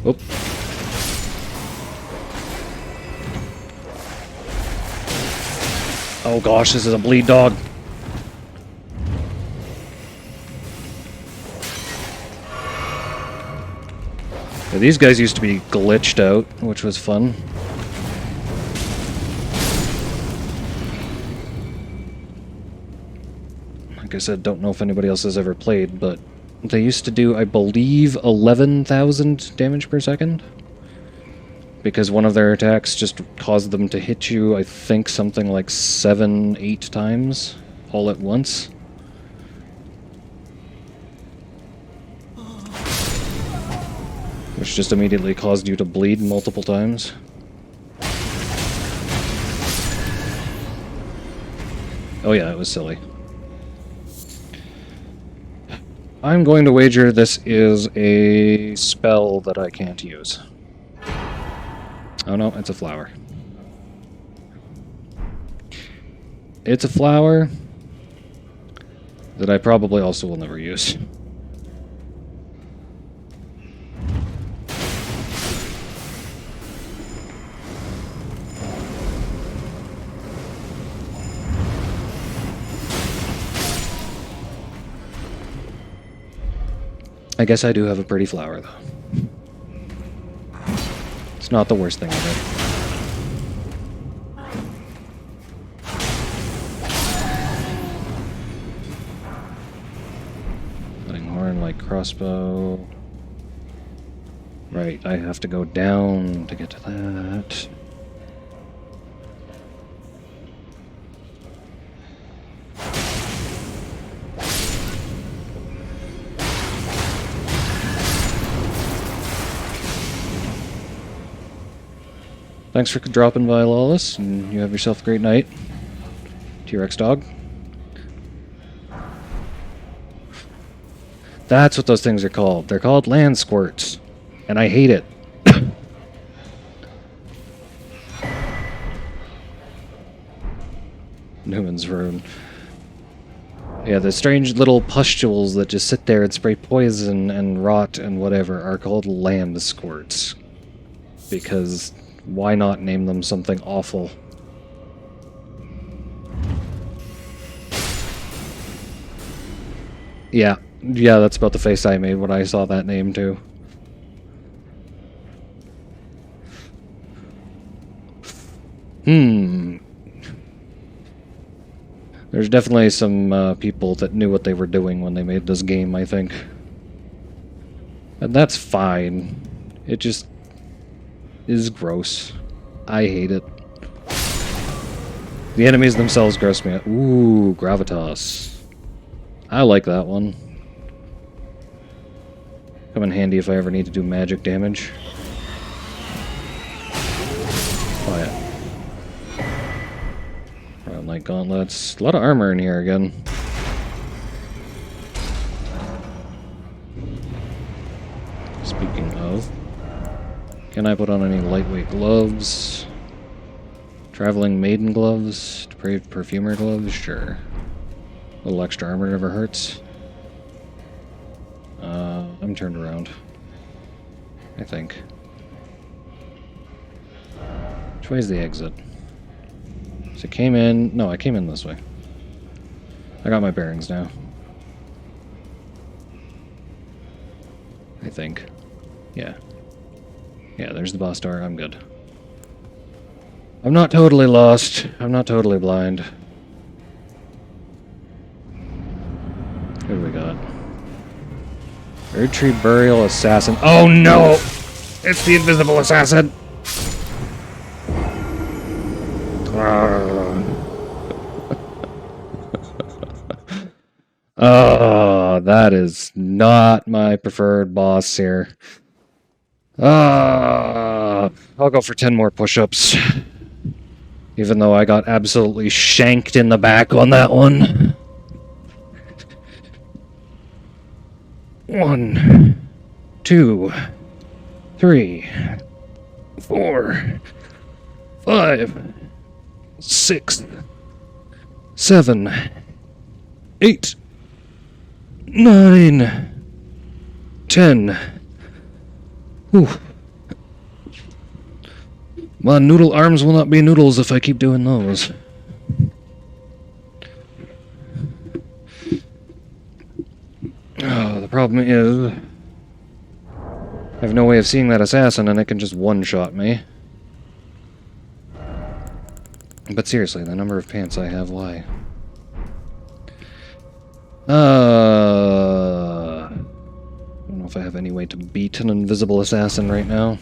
Oop. Oh gosh, this is a bleed dog. Yeah, these guys used to be glitched out, which was fun. Like I said, don't know if anybody else has ever played, but they used to do, I believe, 11,000 damage per second. Because one of their attacks just caused them to hit you, I think, something like 7, 8 times, all at once. Which just immediately caused you to bleed multiple times. Oh yeah, it was silly. I'm going to wager this is a spell that I can't use. Oh no, it's a flower. It's a flower that I probably also will never use. I guess I do have a pretty flower, though. It's not the worst thing ever. Cutting horn, like crossbow. Right, I have to go down to get to that. Thanks for dropping by, Lawless, and you have yourself a great night. T-Rex dog. That's what those things are called. They're called land squirts. And I hate it. Newman's Rune. Yeah, the strange little pustules that just sit there and spray poison and rot and whatever are called land squirts. Because why not name them something awful? Yeah, that's about the face I made when I saw that name too. There's definitely some people that knew what they were doing when they made this game, I think. And that's fine. It just is gross. I hate it. The enemies themselves gross me out. Ooh, Gravitas. I like that one. Come in handy if I ever need to do magic damage. Oh yeah. Round Light Gauntlets. A lot of armor in here again. Speaking of, can I put on any lightweight gloves? Traveling maiden gloves? Depraved perfumer gloves? Sure. A little extra armor never hurts. I'm turned around. I think. Which way is the exit? So I came in... No, I came in this way. I got my bearings now. I think. Yeah. Yeah, there's the boss door. I'm good. I'm not totally lost. I'm not totally blind. What do we got? Erdtree Burial Assassin. Oh no! It's the invisible assassin! That is not my preferred boss here. I'll go for 10 more push-ups. Even though I got absolutely shanked in the back on that one. 1, 2, 3, 4, 5, 6, 7, 8, 9, 10. Whew. My noodle arms will not be noodles if I keep doing those. Oh, the problem is I have no way of seeing that assassin and it can just one-shot me. But seriously, the number of pants I have, why? I don't know if I have any way to beat an invisible assassin right now.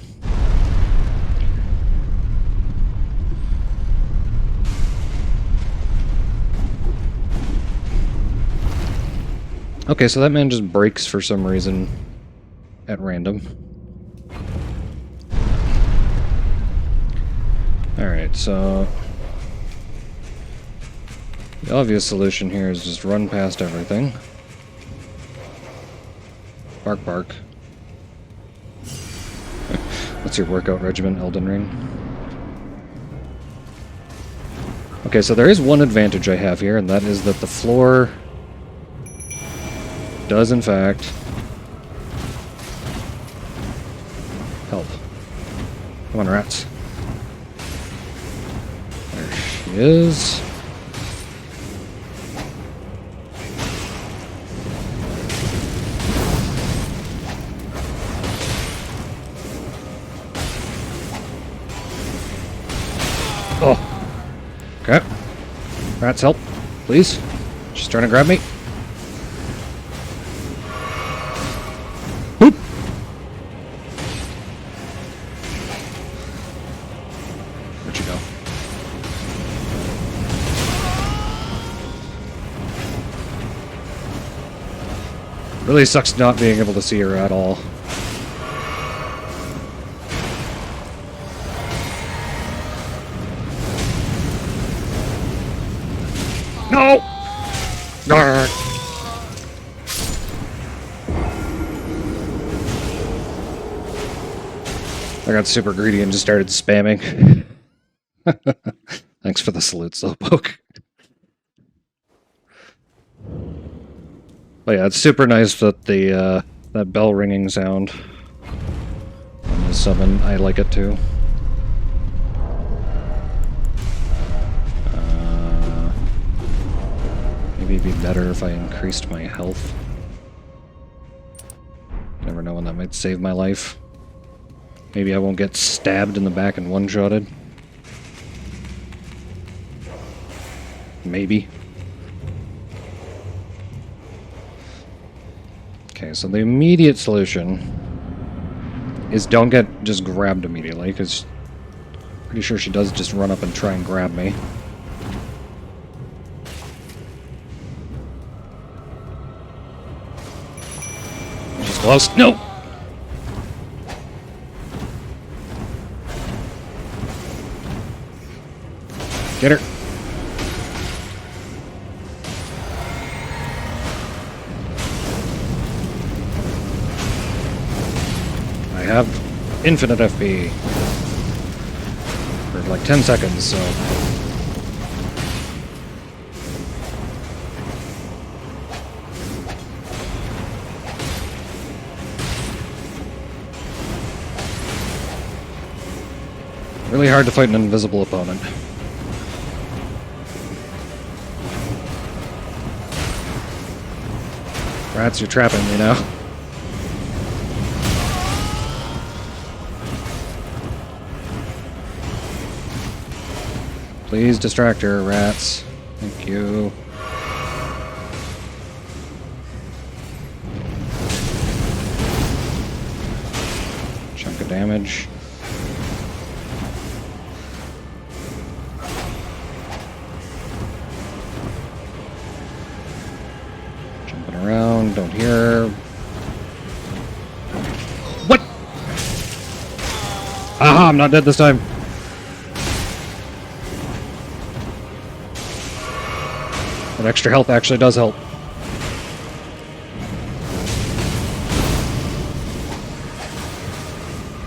Okay, so that man just breaks for some reason at random. Alright, so the obvious solution here is just run past everything. Bark, bark. What's your workout regimen, Elden Ring? Okay, so there is one advantage I have here, and that is that the floor does, in fact, help. Come on, rats. There she is. Oh. Okay. Rats, help. Please. She's trying to grab me. Boop. Where'd she go? Really sucks not being able to see her at all. No! Darn. I got super greedy and just started spamming. Thanks for the salute, Slowpoke. But yeah, it's super nice that the that bell ringing sound on the summon, I like it too. Maybe it'd be better if I increased my health. Never know when that might save my life. Maybe I won't get stabbed in the back and one-shotted. Maybe. Okay, so the immediate solution is don't get just grabbed immediately, because pretty sure she does just run up and try and grab me. She's close. No! Get her. I have infinite FP for like 10 seconds, so... Really hard to fight an invisible opponent. Rats, you're trapping me now. Please distract her, rats. Thank you. Chunk of damage. him, don't hear. What? Aha, I'm not dead this time. That extra health actually does help.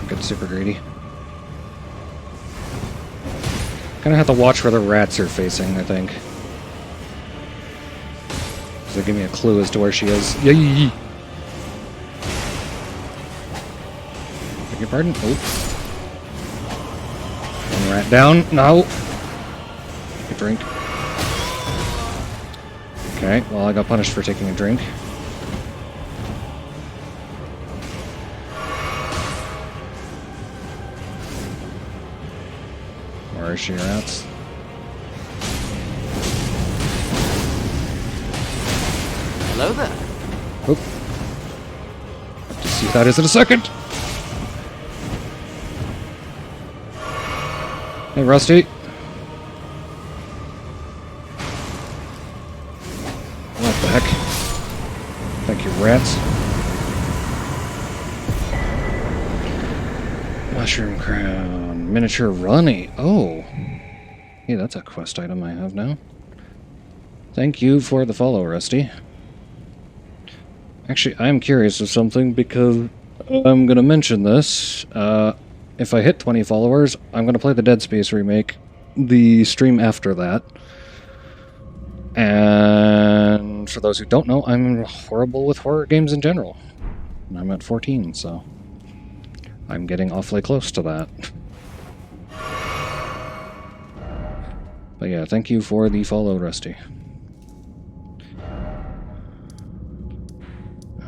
Get super greedy. Gonna have to watch where the rats are facing, I think. So they give me a clue as to where she is. Yay! Beg your pardon? Oh. One rat down. No! Take a drink. Okay, well I got punished for taking a drink. Where is she, rats? Hello there. Oop. Have to see what that is in a second. Hey, Rusty. What the heck? Thank you, rats. Mushroom crown. Miniature runny. Oh. Hey, that's a quest item I have now. Thank you for the follow, Rusty. Actually, I'm curious of something because I'm going to mention this. If I hit 20 followers, I'm going to play the Dead Space remake, the stream after that. And for those who don't know, I'm horrible with horror games in general. And I'm at 14, so I'm getting awfully close to that. But yeah, thank you for the follow, Rusty.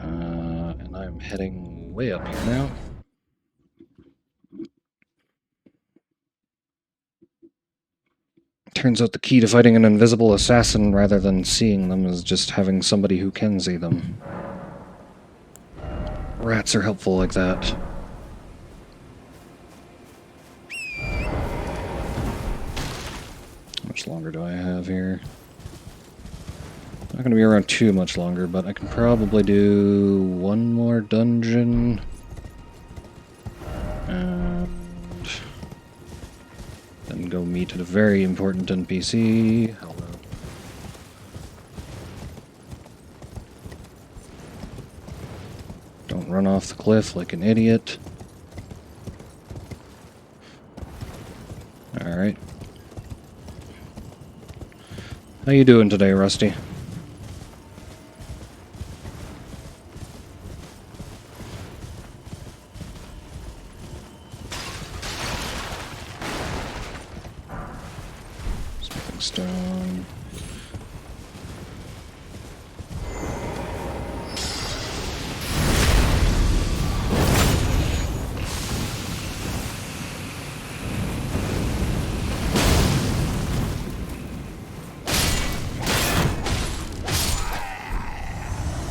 And I'm heading way up here now. Turns out the key to fighting an invisible assassin rather than seeing them is just having somebody who can see them. Rats are helpful like that. How much longer do I have here? Not going to be around too much longer, but I can probably do one more dungeon. And then go meet a very important NPC. Hello. Don't run off the cliff like an idiot. Alright. How you doing today, Rusty? Stone.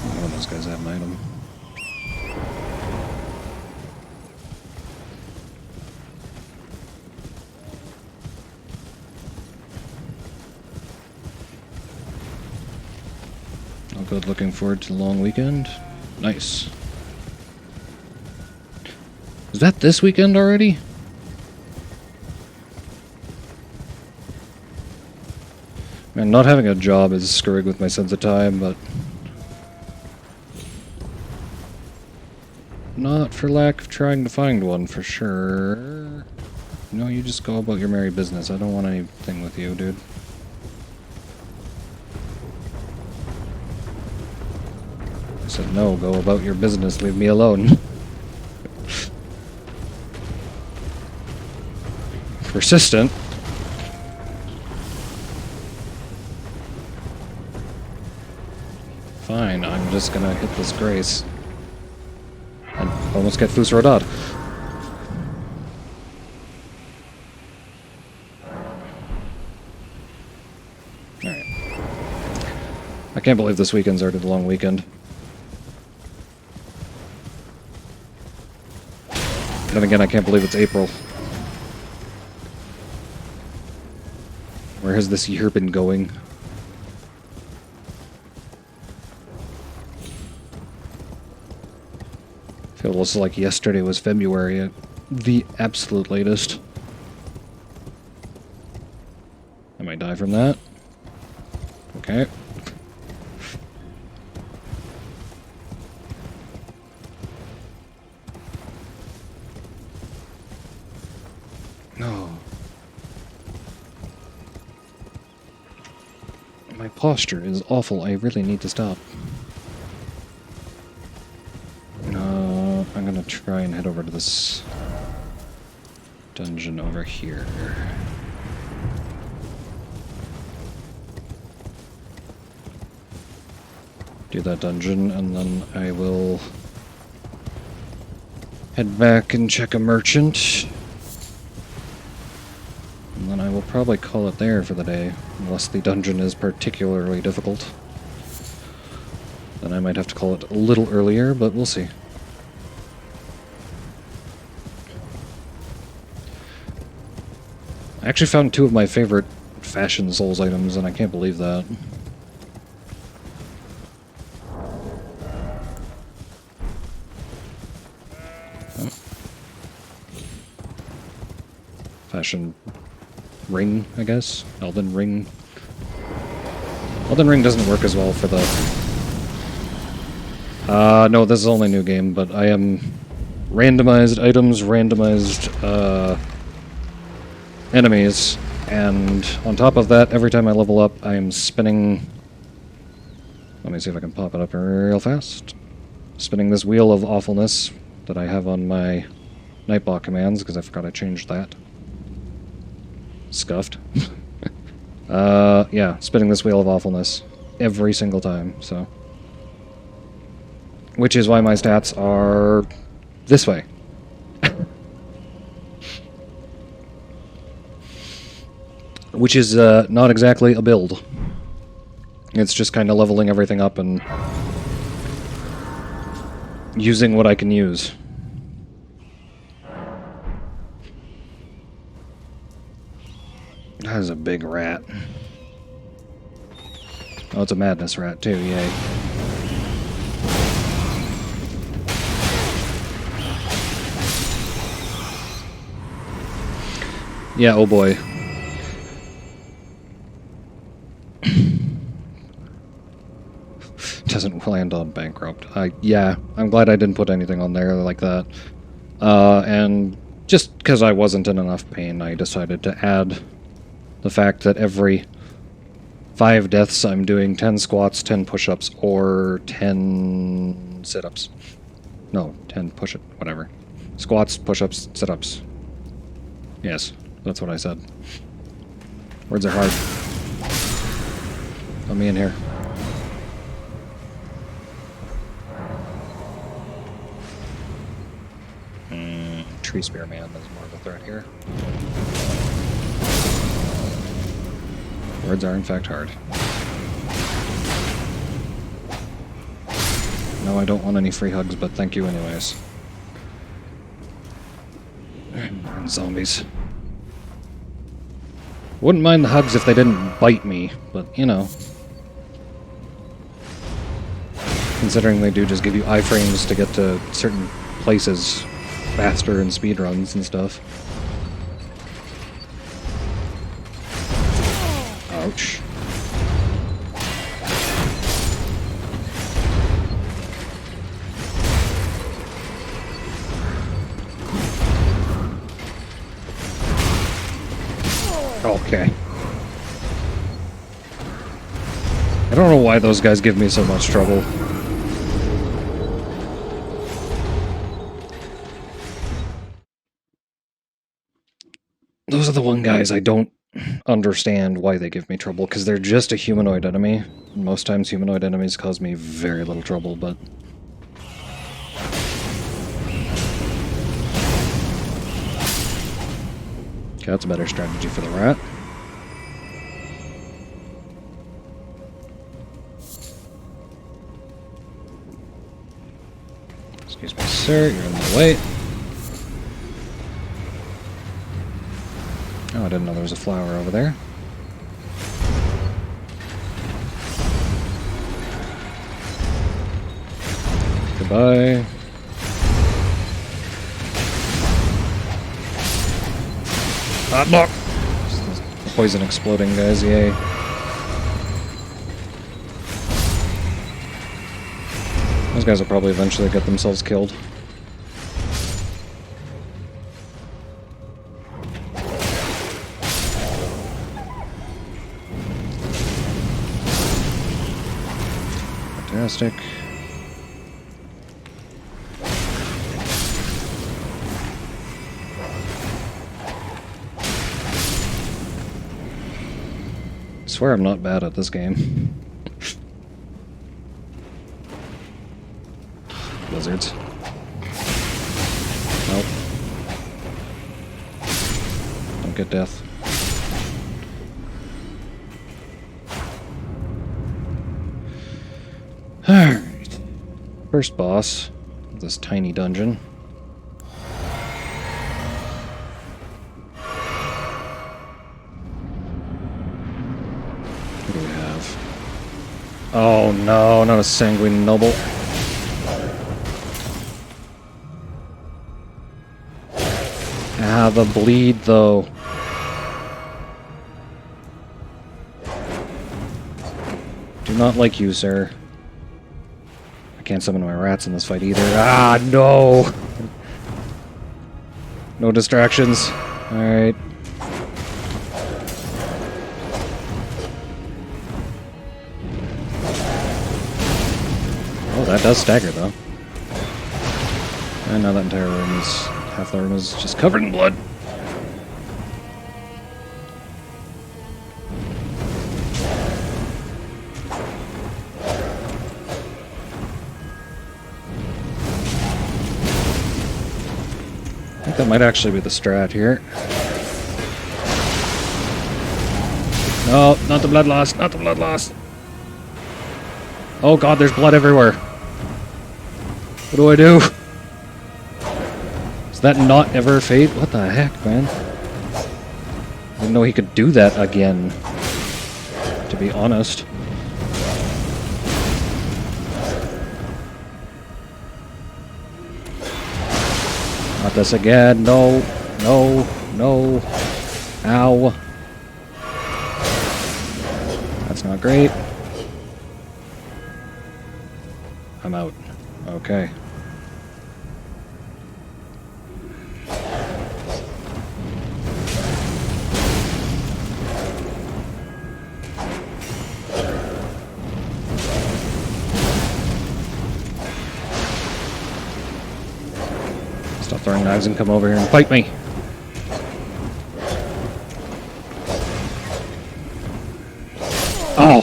One of those guys have an item. All good, looking forward to the long weekend. Nice. Is that this weekend already? Man, not having a job is screwing with my sense of time, but not for lack of trying to find one, for sure. No, you just go about your merry business. I don't want anything with you, dude. I said, no, go about your business, leave me alone. Persistent. Fine, I'm just gonna hit this grace. And almost get Fus Rodad. Alright. I can't believe this weekend's already the long weekend. Then again, I can't believe it's April. Where has this year been going? Feels like yesterday was February at the absolute latest. I might die from that. Okay. No. My posture is awful. I really need to stop. I'm gonna try and head over to this dungeon over here. Do that dungeon, and then I will head back and check a merchant. And then I will probably call it there for the day, unless the dungeon is particularly difficult. Then I might have to call it a little earlier, but we'll see. I actually found two of my favorite fashion Souls items, and I can't believe that. Oh. Fashion ring, I guess? Elden ring. Elden ring doesn't work as well for the... no, this is only a new game, but I am randomized items, randomized, enemies, and on top of that, every time I level up, I am spinning... Let me see if I can pop it up real fast. Spinning this wheel of awfulness that I have on my Nightbot commands, because I forgot I changed that. Scuffed. Yeah, spinning this wheel of awfulness every single time, so... Which is why my stats are this way. Which is not exactly a build. It's just kind of leveling everything up and using what I can use. That is a big rat. Oh, it's a madness rat too, yay. Yeah, oh boy. Doesn't land on bankrupt. Yeah, I'm glad I didn't put anything on there like that. And just because I wasn't in enough pain, I decided to add the fact that every 5 deaths I'm doing 10 squats, 10 push-ups, or 10 sit-ups. No, 10 push-ups, whatever. Squats, push-ups, sit-ups. Yes, that's what I said. Words are hard. Let me in here. Tree Spearman is more of a threat here. Words are in fact hard. No, I don't want any free hugs, but thank you anyways. And zombies. Wouldn't mind the hugs if they didn't bite me, but you know. Considering they do just give you iframes to get to certain places faster in speedruns and stuff. Ouch. Okay. I don't know why those guys give me so much trouble. Those are the one guys I don't understand why they give me trouble, because they're just a humanoid enemy. Most times humanoid enemies cause me very little trouble, but... Okay, that's a better strategy for the rat. Excuse me, sir, you're in the way. Oh, I didn't know there was a flower over there. Goodbye. Ah, no! Poison exploding guys, yay. Those guys will probably eventually get themselves killed. Fantastic. I swear I'm not bad at this game. Lizards. Nope. Don't get death. Alright. First boss of this tiny dungeon. What do we have? Oh no, not a sanguine noble. Ah, the bleed, though. Do not like you, sir. I can't summon my rats in this fight either. Ah, no! No distractions. Alright. Oh, that does stagger, though. And now that entire room is... half the room is just covered in blood. I think that might actually be the strat here. No, not the blood loss, not the blood loss. Oh god, there's blood everywhere. What do I do? Is that not ever fade? What the heck, man? I didn't know he could do that again, to be honest. Not this again. No. No. No. Ow. That's not great. I'm out. Okay. Stop throwing knives and come over here and fight me. Oh!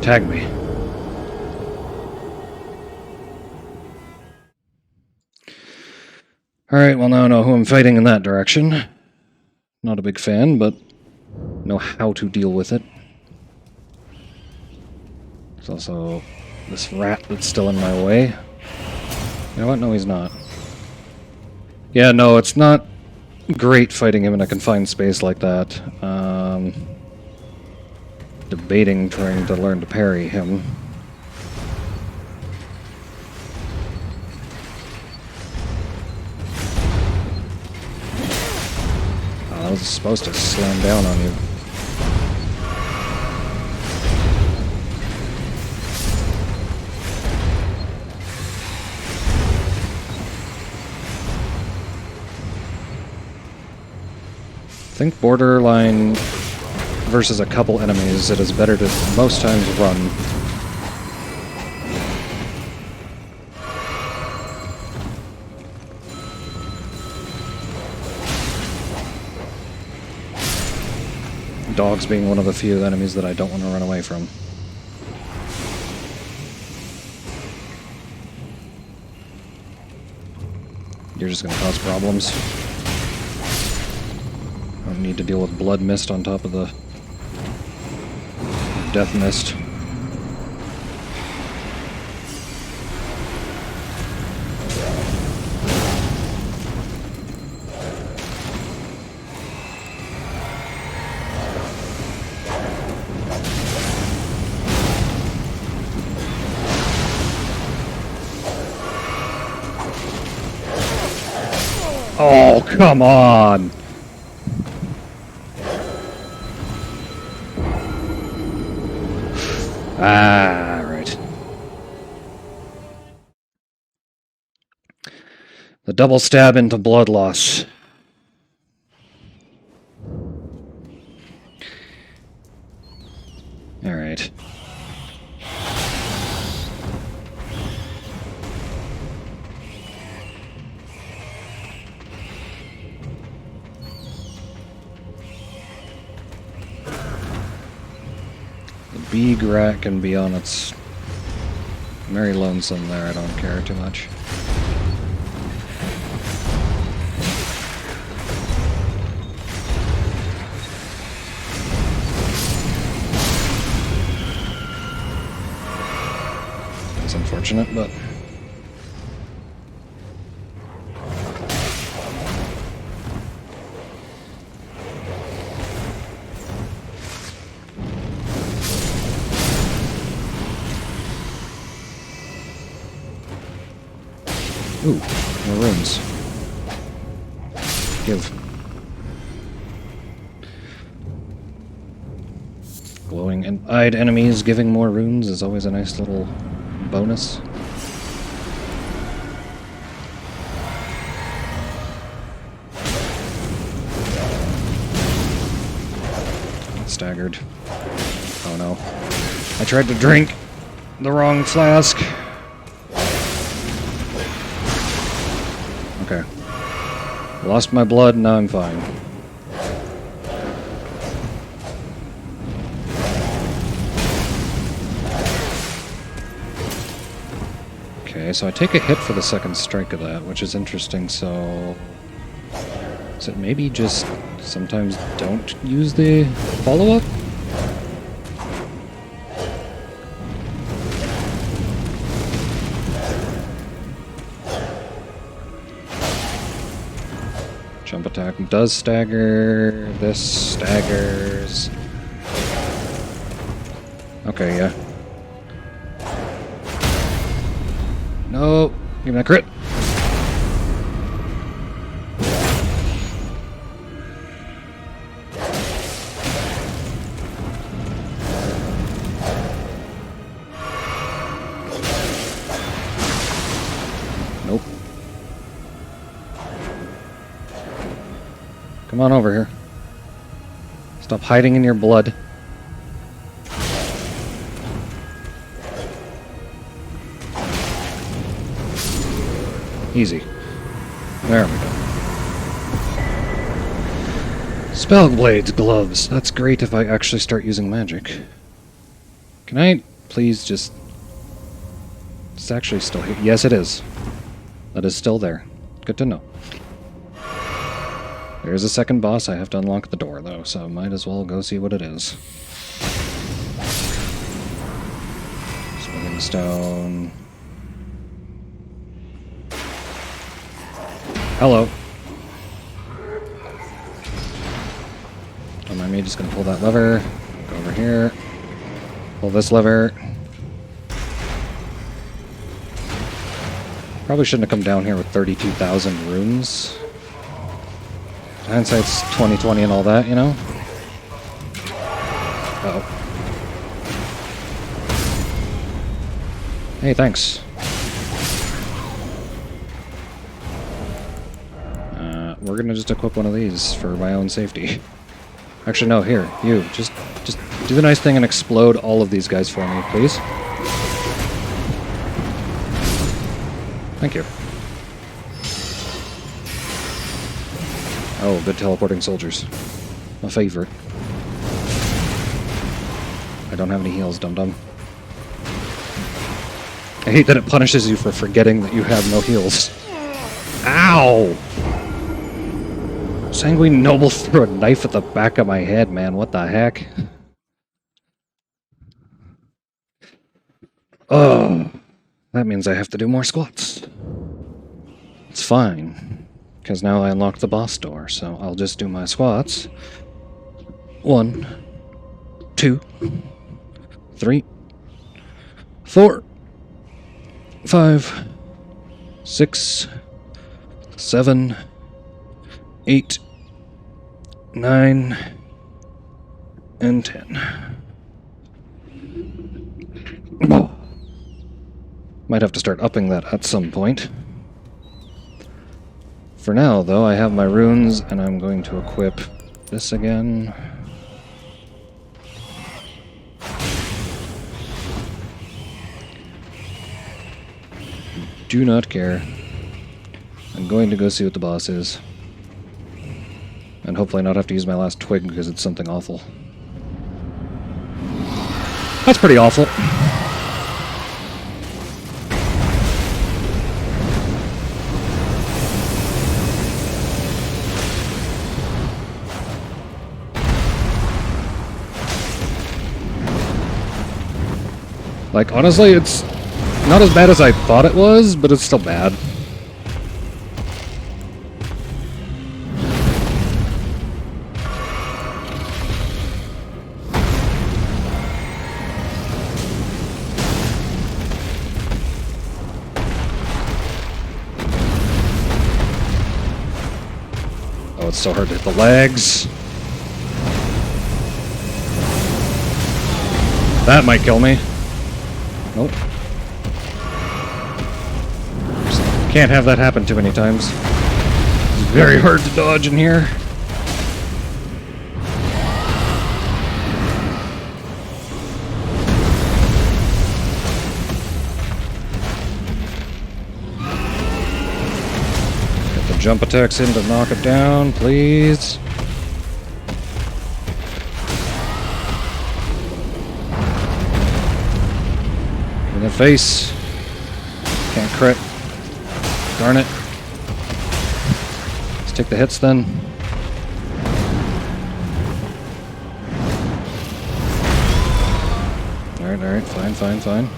Tag me. Alright, well now I know who I'm fighting in that direction. Not a big fan, but know how to deal with it. There's also this rat that's still in my way. You know what? No, he's not. Yeah, no, it's not great fighting him in a confined space like that. Debating trying to learn to parry him. Oh, I was supposed to slam down on you. I think borderline versus a couple enemies, it is better to most times run. Dogs being one of the few enemies that I don't want to run away from. You're just going to cause problems. I don't need to deal with blood mist on top of the death mist. Oh, come on! Ah, right. The double stab into blood loss. Alright. The big rat can be on its very lonesome there, I don't care too much. It's unfortunate, but... Ooh, more runes. Give. Glowing and eyed enemies giving more runes is always a nice little bonus. Staggered. Oh no. I tried to drink the wrong flask. Okay. Lost my blood, now I'm fine. Okay, so I take a hit for the second strike of that, which is interesting, so... Is it maybe just sometimes don't use the follow-up? Jump attack does stagger. This staggers. Okay, yeah. No! Give me that crit! Nope. Come on over here. Stop hiding in your blood. Easy. There we go. Spellblades gloves. That's great if I actually start using magic. Can I please just... It's actually still here. Yes, it is. That is still there. Good to know. There's a second boss. I have to unlock the door, though, so I might as well go see what it is. Swinging stone. Hello. Don't mind me, just gonna pull that lever. Go over here. Pull this lever. Probably shouldn't have come down here with 32,000 runes. Hindsight's 20/20 and all that, you know? Uh-oh. Hey, thanks. We're gonna just equip one of these for my own safety. Actually, no, here, you. Just do the nice thing and explode all of these guys for me, please. Thank you. Oh, good teleporting soldiers. My favorite. I don't have any heals, dum-dum. I hate that it punishes you for forgetting that you have no heals. Ow! Sanguine Noble threw a knife at the back of my head, man. What the heck? Oh, that means I have to do more squats. It's fine, because now I unlocked the boss door, so I'll just do my squats. 1, 2, 3, 4, 5, 6, 7, 8, 9, and 10. Might have to start upping that at some point. For now, though, I have my runes, and I'm going to equip this again. Do not care. I'm going to go see what the boss is. And hopefully not have to use my last twig because it's something awful. That's pretty awful. Like, honestly, it's not as bad as I thought it was, but it's still bad. Oh, it's so hard to hit the legs. That might kill me. Nope. Can't have that happen too many times. It's very hard to dodge in here. Get the jump attacks in to knock it down, please. In the face. Can't crit. Darn it. Let's take the hits then. Alright, fine.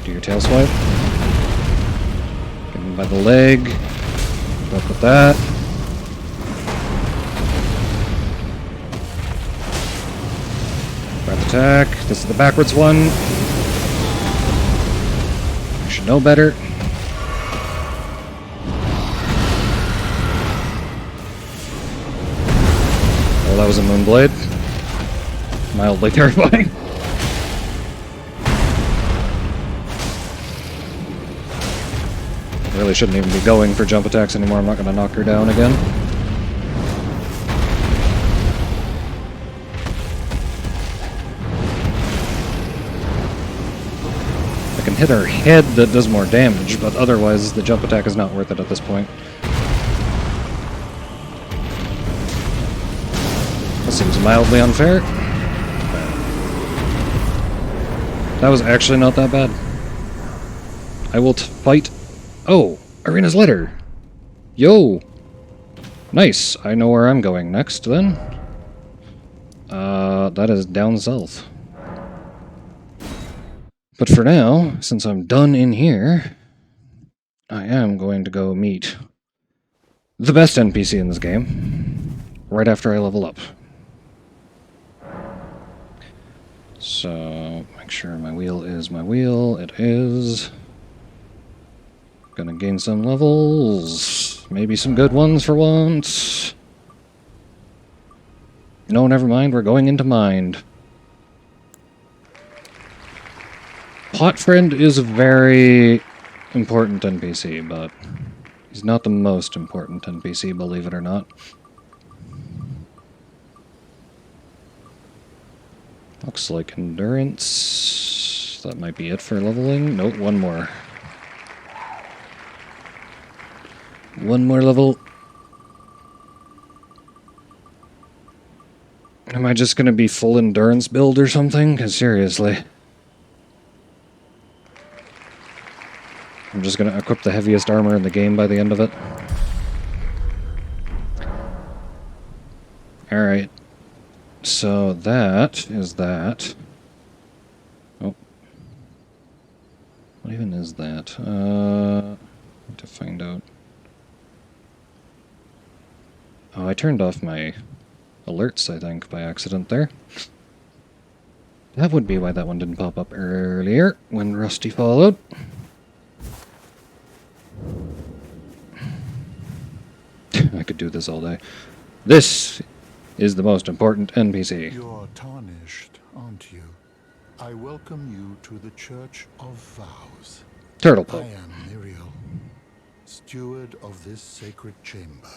Do your tail swipe. Get him by the leg. Go up with that. Breath attack. This is the backwards one. Should know better. Oh, that was a Moonblade. Mildly terrifying. Really shouldn't even be going for jump attacks anymore. I'm not going to knock her down again. I can hit her head that does more damage, but otherwise the jump attack is not worth it at this point. That seems mildly unfair. That was actually not that bad. I will fight... Oh! Irina's letter! Yo! Nice! I know where I'm going next, then. That is down south. But for now, since I'm done in here, I am going to go meet the best NPC in this game right after I level up. So, make sure my wheel is my wheel. It is. Gonna gain some levels. Maybe some good ones for once. No, never mind. We're going into Mind. Pot Friend is a very important NPC, but he's not the most important NPC, believe it or not. Looks like endurance. That might be it for leveling. Nope, one more. One more level. Am I just gonna be full endurance build or something? Because seriously. I'm just gonna equip the heaviest armor in the game by the end of it. Alright. So that is that. Oh. What even is that? Need to find out. Oh, I turned off my alerts, I think, by accident there. That would be why that one didn't pop up earlier, when Rusty followed. I could do this all day. This is the most important NPC. You're tarnished, aren't you? I welcome you to the Church of Vows. Turtle I Pope. am Miriel, steward of this sacred chamber.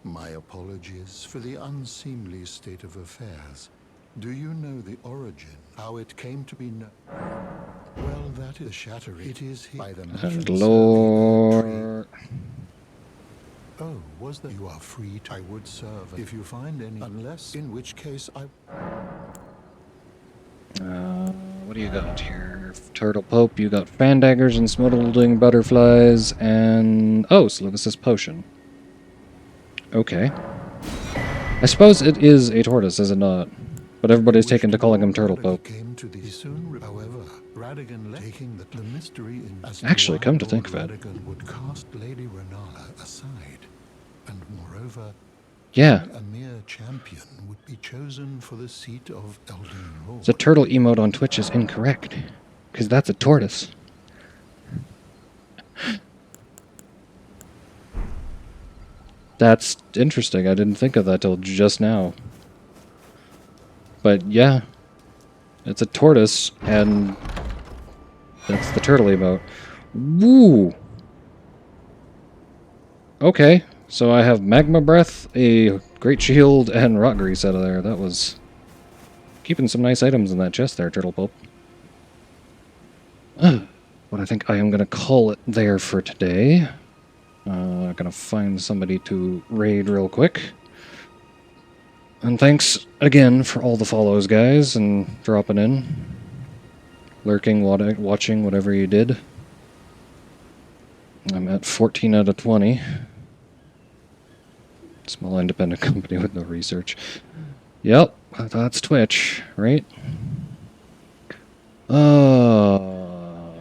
My apologies for the unseemly state of affairs. Do you know the origin, how it came to be known? Well, that is shattering. It is here by the And mattress Lord... Oh, was that you are free to... I would serve if you find any, unless in which case I... what do you got here? Turtle Pope, you got fan daggers and smoldering butterflies, and... Oh, so this is potion. Okay. I suppose it is a tortoise, is it not? But everybody's taken to calling him Turtle Pope. However, Radigan taking the mystery in Actually, come to think of it. Radigan would cast Lady Renala aside, and moreover, Yeah, a mere champion would be chosen for the seat of Elden Lord. the turtle emote on Twitch is incorrect, because that's a tortoise. That's interesting. I didn't think of that till just now. But yeah, it's a tortoise, and that's the turtle emote. Woo! Okay, so I have Magma Breath, a Great Shield, and Rock Grease out of there. That was keeping some nice items in that chest there, Turtle Pope. But I think I am going to call it there for today. Gonna find somebody to raid real quick. And thanks again for all the follows, guys, and dropping in. Lurking, watching, whatever you did. I'm at 14 out of 20. Small independent company with no research. Yep, that's Twitch, right? Hello.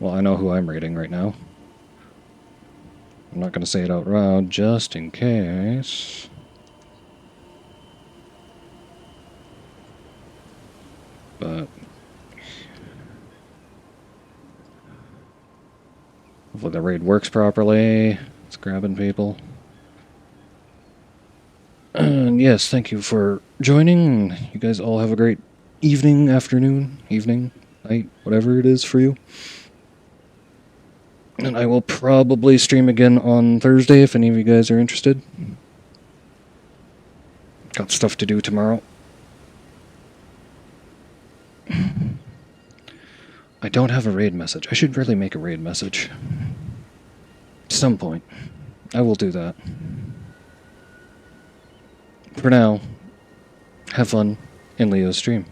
Well, I know who I'm raiding right now. I'm not going to say it out loud, just in case. But hopefully the raid works properly. It's grabbing people. And yes, thank you for joining. You guys all have a great evening, afternoon, evening, night, whatever it is for you. And I will probably stream again on Thursday if any of you guys are interested. Got stuff to do tomorrow. I don't have a raid message. I should really make a raid message. At some point. I will do that. For now, have fun in Leo's stream.